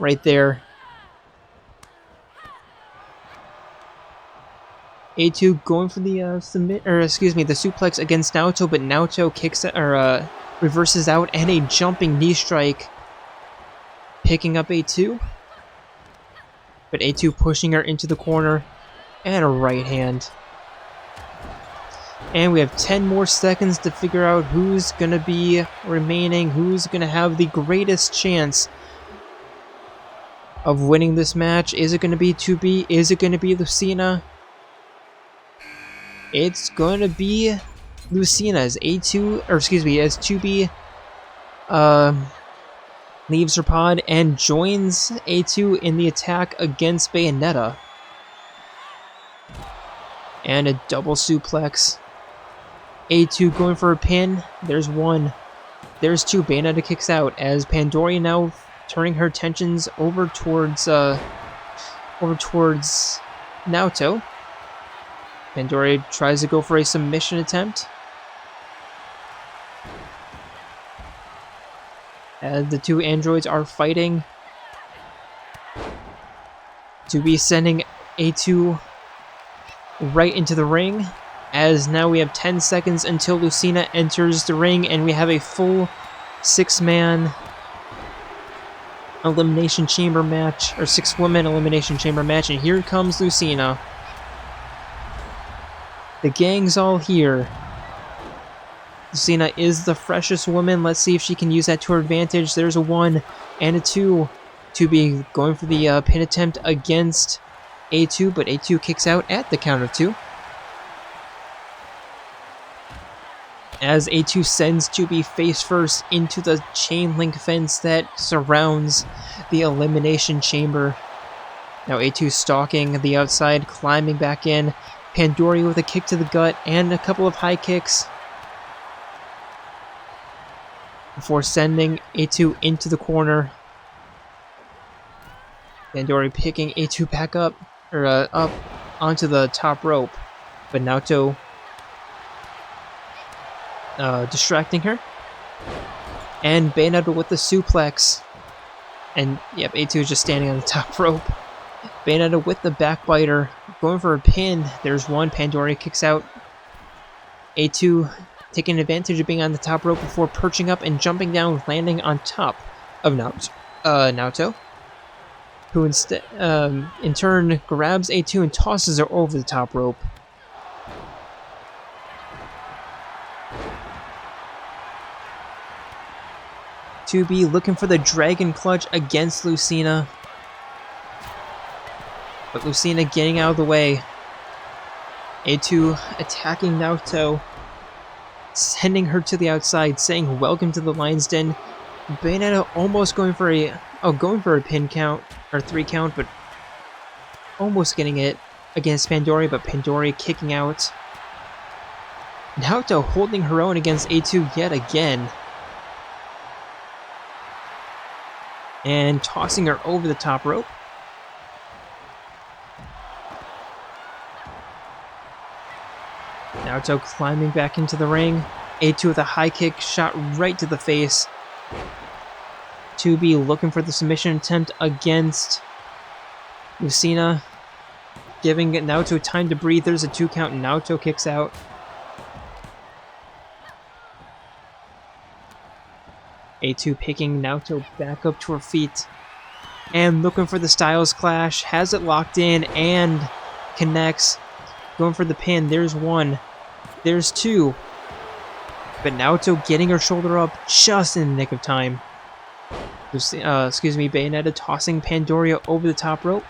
right there. A2 going for the the suplex against Naoto, but Naoto kicks reverses out, and a jumping knee strike, picking up A2. But A2 pushing her into the corner, and a right hand. And we have 10 more seconds to figure out who's gonna be remaining, who's gonna have the greatest chance of winning this match. Is it gonna be 2B? Is it gonna be Lucina? It's gonna be Lucina as as 2B leaves her pod and joins A2 in the attack against Bayonetta. And a double suplex. A2 going for a pin. There's one. There's two. Bayonetta kicks out as Pandora now turning her attentions over towards Naoto. Pandora tries to go for a submission attempt. As the two androids are fighting. To be sending A2 right into the ring. As now we have 10 seconds until Lucina enters the ring, and we have a full 6-man Elimination Chamber match, or 6-woman Elimination Chamber match, and here comes Lucina. The gang's all here. Lucina is the freshest woman. Let's see if she can use that to her advantage. There's a 1 and a 2 to be going for the pin attempt against A2, but A2 kicks out at the count of 2. As A2 sends 2B face first into the chain link fence that surrounds the Elimination Chamber. Now A2 stalking the outside, climbing back in. Pandora with a kick to the gut and a couple of high kicks before sending A2 into the corner. Pandora picking A2 back up, up onto the top rope, but Naoto distracting her. And Bayonetta with the suplex. And yep, A2 is just standing on the top rope. Bayonetta with the backbiter, going for a pin. There's one. Pandora kicks out. A2 taking advantage of being on the top rope before perching up and jumping down, landing on top of Naoto, who instead, in turn, grabs A2 and tosses her over the top rope. To be looking for the Dragon Clutch against Lucina. But Lucina getting out of the way. A2 attacking Naoto. Sending her to the outside, saying welcome to the Lion's Den. Bayonetta almost going for a pin count, or 3 count, but almost getting it against Pandora, but Pandora kicking out. Naoto holding her own against A2 yet again. And tossing her over the top rope. Naoto climbing back into the ring. A2 with a high kick shot right to the face. 2B looking for the submission attempt against Lucina. Giving Naoto time to breathe. There's a 2 count. Naoto kicks out. A2 picking Naoto back up to her feet. And looking for the Styles Clash. Has it locked in and connects. Going for the pin. There's 1. There's 2. But Naoto getting her shoulder up just in the nick of time. Bayonetta tossing Pandoria over the top rope.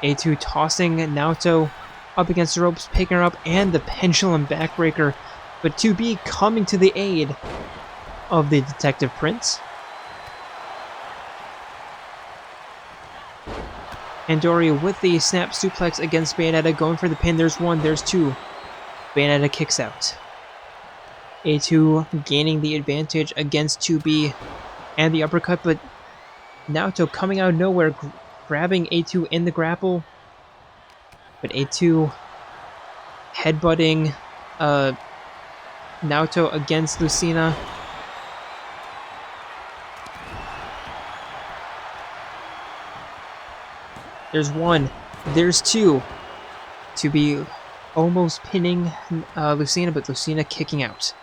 A2 tossing Naoto up against the ropes, picking her up, and the pendulum backbreaker. But 2B coming to the aid of the Detective Prince. Pandoria with the snap suplex against Bayonetta, going for the pin. There's 1, there's 2. Bayonetta kicks out. A2 gaining the advantage against 2B and the uppercut, but Naoto coming out of nowhere, grabbing A2 in the grapple. But A2 headbutting Naoto against Lucina. There's 1, there's 2. To be almost pinning Lucina, but Lucina kicking out.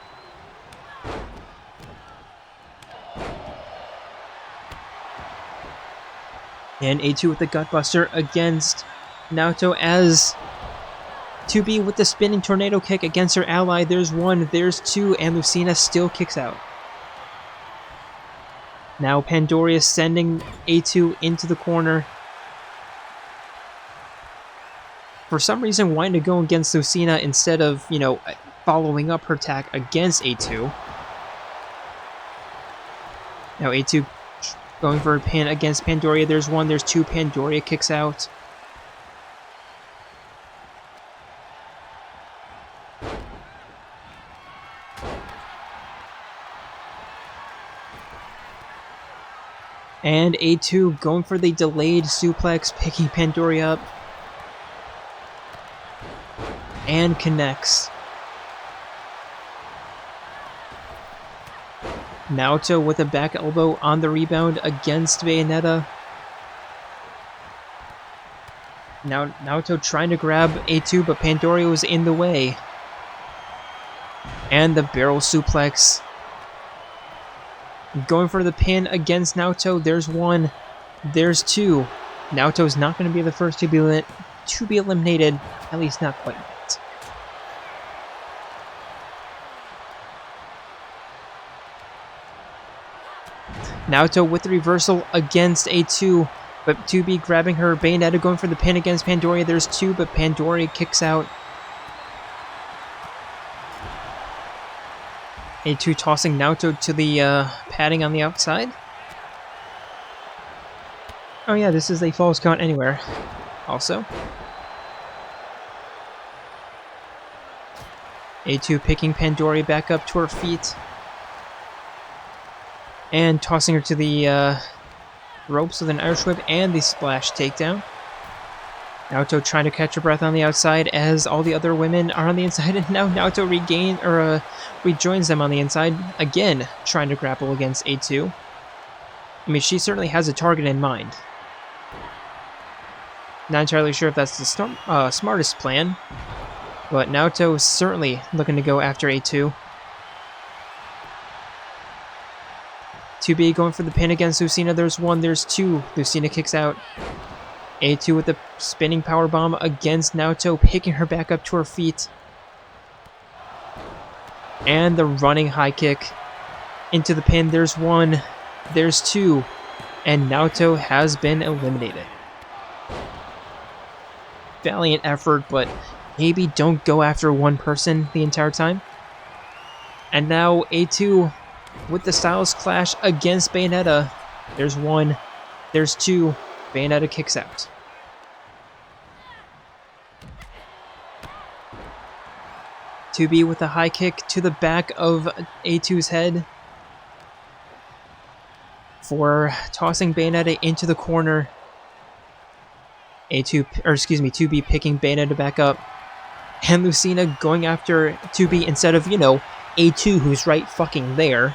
And A2 with the gutbuster against Naoto as 2B with the spinning tornado kick against her ally. There's 1, there's 2, and Lucina still kicks out. Now Pandoria sending A2 into the corner. For some reason, wanting to go against Lucina instead of, following up her attack against A2. Now A2 going for a pin against Pandoria. There's 1, there's 2. Pandoria kicks out. And A2 going for the delayed suplex, picking Pandoria up. And connects. Naoto with a back elbow on the rebound against Bayonetta. Now Naoto trying to grab A2, but Pandoria was in the way. And the barrel suplex. Going for the pin against Naoto. There's 1. There's 2. Naoto's not going to be the first to be eliminated. At least not quite yet. Naoto with the reversal against A2, but 2B grabbing her. Bayonetta going for the pin against Pandoria. There's 2, but Pandoria kicks out. A2 tossing Naoto to the padding on the outside. Oh yeah, this is a falls count anywhere. Also. A2 picking Pandoria back up to her feet. And tossing her to the ropes with an Irish whip and the splash takedown. Naoto trying to catch her breath on the outside as all the other women are on the inside, and now Naoto rejoins them on the inside, again trying to grapple against A2. I mean, she certainly has a target in mind. Not entirely sure if that's the smartest plan, but Naoto is certainly looking to go after A2. 2B going for the pin against Lucina. There's 1, there's 2. Lucina kicks out. A2 with the spinning powerbomb against Naoto, picking her back up to her feet. And the running high kick into the pin. There's 1, there's 2, and Naoto has been eliminated. Valiant effort, but maybe don't go after one person the entire time. And now A2 with the Styles Clash against Bayonetta. There's 1, there's 2, Bayonetta kicks out. 2B with a high kick to the back of A2's head for tossing Bayonetta into the corner. 2B picking Bayonetta back up. And Lucina going after 2B instead of, A2 who's right fucking there.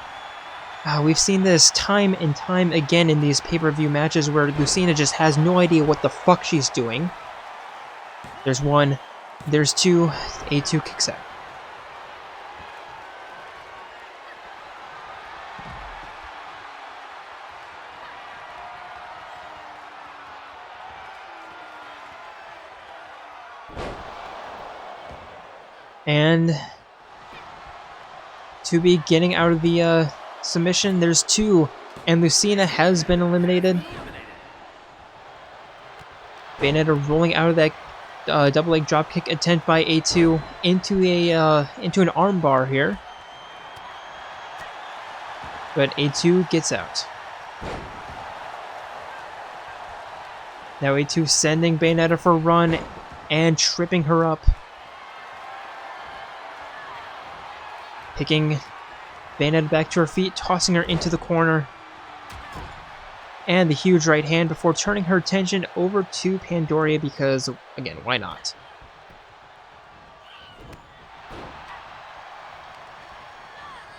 We've seen this time and time again in these pay-per-view matches where Lucina just has no idea what the fuck she's doing. There's one, there's two, A2 kicks out. And 2B getting out of the submission. There's two, and Lucina has been eliminated. Bayonetta rolling out of that double leg dropkick attempt by A2 into an armbar here, but A2 gets out. Now A2 sending Bayonetta for a run and tripping her up. Picking Bayonetta back to her feet, tossing her into the corner. And the huge right hand before turning her attention over to Pandoria because, again, why not?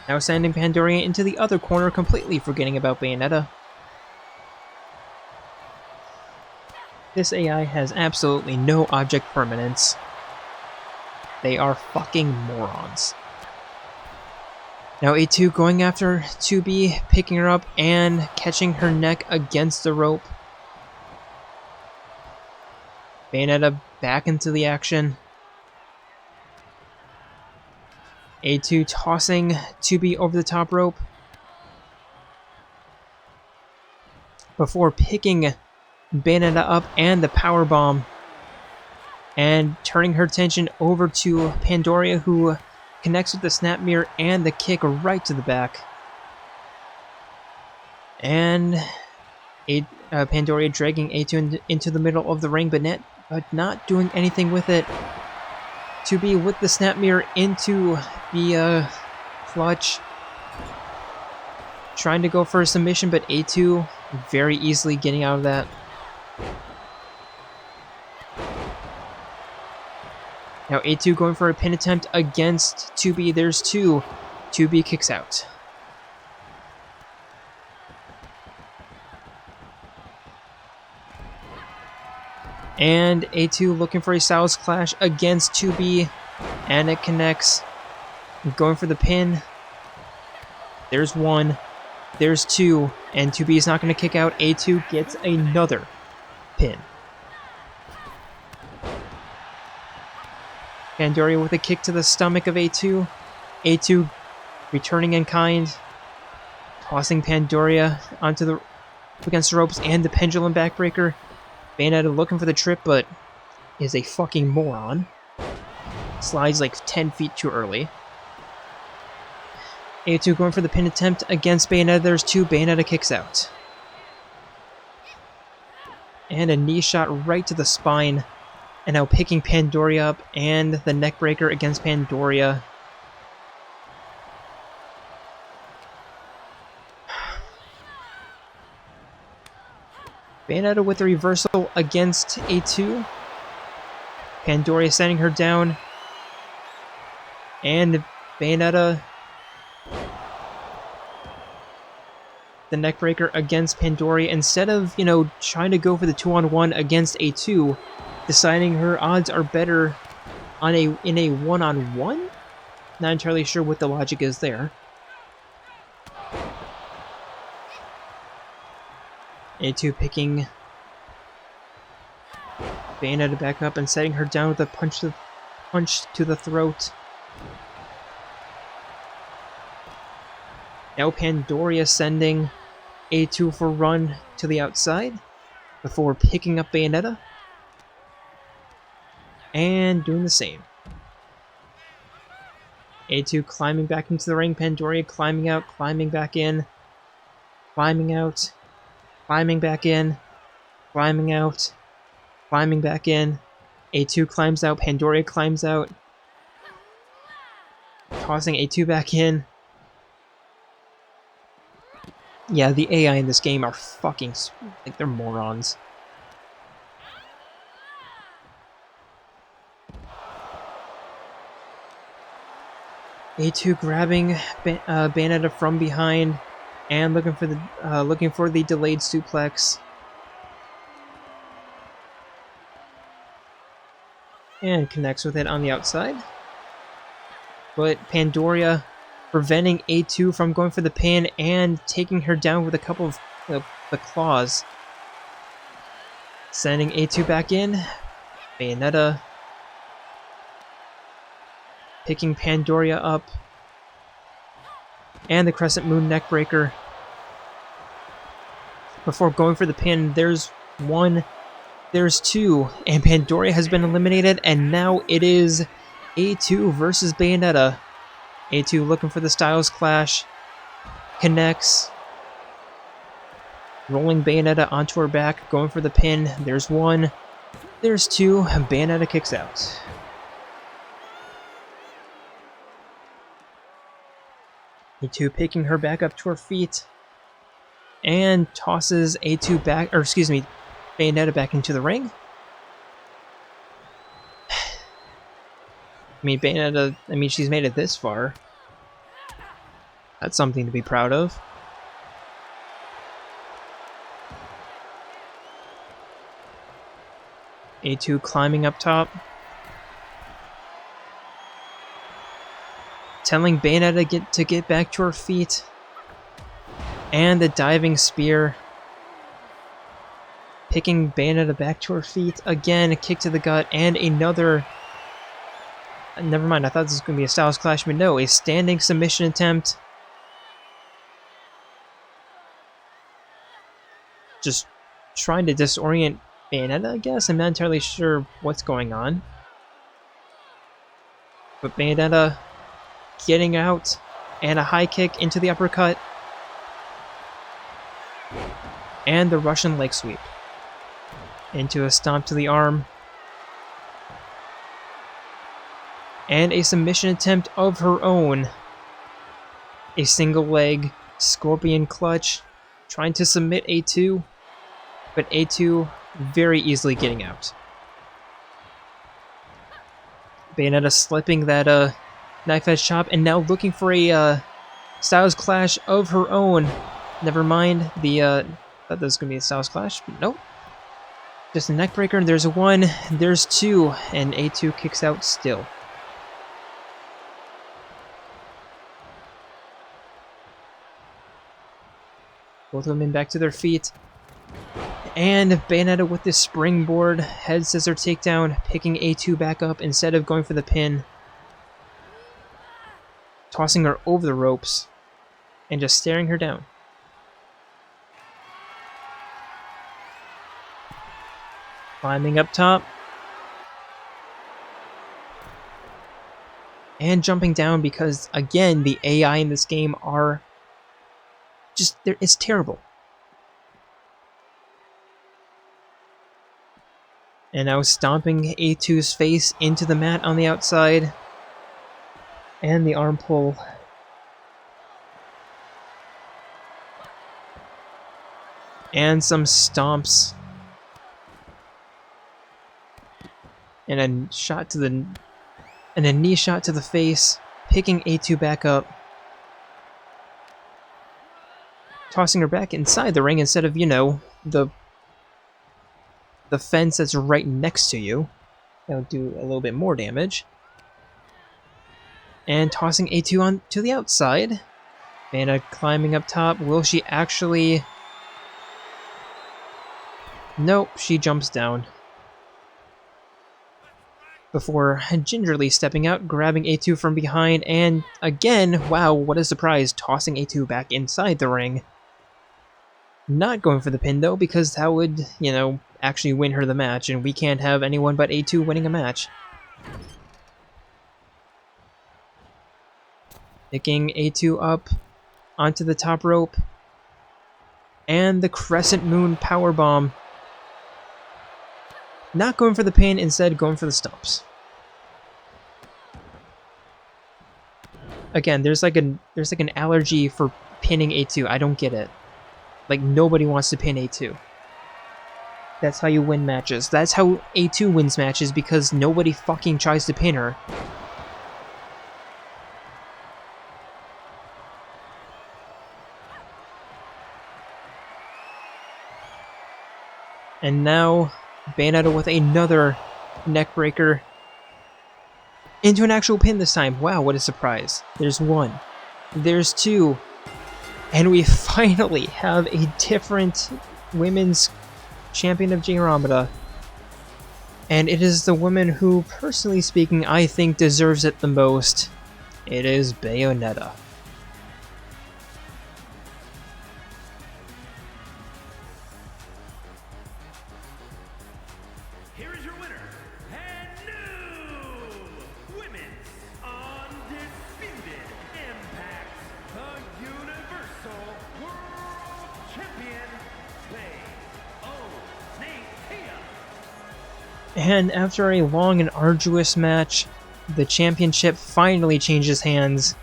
Now sending Pandoria into the other corner, completely forgetting about Bayonetta. This AI has absolutely no object permanence. They are fucking morons. Now A2 going after 2B, picking her up and catching her neck against the rope. Bayonetta back into the action. A2 tossing 2B over the top rope before picking Bayonetta up and the power bomb and turning her attention over to Pandoria, who connects with the snap mirror and the kick right to the back. And Pandoria dragging A2 into the middle of the ring, but not doing anything with it. 2B with the snap mirror into the clutch. Trying to go for a submission, but A2 very easily getting out of that. Now A2 going for a pin attempt against 2B. There's two. 2B kicks out. And A2 looking for a Styles Clash against 2B. And it connects. Going for the pin. There's one. There's two. And 2B is not going to kick out. A2 gets another pin. Pandoria with a kick to the stomach of A2. A2 returning in kind. Tossing Pandoria against the ropes and the pendulum backbreaker. Bayonetta looking for the trip, but is a fucking moron. Slides like 10 feet too early. A2 going for the pin attempt against Bayonetta. There's two. Bayonetta kicks out. And a knee shot right to the spine. And now picking Pandoria up and the neckbreaker against Pandoria. Bayonetta with a reversal against A2. Pandoria sending her down. And Bayonetta, the neckbreaker against Pandoria. Instead of, trying to go for the 2-on-1 against A2, deciding her odds are better in a 1-on-1? Not entirely sure what the logic is there. A2 picking Bayonetta back up and setting her down with a punch to the throat. Now Pandoria sending A2 for a run to the outside before picking up Bayonetta. And doing the same. A2 climbing back into the ring. Pandoria climbing out, climbing back in. Climbing out. Climbing back in. Climbing out. Climbing back in. A2 climbs out. Pandoria climbs out. tossing A2 back in. Yeah, the AI in this game are fucking... like, they're morons. A2 grabbing Bayonetta from behind and looking for the delayed suplex. And connects with it on the outside. But Pandoria preventing A2 from going for the pin and taking her down with a couple of the claws. Sending A2 back in. Bayonetta picking Pandoria up. And the Crescent Moon neckbreaker. Before going for the pin, there's one, there's two, and Pandoria has been eliminated, and now it is A2 versus Bayonetta. A2 looking for the Styles Clash. Connects. Rolling Bayonetta onto her back, going for the pin. There's one. There's two. Bayonetta kicks out. A2 picking her back up to her feet. And tosses A2 back, or excuse me, Bayonetta back into the ring. I mean, Bayonetta, she's made it this far. That's something to be proud of. A2 climbing up top. Telling Bayonetta to get back to her feet. And the diving spear. Picking Bayonetta back to her feet. Again, a kick to the gut and another... Never mind, I thought this was going to be a Styles Clash, but no, a standing submission attempt. Just trying to disorient Bayonetta, I guess? I'm not entirely sure what's going on. But Bayonetta getting out, and a high kick into the uppercut. And the Russian leg sweep. Into a stomp to the arm. And a submission attempt of her own. A single leg scorpion clutch. Trying to submit A2. But A2 very easily getting out. Bayonetta slipping that knife edge chop and now looking for a Styles Clash of her own. Never mind the thought that was gonna be a Styles Clash, but nope. Just a neck breaker. There's a one, there's two, and A2 kicks out still. Both women back to their feet. And Bayonetta with the springboard head scissor takedown, picking A2 back up instead of going for the pin. Tossing her over the ropes and just staring her down. Climbing up top. And jumping down because, again, the AI in this game are just, it's terrible. And now stomping A2's face into the mat on the outside. And the arm pull. And some stomps. And a shot to the... And a knee shot to the face. Picking A2 back up. Tossing her back inside the ring instead of, you know, the fence that's right next to you. That'll do a little bit more damage. And tossing A2 on to the outside. Bayonetta climbing up top. Will she actually... Nope, she jumps down. Before gingerly stepping out, grabbing A2 from behind, and again, wow, what a surprise, tossing A2 back inside the ring. Not going for the pin though, because that would, you know, actually win her the match, and we can't have anyone but A2 winning a match. Picking A2 up onto the top rope. And the Crescent Moon powerbomb. Not going for the pin, instead going for the stomps. Again, there's like an allergy for pinning A2. I don't get it. Like, nobody wants to pin A2. That's how you win matches. That's how A2 wins matches, because nobody fucking tries to pin her. And now, Bayonetta with another neckbreaker. Into an actual pin this time. Wow, what a surprise. There's one. There's two. And we finally have a different women's champion of Jayromada. And it is the woman who, personally speaking, I think deserves it the most. It is Bayonetta.
Here is your winner, and new Women's Undisputed Impact, the Universal World Champion, Bayonetta.
And after a long and arduous match, the championship finally changes hands.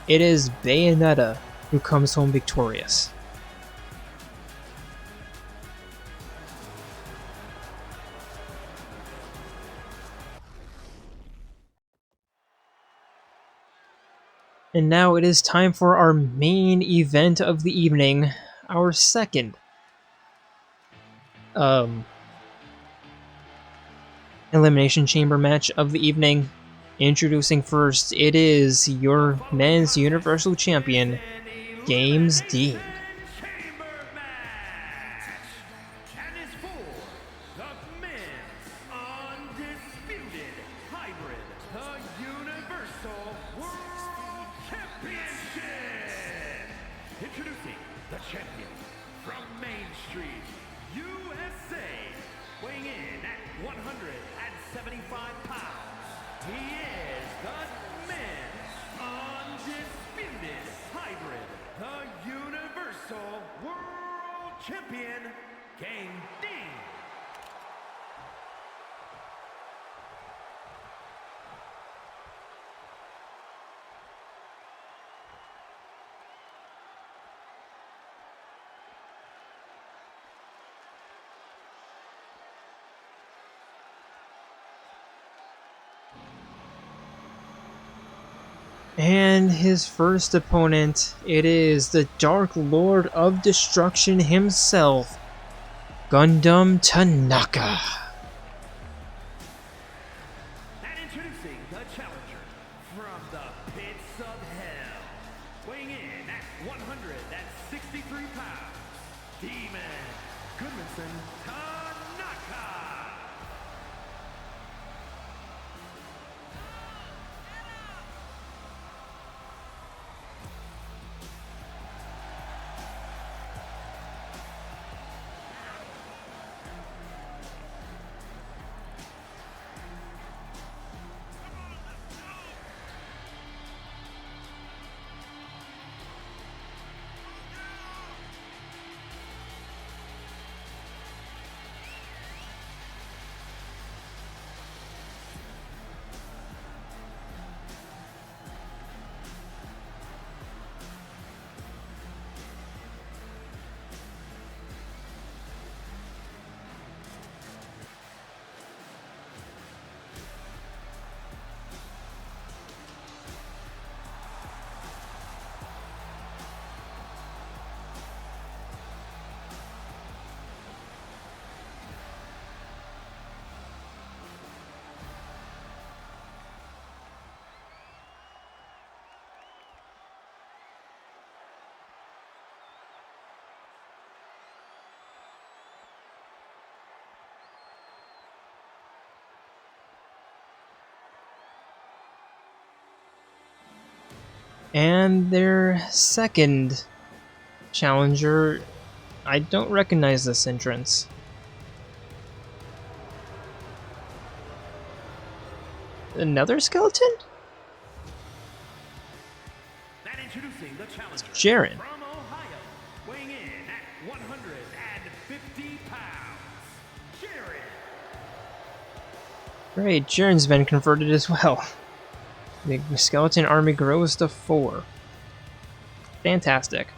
It is Bayonetta who comes home victorious. And now it is time for our main event of the evening, our second Elimination Chamber match of the evening. Introducing first, it is your men's Universal Champion, Games Dean.
Chamber match, and is for the men's undisputed hybrid, the Universal World Championship. Introducing the champion from Main Street, USA, weighing in at 175 pounds. He is the men's undisputed hybrid, the Universal World Champion, Game Dean.
And his first opponent, it is the Dark Lord of Destruction himself, Gundam Tanaka.
And introducing the challenger from the pits of hell, weighing in at 163 pounds, Demon Goodmanson Tanaka.
And their second challenger, I don't recognize this entrance. Another skeleton?
And introducing the challenger
Jaren.
from Ohio, weighing in at 150 pounds, Jaren.
Great, Jaren's been converted as well. The skeleton army grows to 4. Fantastic.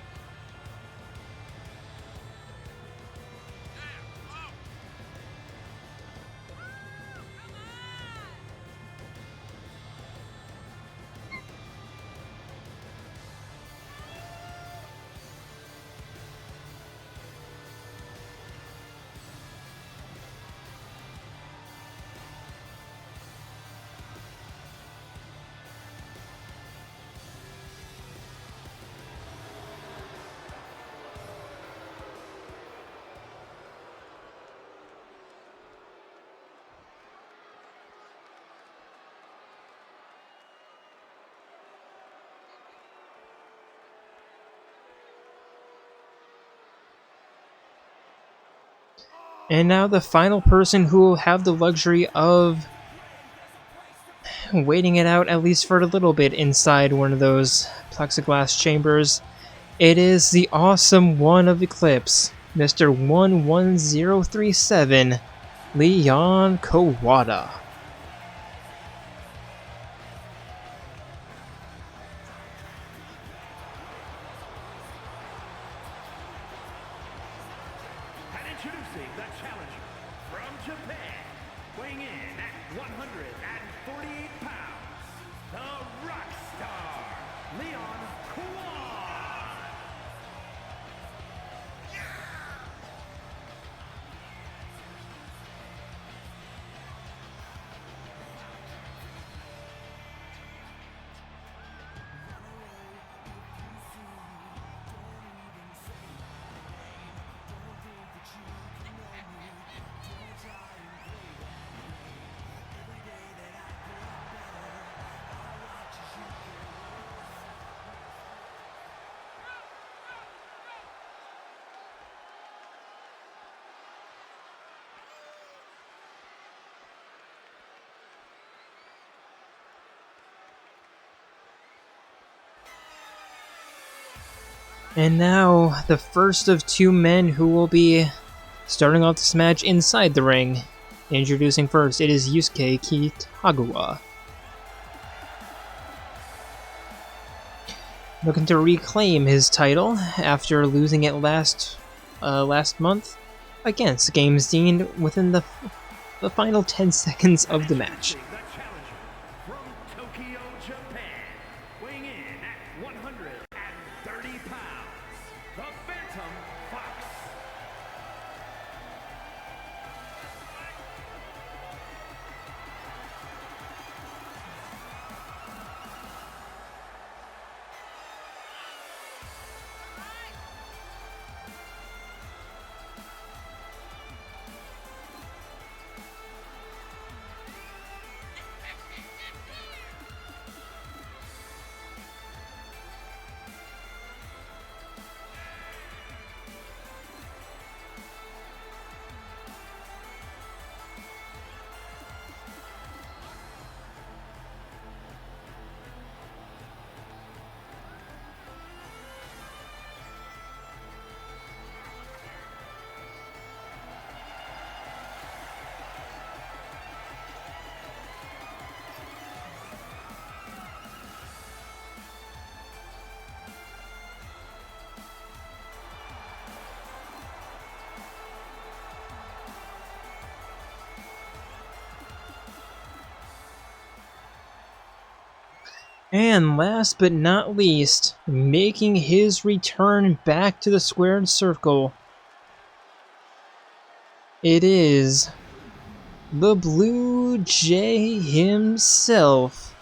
And now the final person who will have the luxury of waiting it out at least for a little bit inside one of those plexiglass chambers. It is the awesome one of Eclipse, Mr. 11037, Leon Kawada.
And introducing the challenger from Japan, weighing in at 148 pounds, the Rockstar, Leon Kawada.
And now, the first of 2 men who will be starting off this match inside the ring. Introducing first, it is Yusuke Kitagawa. Looking to reclaim his title after losing it last month against Games Dean within the final 10 seconds of the match.
The challenger from Tokyo, Japan, weighing in at 130 pounds, the Phantom Fox.
And last but not least, making his return back to the squared circle, it is the Blue Jay himself,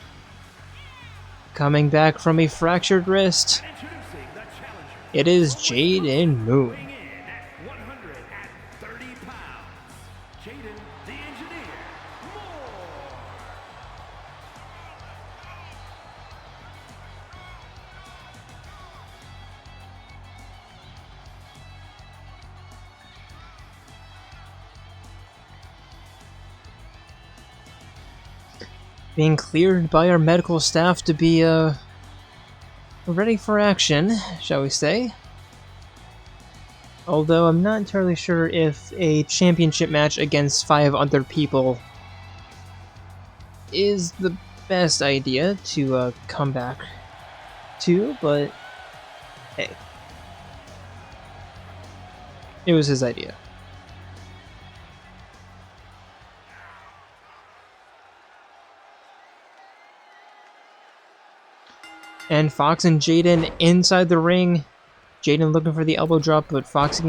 coming back from a fractured wrist.
Introducing the challenger,
It is Jaden Moon.
weighing in at 130 pounds, Jaden the Engineer Moore.
Being cleared by our medical staff to be ready for action, shall we say. Although I'm not entirely sure if a championship match against 5 other people is the best idea to come back to, but hey. It was his idea. And Fox and Jaden inside the ring. Jaden looking for the elbow drop, but Fox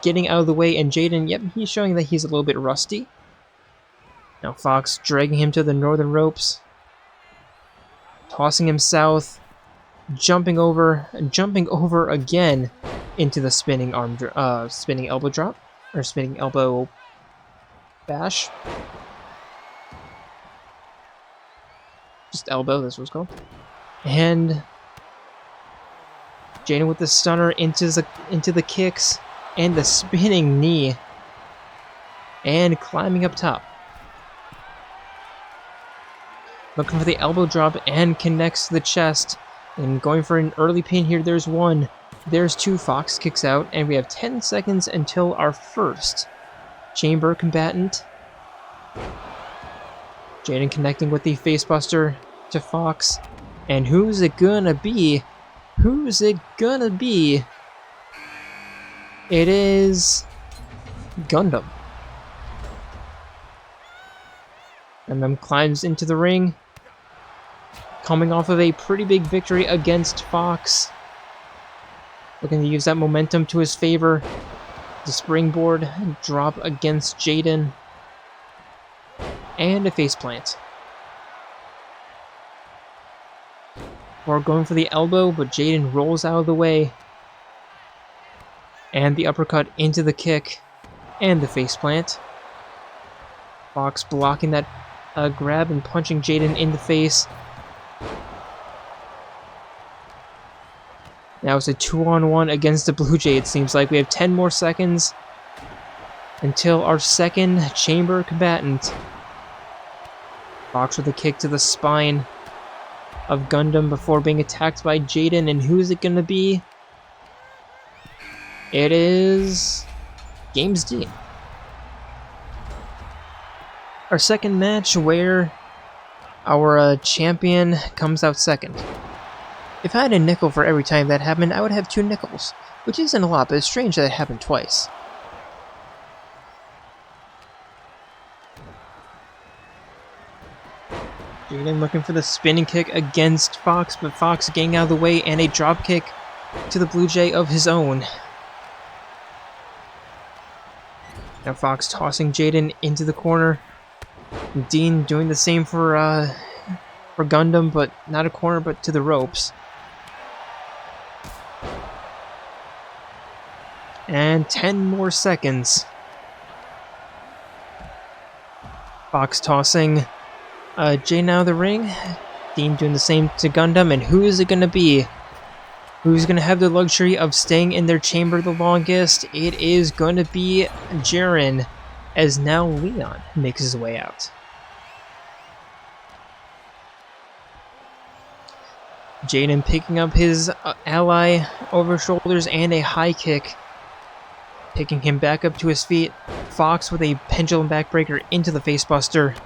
getting out of the way, and Jaden, yep, he's showing that he's a little bit rusty. Now Fox dragging him to the northern ropes. Tossing him south. Jumping over again into the spinning elbow drop, or spinning elbow bash. Just elbow, this was called. And Jaden with the stunner into the kicks and the spinning knee, and climbing up top. Looking for the elbow drop and connects to the chest. And going for an early pin here. There's one. There's two. Fox kicks out. And we have 10 seconds until our first chamber combatant. Jaden connecting with the facebuster to Fox. And who's it gonna be? Who's it gonna be? It is Gundam. And then climbs into the ring. Coming off of a pretty big victory against Fox. Looking to use that momentum to his favor. The springboard drop against Jaden. And a faceplant. We're going for the elbow, but Jaden rolls out of the way. And the uppercut into the kick. And the faceplant. Fox blocking that grab and punching Jaden in the face. Now it's a 2-on-1 against the Blue Jay, it seems like. We have 10 more seconds until our second chamber combatant. Fox with a kick to the spine of Gundam before being attacked by Jaden. And who is it going to be? It is Games D. Our second match where our champion comes out second. If I had a nickel for every time that happened, I would have 2 nickels, which isn't a lot, but it's strange that it happened twice. Jaden looking for the spinning kick against Fox, but Fox getting out of the way, and a drop kick to the Blue Jay of his own. Now Fox tossing Jaden into the corner. Dean doing the same for Gundam, but not a corner, but to the ropes. And 10 more seconds. Fox tossing Jaden out of the ring. Dean doing the same to Gundam, and who is it going to be? Who's going to have the luxury of staying in their chamber the longest? It is going to be Jiren, as now Leon makes his way out. Jaden picking up his ally over shoulders and a high kick, picking him back up to his feet. Fox with a pendulum backbreaker into the facebuster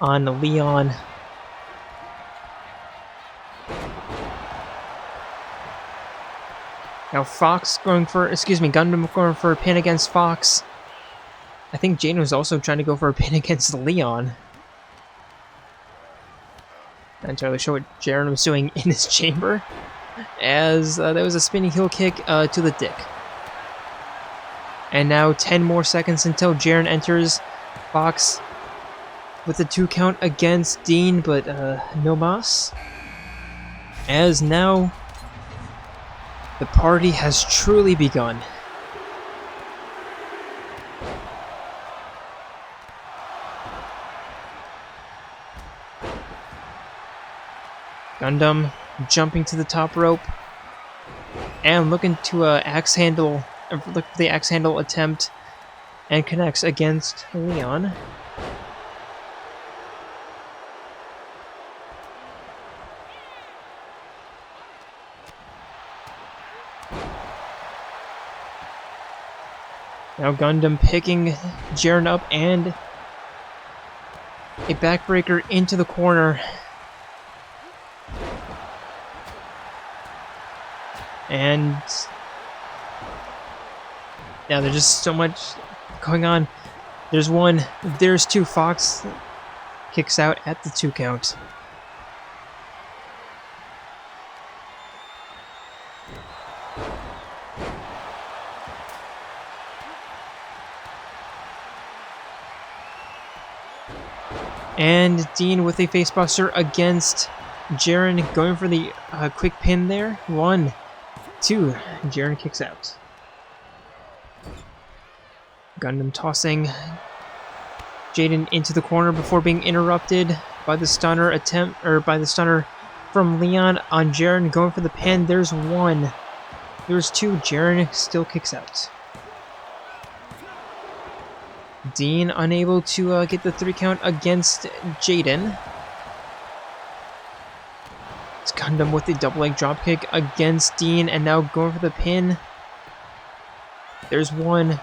on Leon. Now Gundam going for a pin against Fox. I think Jaden was also trying to go for a pin against Leon. Not entirely sure what Jiren was doing in his chamber, as there was a spinning heel kick to the dick. And now 10 more seconds until Jiren enters. Fox with a 2 count against Dean, but no mas. As now the party has truly begun. Gundam jumping to the top rope and looking to look for the axe handle attempt, and connects against Leon. Now Gundam picking Jiren up and A backbreaker into the corner. And yeah, there's just so much going on. There's one, there's two. Fox kicks out at the 2 count. And Dean with a facebuster against Jaren, going for the quick pin there. 1, 2, Jaren kicks out. Gundam tossing Jaden into the corner before being interrupted by the stunner attempt, or by the stunner from Leon on Jaren, going for the pin. There's 1. There's 2. Jaren still kicks out. Dean unable to get the 3 count against Jaden. It's Gundam with the double leg dropkick against Dean, and now going for the pin. There's 1.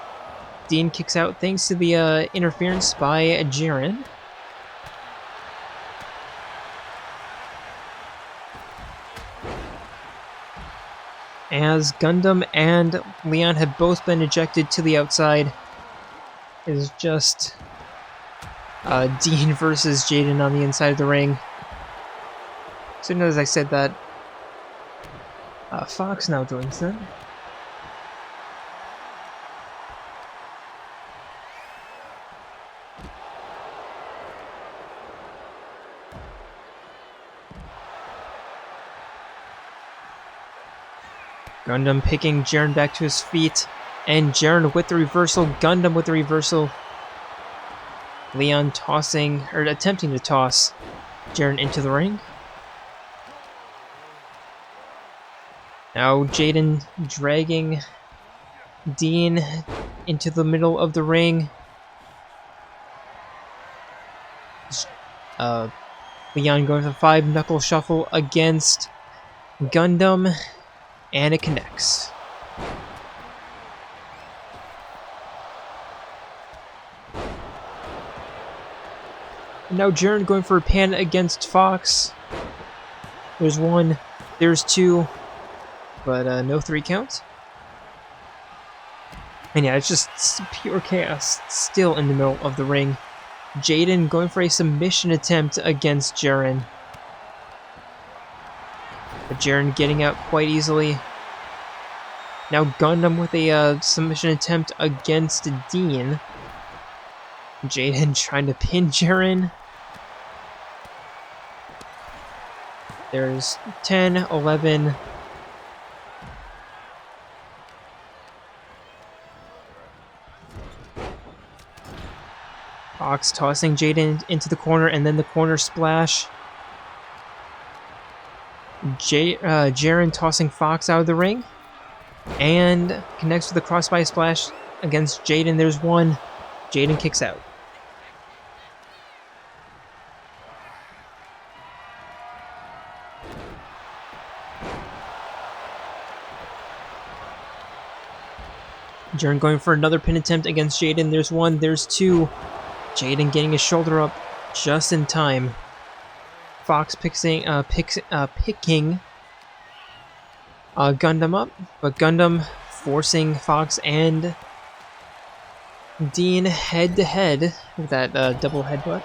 Dean kicks out thanks to the interference by Jaren. As Gundam and Leon have both been ejected to the outside, it is just Dean versus Jaden on the inside of the ring. So as I said that, Fox now joins them. Gundam picking Jaren back to his feet, and Jaren with the reversal, Gundam with the reversal. Leon tossing, or attempting to toss Jaren into the ring. Now Jaden dragging Dean into the middle of the ring. Leon going for the 5-knuckle shuffle against Gundam. And it connects. And now Jaren going for a pin against Fox. There's 1, there's 2, but no 3 counts. And yeah, it's just pure chaos still in the middle of the ring. Jaden going for a submission attempt against Jaren. But Jaren getting out quite easily. Now Gundam with a submission attempt against Dean. Jaden trying to pin Jaren. There's 10, 11. Fox tossing Jaden into the corner, and then the corner splash. Jaren tossing Fox out of the ring, and connects with the crossbody splash against Jaden. There's 1. Jaden kicks out. Jaren going for another pin attempt against Jaden. There's 1, there's 2. Jaden getting his shoulder up just in time. Fox picking Gundam up, but Gundam forcing Fox and Dean head to head with that double headbutt.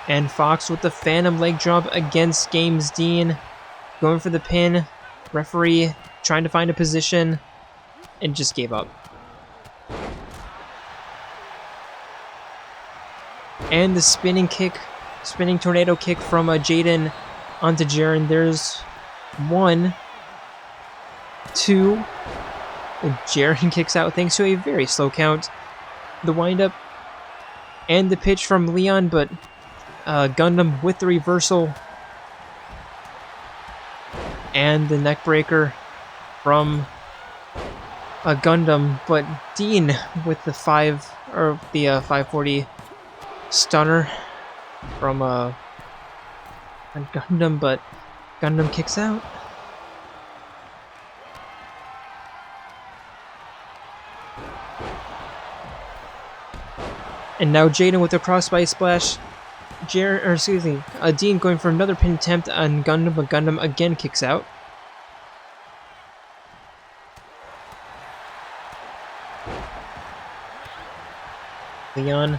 And Fox with the phantom leg drop against Games Dean, going for the pin. Referee trying to find a position and just gave up. And the spinning tornado kick from Jaden onto Jaren. There's 1, 2. Jaren kicks out thanks to a very slow count. The windup and the pitch from Leon, but Gundam with the reversal. And the neckbreaker from Gundam, but Dean with the 540 stunner from Gundam, but Gundam kicks out. And now Jaden with a crossbody splash. Dean going for another pin attempt on Gundam, but Gundam again kicks out. Leon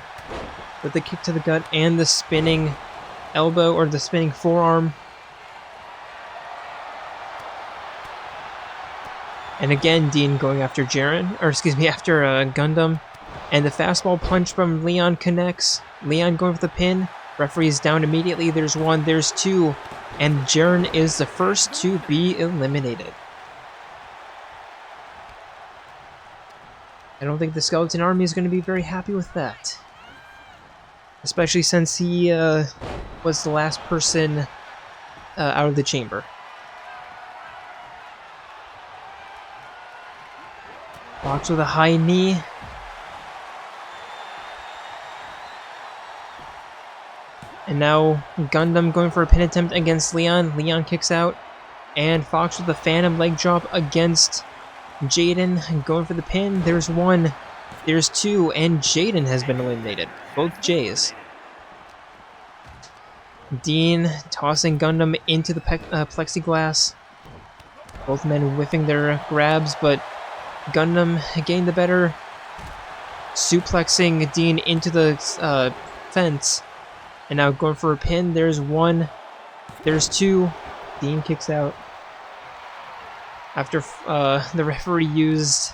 with the kick to the gut and the spinning elbow, or the spinning forearm. And again, Dean going after after Gundam. And the fastball punch from Leon connects. Leon going for the pin. Referee's down immediately. There's one, there's two. And Jaren is the first to be eliminated. I don't think the Skeleton Army is going to be very happy with that. Especially since he was the last person out of the chamber. Fox with a high knee. And now Gundam going for a pin attempt against Leon. Leon kicks out. And Fox with a phantom leg drop against Jaden. Going for the pin. There's one. There's two. And Jaden has been eliminated. Both J's. Dean tossing Gundam into the plexiglass. Both men whiffing their grabs, but Gundam gained the better. Suplexing Dean into the fence. And now going for a pin. There's one. There's two. Dean kicks out. After the referee used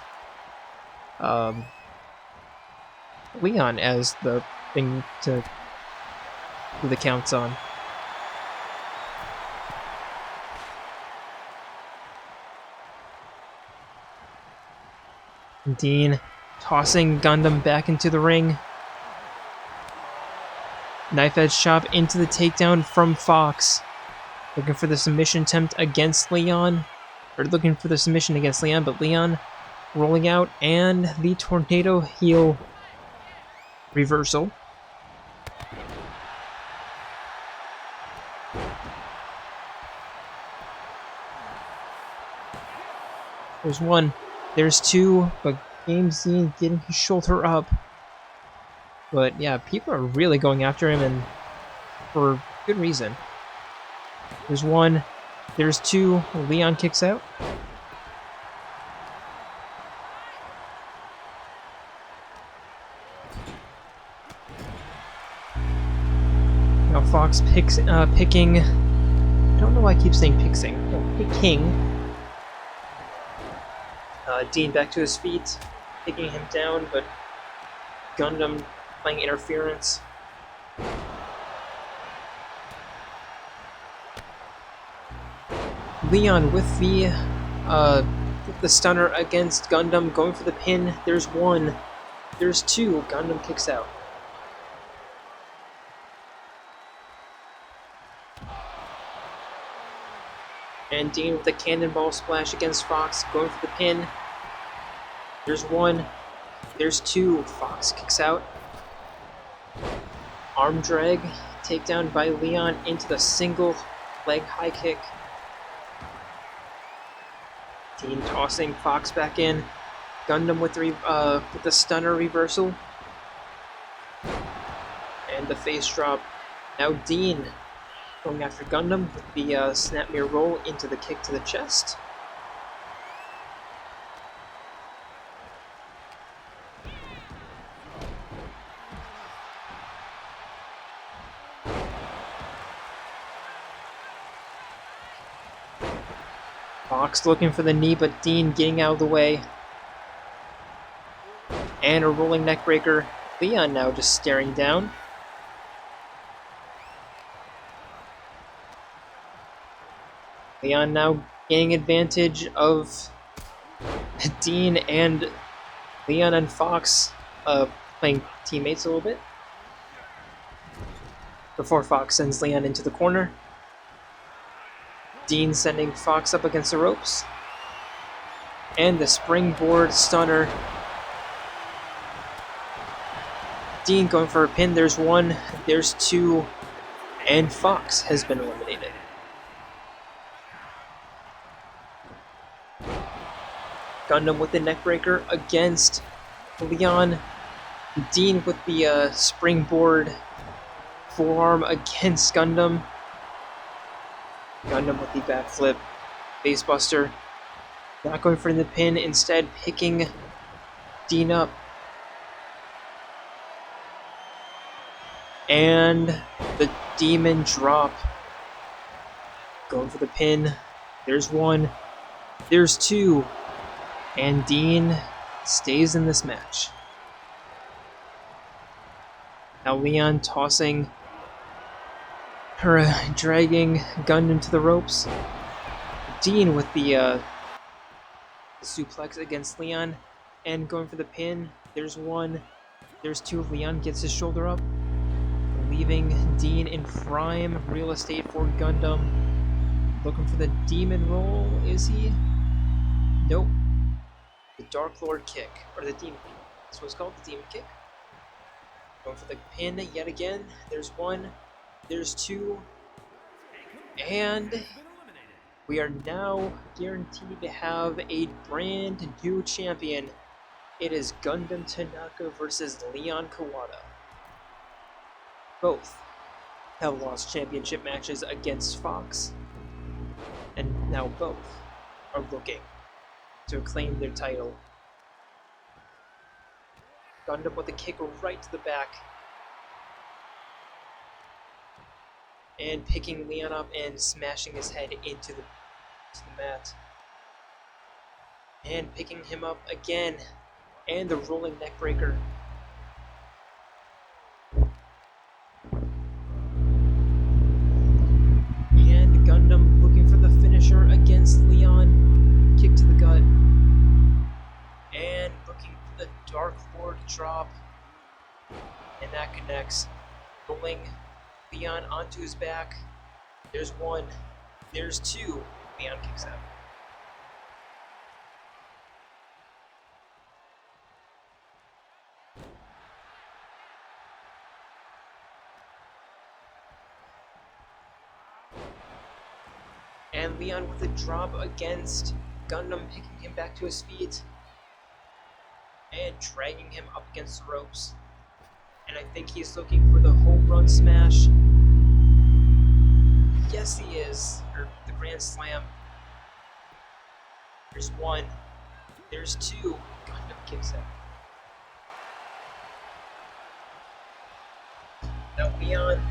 Leon as the thing to do the counts on. Dean tossing Gundam back into the ring. Knife edge chop into the takedown from Fox. Looking for the submission attempt against Leon. Or looking for the submission against Leon, but Leon rolling out, and the tornado heel reversal. There's one. There's two, but Game Z getting his shoulder up. But yeah, people are really going after him, and for good reason. There's one. There's two. Leon kicks out. Now Fox picking. I don't know why I keep saying picking. No, picking. Dean back to his feet, taking him down, but Gundam playing interference. Leon with the stunner against Gundam, going for the pin. There's one. There's two. Gundam kicks out. And Dean with the cannonball splash against Fox, going for the pin. There's one. There's two. Fox kicks out. Arm drag. Takedown by Leon into the single leg high kick. Dean tossing Fox back in. Gundam with the stunner reversal. And the face drop. Now Dean going after Gundam with the snap mirror roll into the kick to the chest. Fox looking for the knee, but Dean getting out of the way. And a rolling neck breaker. Leon now just staring down. Leon now gaining advantage of Dean, and Leon and Fox playing teammates a little bit. Before Fox sends Leon into the corner. Dean sending Fox up against the ropes. And the springboard stunner. Dean going for a pin. There's one, there's two, and Fox has been eliminated. Gundam with the neckbreaker against Leon. Dean with the springboard forearm against Gundam. Gundam with the backflip basebuster. Not going for the pin, instead picking Dean up. And the demon drop. Going for the pin. There's one. There's two. And Dean stays in this match. Now Leon tossing her, dragging Gundam to the ropes. Dean with the suplex against Leon and going for the pin. There's one. There's two. Leon gets his shoulder up, leaving Dean in prime real estate for Gundam. Looking for the demon roll, is he? Nope. The Dark Lord kick, or the demon kick. That's what it's called, the demon kick. Going for the pin yet again. There's one. There's two. And we are now guaranteed to have a brand new champion. It is Gundam Tanaka versus Leon Kawada. Both have lost championship matches against Fox, and now both are looking to claim their title. Gundam with a kick right to the back, and picking Leon up and smashing his head into the mat. And picking him up again, and the rolling neckbreaker. And Gundam looking for the finisher against Leon. Kick to the gut. And looking for the Dark Lord drop. And that connects. Rolling Leon onto his back. There's one. There's two. Leon kicks out. And Leon with a drop against Gundam, picking him back to his feet and dragging him up against the ropes. And I think he's looking for the home run smash. Yes, he is. Or the Grand Slam. There's one. There's two. Gundam kicks out. Now Leon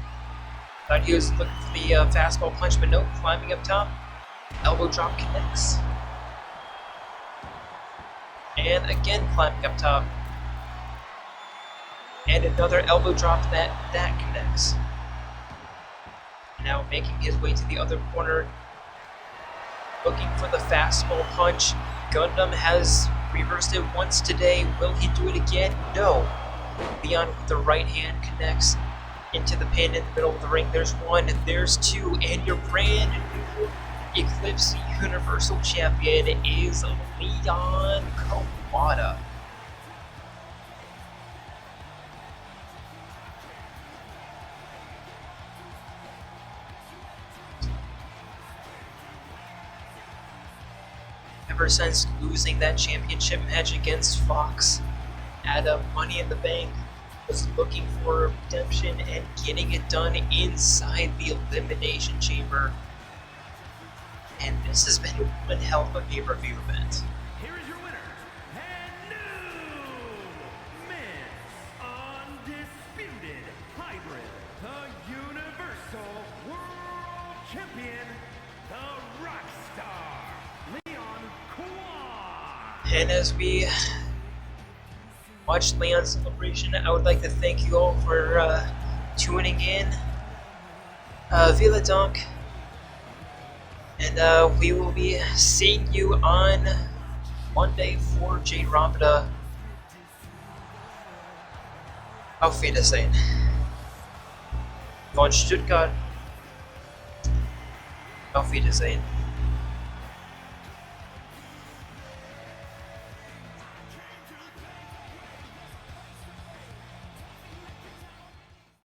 thought he was looking for the fastball punch, but nope, climbing up top. Elbow drop connects. And again climbing up top. And another elbow drop that connects. Now making his way to the other corner. Looking for the fastball punch. Gundam has reversed it once today. Will he do it again? No. Leon with the right hand connects into the pin in the middle of the ring. There's one, there's two, and your brand new Eclipse Universal Champion is Leon Kawada. Ever since losing that championship match against Fox at Money in the Bank, was looking for redemption and getting it done inside the Elimination Chamber. And this has been one hell of a pay-per-view event.
Here is your winner, and new Miss Undisputed Hybrid, the Universal World Champion, the Rockstar, Leon Kawada.
And as we watch Leon's celebration, I would like to thank you all for tuning in. Vila Donk. And we will be seeing you on Monday for Jayromada. Auf Wiedersehen. Von Stuttgart. Auf Wiedersehen.